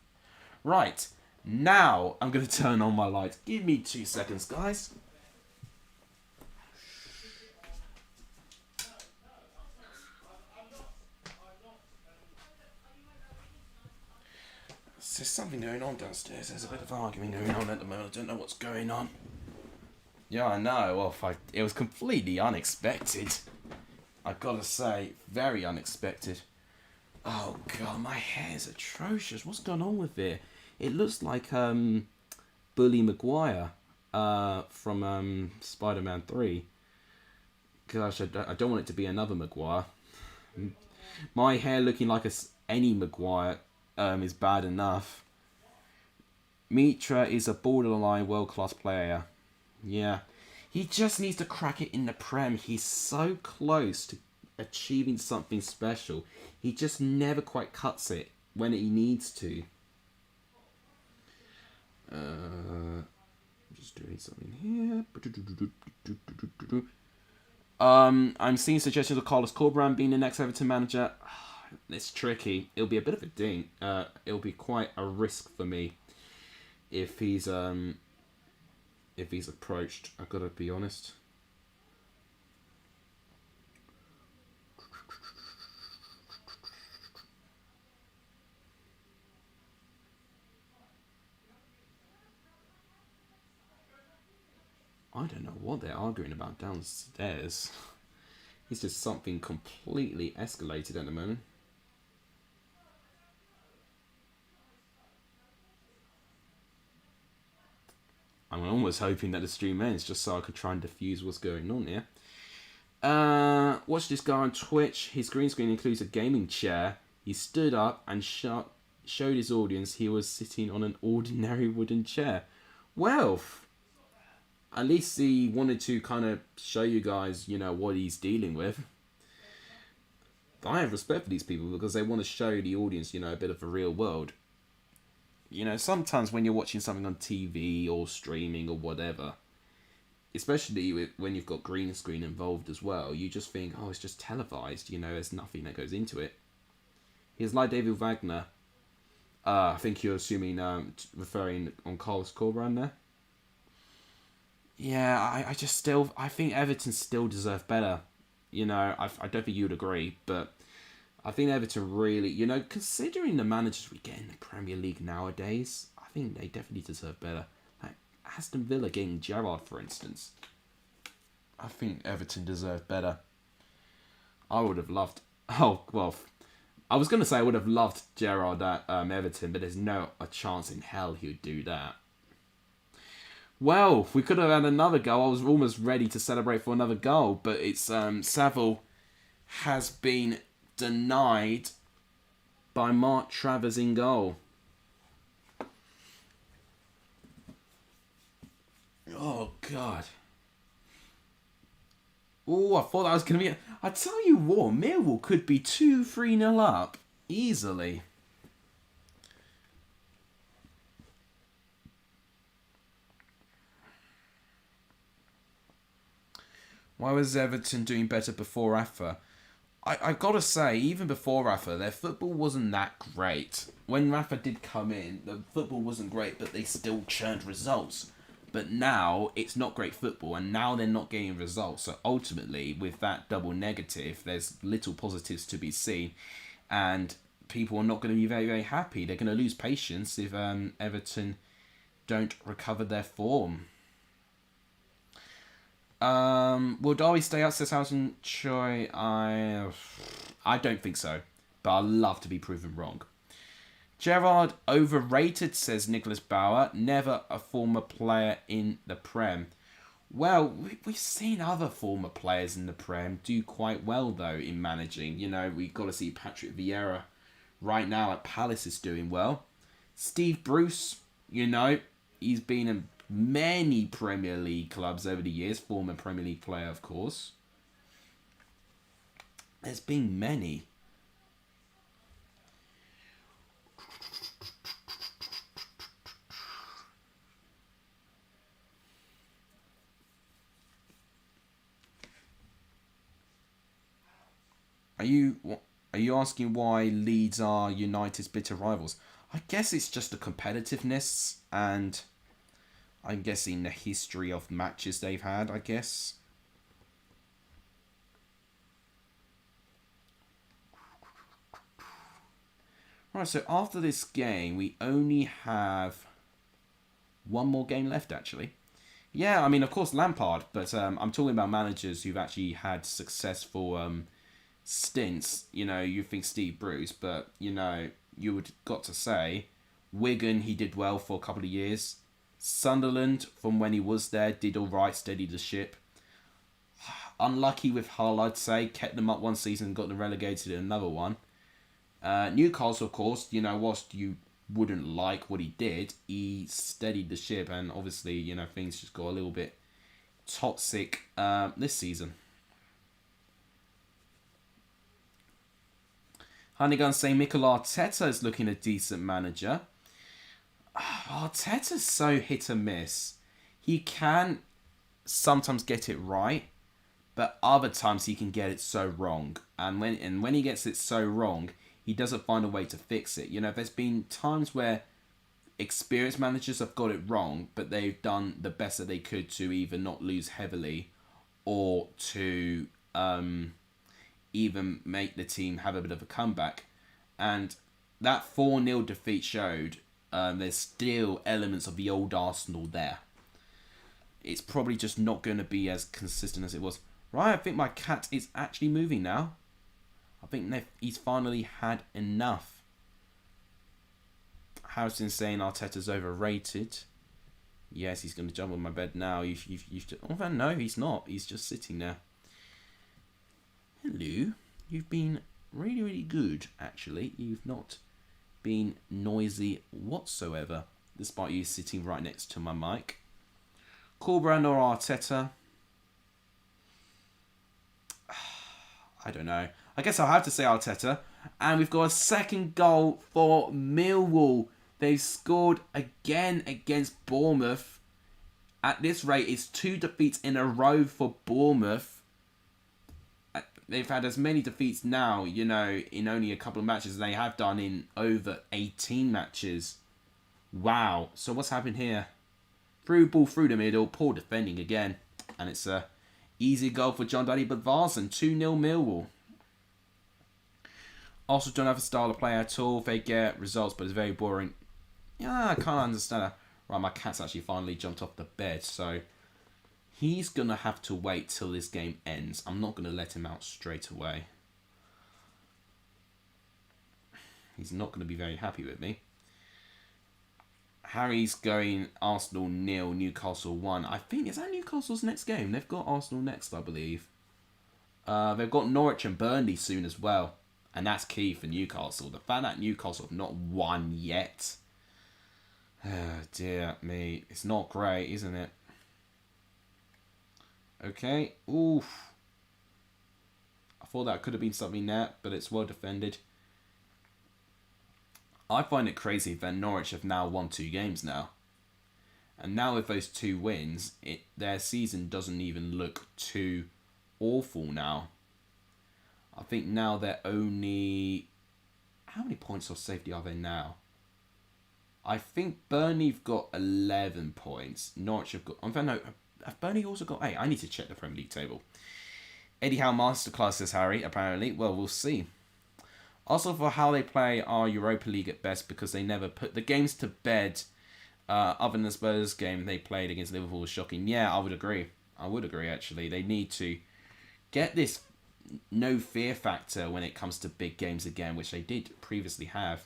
Right. Now I'm going to turn on my lights. Give me 2 seconds, guys. There's something going on downstairs. There's a bit of arguing going on at the moment. I don't know what's going on. Yeah, I know. Well, it was completely unexpected. I've got to say, very unexpected. Oh, God, my hair's atrocious. What's going on with it? It looks like Bully Maguire from Spider-Man 3. Gosh, I don't want it to be another Maguire. My hair looking like any Maguire is bad enough. Mitra is a borderline world-class player. Yeah. He just needs to crack it in the Prem. He's so close to achieving something special. He just never quite cuts it when he needs to. Just doing something here. I'm seeing suggestions of Carlos Corberán being the next Everton manager. It's tricky. It'll be a bit of a ding. It'll be quite a risk for me if he's approached. I've got to be honest. I don't know what they're arguing about downstairs. It's just something completely escalated at the moment. I'm almost hoping that the stream ends just so I could try and diffuse what's going on here. Watch this guy on Twitch. His green screen includes a gaming chair. He stood up and showed his audience he was sitting on an ordinary wooden chair. Well, at least he wanted to kind of show you guys, you know, what he's dealing with. I have respect for these people because they want to show the audience, you know, a bit of the real world. You know, sometimes when you're watching something on TV or streaming or whatever, especially when you've got green screen involved as well, you just think, oh, it's just televised. You know, there's nothing that goes into it. He's like David Wagner. I think you're assuming, referring on Carlos Corberán there. Yeah, I think Everton still deserve better. You know, I don't think you'd agree, but I think Everton really, you know, considering the managers we get in the Premier League nowadays, I think they definitely deserve better. Like Aston Villa getting Gerrard, for instance. I think Everton deserve better. I would have loved... Oh, well, I was going to say I would have loved Gerrard at Everton, but there's no a chance in hell he would do that. Well, we could have had another goal. I was almost ready to celebrate for another goal, but it's Saville has been denied by Mark Travers in goal. Oh, God. Oh, I thought that was going to be... I tell you what, Millwall could be 2-3-0 up. Easily. Why was Everton doing better before Rafa? I've got to say, even before Rafa, their football wasn't that great. When Rafa did come in, the football wasn't great, but they still churned results. But now, it's not great football, and now they're not getting results. So ultimately, with that double negative, there's little positives to be seen. And people are not going to be very, very happy. They're going to lose patience if Everton don't recover their form. Will Derby stay out, says Housen Choi? I don't think so, but I'd love to be proven wrong. Gerrard overrated, says Nicholas Bauer. Never a former player in the Prem. Well, we've seen other former players in the Prem do quite well, though, in managing. You know, we've got to see Patrick Vieira right now at Palace is doing well. Steve Bruce, you know, he's been in many Premier League clubs over the years. Former Premier League player, of course. There's been many. Are you asking why Leeds are United's bitter rivals? I guess it's just the competitiveness and I'm guessing the history of matches they've had, I guess. Right, so after this game, we only have one more game left, actually. Yeah, I mean, of course, Lampard, but I'm talking about managers who've actually had successful stints. You know, you think Steve Bruce, but, you know, you would got to say, Wigan, he did well for a couple of years. Sunderland, from when he was there, did all right, steadied the ship. Unlucky with Hull, I'd say. Kept them up one season and got them relegated in another one. Newcastle, of course, you know, whilst you wouldn't like what he did, he steadied the ship and obviously, you know, things just got a little bit toxic this season. Honeygun saying Mikel Arteta is looking a decent manager. Arteta's so hit or miss. He can sometimes get it right, but other times he can get it so wrong. And when he gets it so wrong, he doesn't find a way to fix it. You know, there's been times where experienced managers have got it wrong, but they've done the best that they could to either not lose heavily or to even make the team have a bit of a comeback. And that 4-0 defeat showed there's still elements of the old Arsenal there. It's probably just not going to be as consistent as it was. Right, I think my cat is actually moving now. I think he's finally had enough. Harrison saying Arteta's overrated. Yes, he's going to jump on my bed now. Oh, no, he's not. He's just sitting there. Hello. You've been really, really good, actually. You've not been noisy whatsoever, despite you sitting right next to my mic. Corberán or Arteta? I don't know. I guess I'll have to say Arteta. And we've got a second goal for Millwall. They've scored again against Bournemouth. At this rate, it's 2 defeats in a row for Bournemouth. They've had as many defeats now, you know, in only a couple of matches as they have done in over 18 matches. Wow. So what's happened here? Through ball through the middle. Poor defending again. And it's a easy goal for John Dudley Budvarsson. 2-0 Millwall. Also don't have a style of play at all. They get results, but it's very boring. Yeah, I can't understand that. Right, my cat's actually finally jumped off the bed, so he's going to have to wait till this game ends. I'm not going to let him out straight away. He's not going to be very happy with me. Harry's going Arsenal 0, Newcastle 1. I think, is that Newcastle's next game? They've got Arsenal next, I believe. They've got Norwich and Burnley soon as well. And that's key for Newcastle. The fact that Newcastle have not won yet. Oh, dear me. It's not great, isn't it? Okay. Oof. I thought that could have been something there, but it's well defended. I find it crazy that Norwich have now won 2 games now. And now with those 2 wins, their season doesn't even look too awful now. I think now they're only... How many points of safety are they now? I think Burnley have got 11 points. Norwich have got... No, have Burnley also got 8? I need to check the Premier League table. Eddie Howe Masterclass, says Harry, apparently. Well, we'll see. Also, for how they play our Europa League at best, because they never put the games to bed. Other than the Spurs game they played against Liverpool was shocking. Yeah, I would agree. I would agree, actually. They need to get this no fear factor when it comes to big games again, which they did previously have.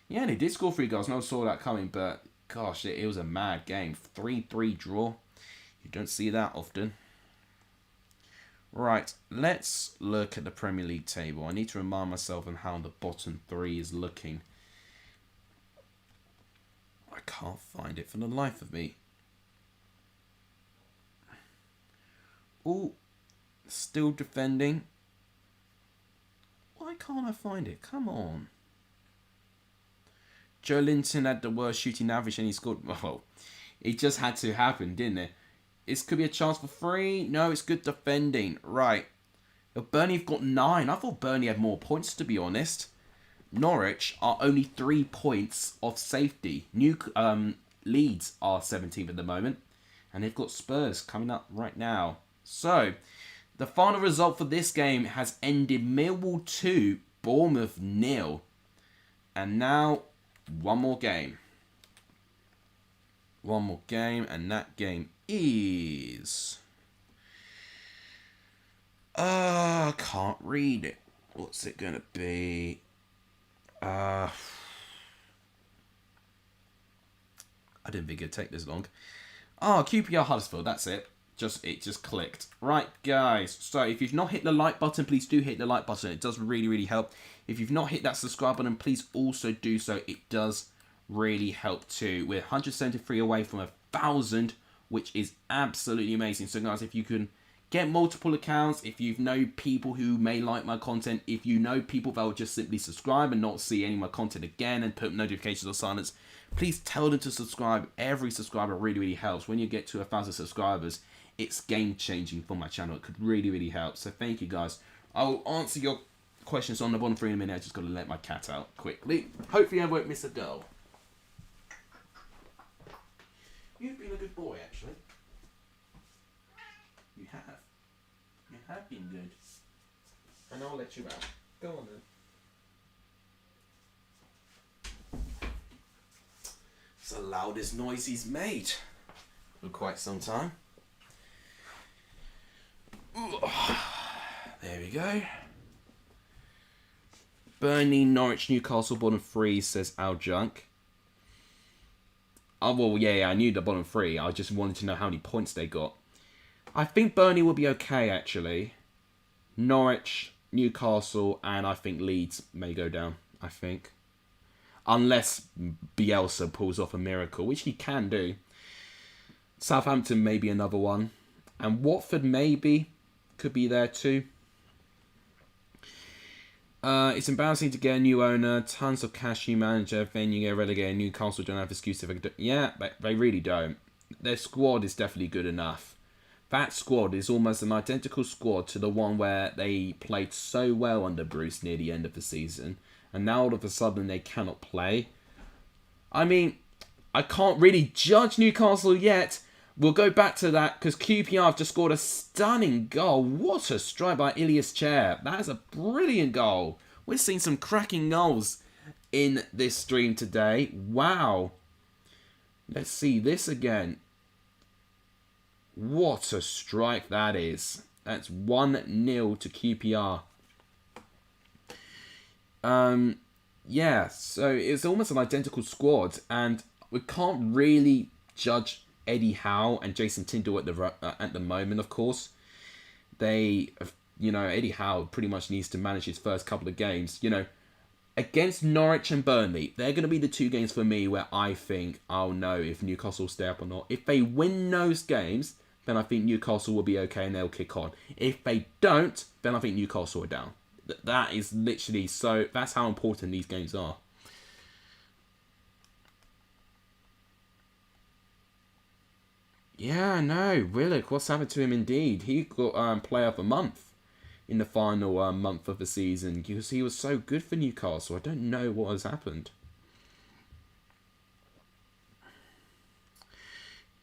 Yeah, they did score 3 goals. No one saw that coming, but gosh, it was a mad game. 3-3 draw. You don't see that often. Right, let's look at the Premier League table. I need to remind myself on how the bottom 3 is looking. I can't find it for the life of me. Oh, still defending. Why can't I find it? Come on. Joe Linton had the worst shooting average and he scored... Well, it just had to happen, didn't it? This could be a chance for 3. No, it's good defending. Right. Burnley have got 9. I thought Burnley had more points, to be honest. Norwich are only 3 points off safety. Leeds are 17th at the moment. And they've got Spurs coming up right now. So, the final result for this game has ended Millwall 2, Bournemouth 0. And now, one more game. One more game, and that game is... I can't read it. What's it going to be? I didn't think it'd take this long. QPR Huddersfield, that's it. It just clicked. Right, guys. So, if you've not hit the like button, please do hit the like button. It does really, really help. If you've not hit that subscribe button, please also do so. It does really help too. We're 173 away from 1,000 which is absolutely amazing. So guys, if you can get multiple accounts, if you know people who may like my content, if you know people that will just simply subscribe and not see any of my content again and put notifications on silence, please tell them to subscribe. Every subscriber really helps. When you get to 1,000 subscribers, it's game changing for my channel. It could really help. So thank you guys. I will answer your questions on the bottom 3 in a minute. I just got to let my cat out quickly. Hopefully I won't miss a girl. You've been a good boy, actually. You have. You have been good. And I'll let you out. Go on then. It's the loudest noise he's made for quite some time. There we go. Burnley, Norwich, Newcastle, bottom 3, says Al Junk. Oh, well, yeah, I knew the bottom 3. I just wanted to know how many points they got. I think Burnley will be okay, actually. Norwich, Newcastle, and I think Leeds may go down, I think. Unless Bielsa pulls off a miracle, which he can do. Southampton may be another one. And Watford maybe could be there too. It's embarrassing to get a new owner, tons of cash, new manager, then you get relegated. Newcastle don't have excuse if they do. Yeah, they really don't. Their squad is definitely good enough. That squad is almost an identical squad to the one where they played so well under Bruce near the end of the season. And now all of a sudden they cannot play. I mean, I can't really judge Newcastle yet. We'll go back to that because QPR have just scored a stunning goal. What a strike by Ilias Chair. That is a brilliant goal. We've seen some cracking goals in this stream today. Wow. Let's see this again. What a strike that is. That's 1-0 to QPR. Yeah, so it's almost an identical squad, and we can't really judge Eddie Howe and Jason Tindall at the moment, of course. Eddie Howe pretty much needs to manage his first couple of games. Against Norwich and Burnley, they're going to be the 2 games for me where I think I'll know if Newcastle will stay up or not. If they win those games, then I think Newcastle will be okay and they'll kick on. If they don't, then I think Newcastle are down. That is literally so. That's how important these games are. Yeah, no, Willock, what's happened to him indeed? He got player of the month in the final month of the season because he was so good for Newcastle. I don't know what has happened.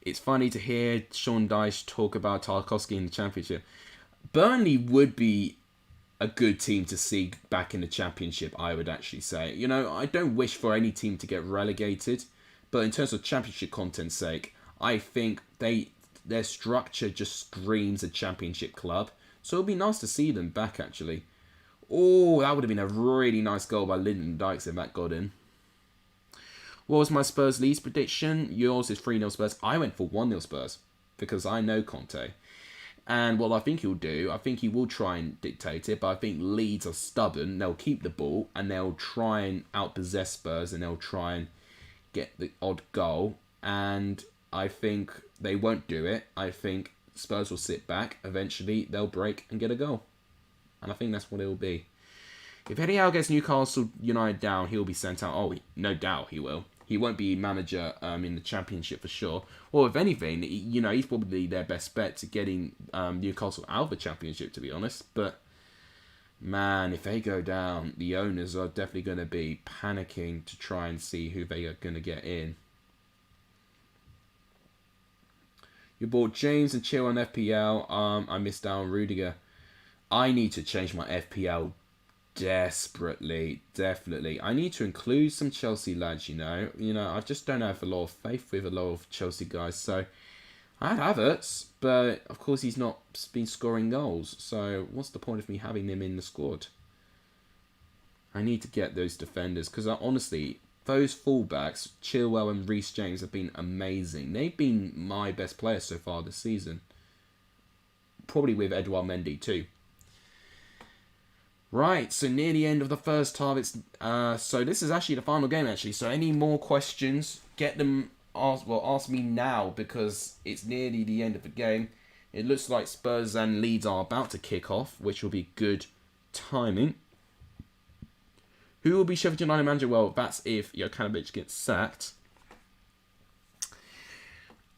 It's funny to hear Sean Dyche talk about Tarkowski in the Championship. Burnley would be a good team to see back in the Championship, I would actually say. I don't wish for any team to get relegated, but in terms of Championship content's sake, I think their structure just screams a Championship club. So it'll be nice to see them back, actually. Oh, that would have been a really nice goal by Lyndon Dykes if that got in. What was my Spurs Leeds prediction? Yours is 3-0 Spurs. I went for 1-0 Spurs because I know Conte. And what I think he'll do, I think he will try and dictate it, but I think Leeds are stubborn. They'll keep the ball and they'll try and outpossess Spurs and they'll try and get the odd goal. And I think they won't do it. I think Spurs will sit back. Eventually, they'll break and get a goal. And I think that's what it will be. If Eddie Howe gets Newcastle United down, he'll be sent out. Oh, no doubt he will. He won't be manager in the Championship for sure. Or if anything, he's probably their best bet to getting Newcastle out of the Championship, to be honest. But, man, if they go down, the owners are definitely going to be panicking to try and see who they are going to get in. You bought James and Chill on FPL. I missed out on Rudiger. I need to change my FPL desperately, definitely. I need to include some Chelsea lads, I just don't have a lot of faith with a lot of Chelsea guys. So I had Havertz, but of course he's not been scoring goals. So what's the point of me having him in the squad? I need to get those defenders because honestly, those fullbacks, Chilwell and Reece James, have been amazing. They've been my best players so far this season. Probably with Edouard Mendy too. Right, so near the end of the first half, so this is actually the final game actually. So any more questions, get them ask me now because it's nearly the end of the game. It looks like Spurs and Leeds are about to kick off, which will be good timing. Who will be Sheffield United manager? Well, that's if Jokanovic gets sacked.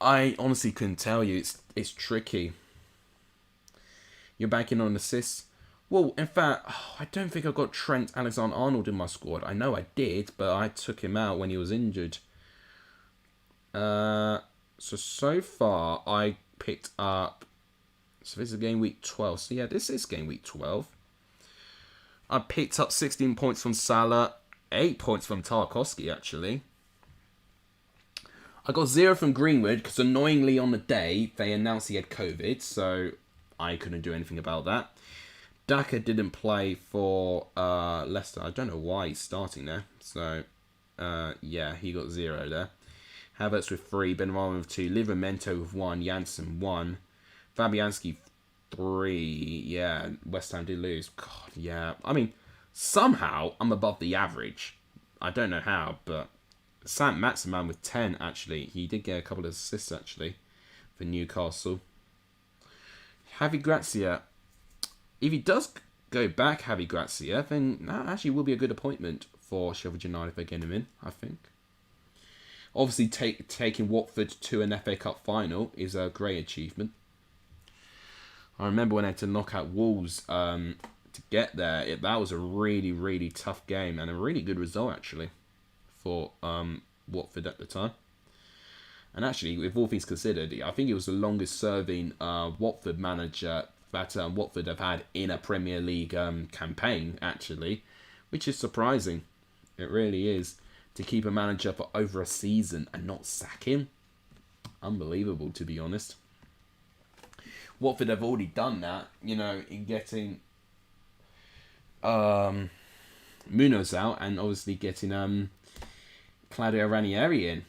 I honestly couldn't tell you. It's tricky. You're banking on assists. Well, in fact, I don't think I've got Trent Alexander-Arnold in my squad. I know I did, but I took him out when he was injured. So far, I picked up... So this is game week 12. So yeah, this is game week 12. I picked up 16 points from Salah. 8 points from Tarkowski, actually. I got 0 from Greenwood, because annoyingly on the day, they announced he had COVID. So I couldn't do anything about that. Daka didn't play for Leicester. I don't know why he's starting there. So, yeah, he got 0 there. Havertz with 3, Benrahma with 2, Livramento with 1, Janssen 1, Fabianski 3. Yeah, West Ham did lose. God, yeah. I mean, somehow I'm above the average. I don't know how, but Sam Maximan with 10, actually. He did get a couple of assists, actually, for Newcastle. Javi Gracia. If he does go back, Javi Gracia, then that actually will be a good appointment for Sheffield United if they get him in, I think. Obviously, taking Watford to an FA Cup final is a great achievement. I remember when I had to knock out Wolves to get there. That was a really, really tough game and a really good result, actually, for Watford at the time. And actually, with all things considered, I think it was the longest-serving Watford manager that Watford have had in a Premier League campaign, actually, which is surprising. It really is. To keep a manager for over a season and not sack him. Unbelievable, to be honest. Watford have already done that, in getting Munoz out and obviously getting Claudio Ranieri in.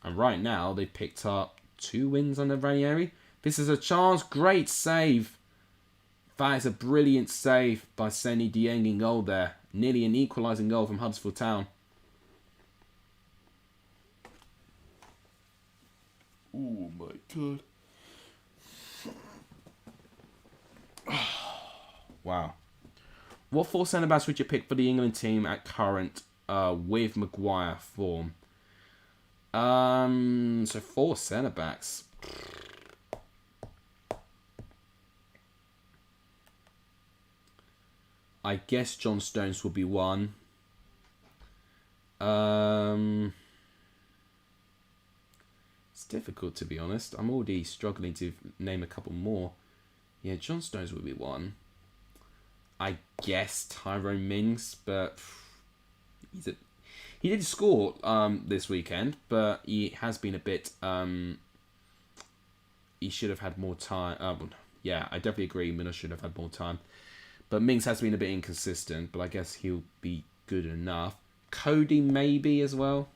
And right now, they picked up 2 wins under Ranieri. This is a chance. Great save. That is a brilliant save by Seny Dieng in goal there. Nearly an equalising goal from Huddersfield Town. Oh my god. Wow. What 4 centre-backs would you pick for the England team at current with Maguire form? So 4 centre-backs. I guess John Stones would be one. It's difficult, to be honest. I'm already struggling to name a couple more. Yeah, John Stones would be one. I guess Tyrone Mings, but he did score this weekend, but he has been a bit... he should have had more time. Yeah, I definitely agree. Mino should have had more time. But Mings has been a bit inconsistent, but I guess he'll be good enough. Cody maybe as well.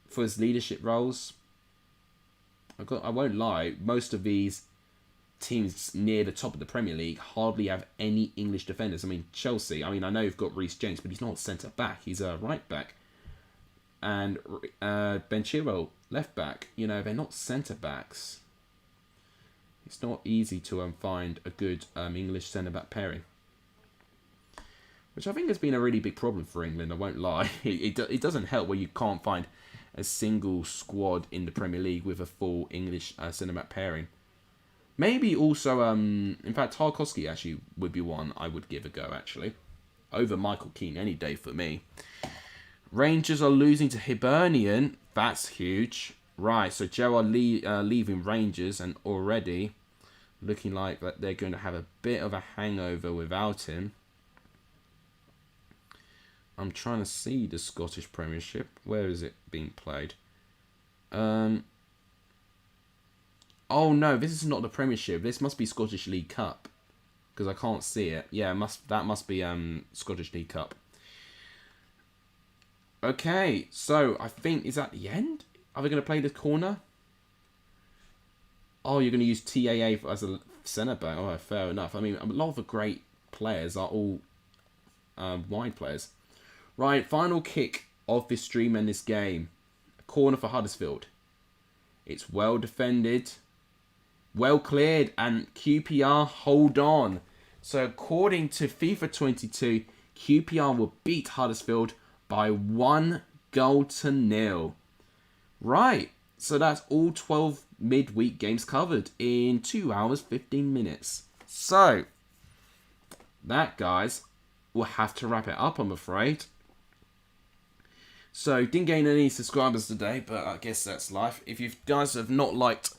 For his leadership roles. I won't lie, most of these teams near the top of the Premier League hardly have any English defenders. I mean, Chelsea, I know you've got Reece James, but he's not centre-back. He's a right-back. And Ben Chilwell, left-back. They're not centre-backs. It's not easy to find a good English centre-back pairing. Which I think has been a really big problem for England, I won't lie. It doesn't help where you can't find a single squad in the Premier League with a full English centre-back pairing. Maybe also, in fact, Tarkowski actually would be one I would give a go, actually. Over Michael Keane any day for me. Rangers are losing to Hibernian. That's huge. Right, so Gerrard leaving Rangers and already looking like that they're going to have a bit of a hangover without him. I'm trying to see the Scottish Premiership. Where is it being played? Oh no, this is not the Premiership. This must be Scottish League Cup. Because I can't see it. Yeah, that must be Scottish League Cup. Okay, so I think, is that the end? Are we going to play this corner? Oh, you're going to use TAA as a centre-back. Oh, fair enough. A lot of the great players are all wide players. Right, final kick of this stream and this game. corner for Huddersfield. It's well defended, well cleared, and QPR hold on. So according to FIFA 22, QPR will beat Huddersfield by 1-0. Right, so that's all 12 midweek games covered in 2 hours, 15 minutes. So, that, guys, will have to wrap it up, I'm afraid. So, didn't gain any subscribers today, but I guess that's life. If you guys have not liked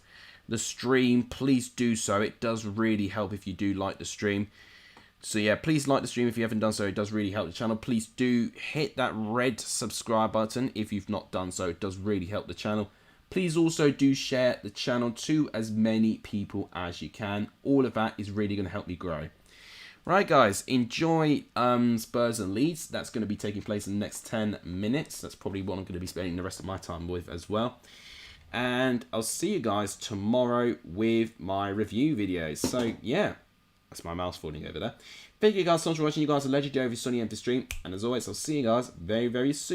the stream, please do so. It does really help if you do like the stream. So yeah, please like the stream if you haven't done so. It does really help the channel. Please do hit that red subscribe button if you've not done so. It does really help the channel. Please also do share the channel to as many people as you can. All of that is really going to help me grow. Right, guys, enjoy Spurs and Leeds. That's going to be taking place in the next 10 minutes. That's probably what I'm going to be spending the rest of my time with as well. And I'll see you guys tomorrow with my review videos. So yeah. That's my mouse falling over there. Thank you guys so much for watching. You guys are legendary every Sunny Empty stream. And as always, I'll see you guys very, very soon.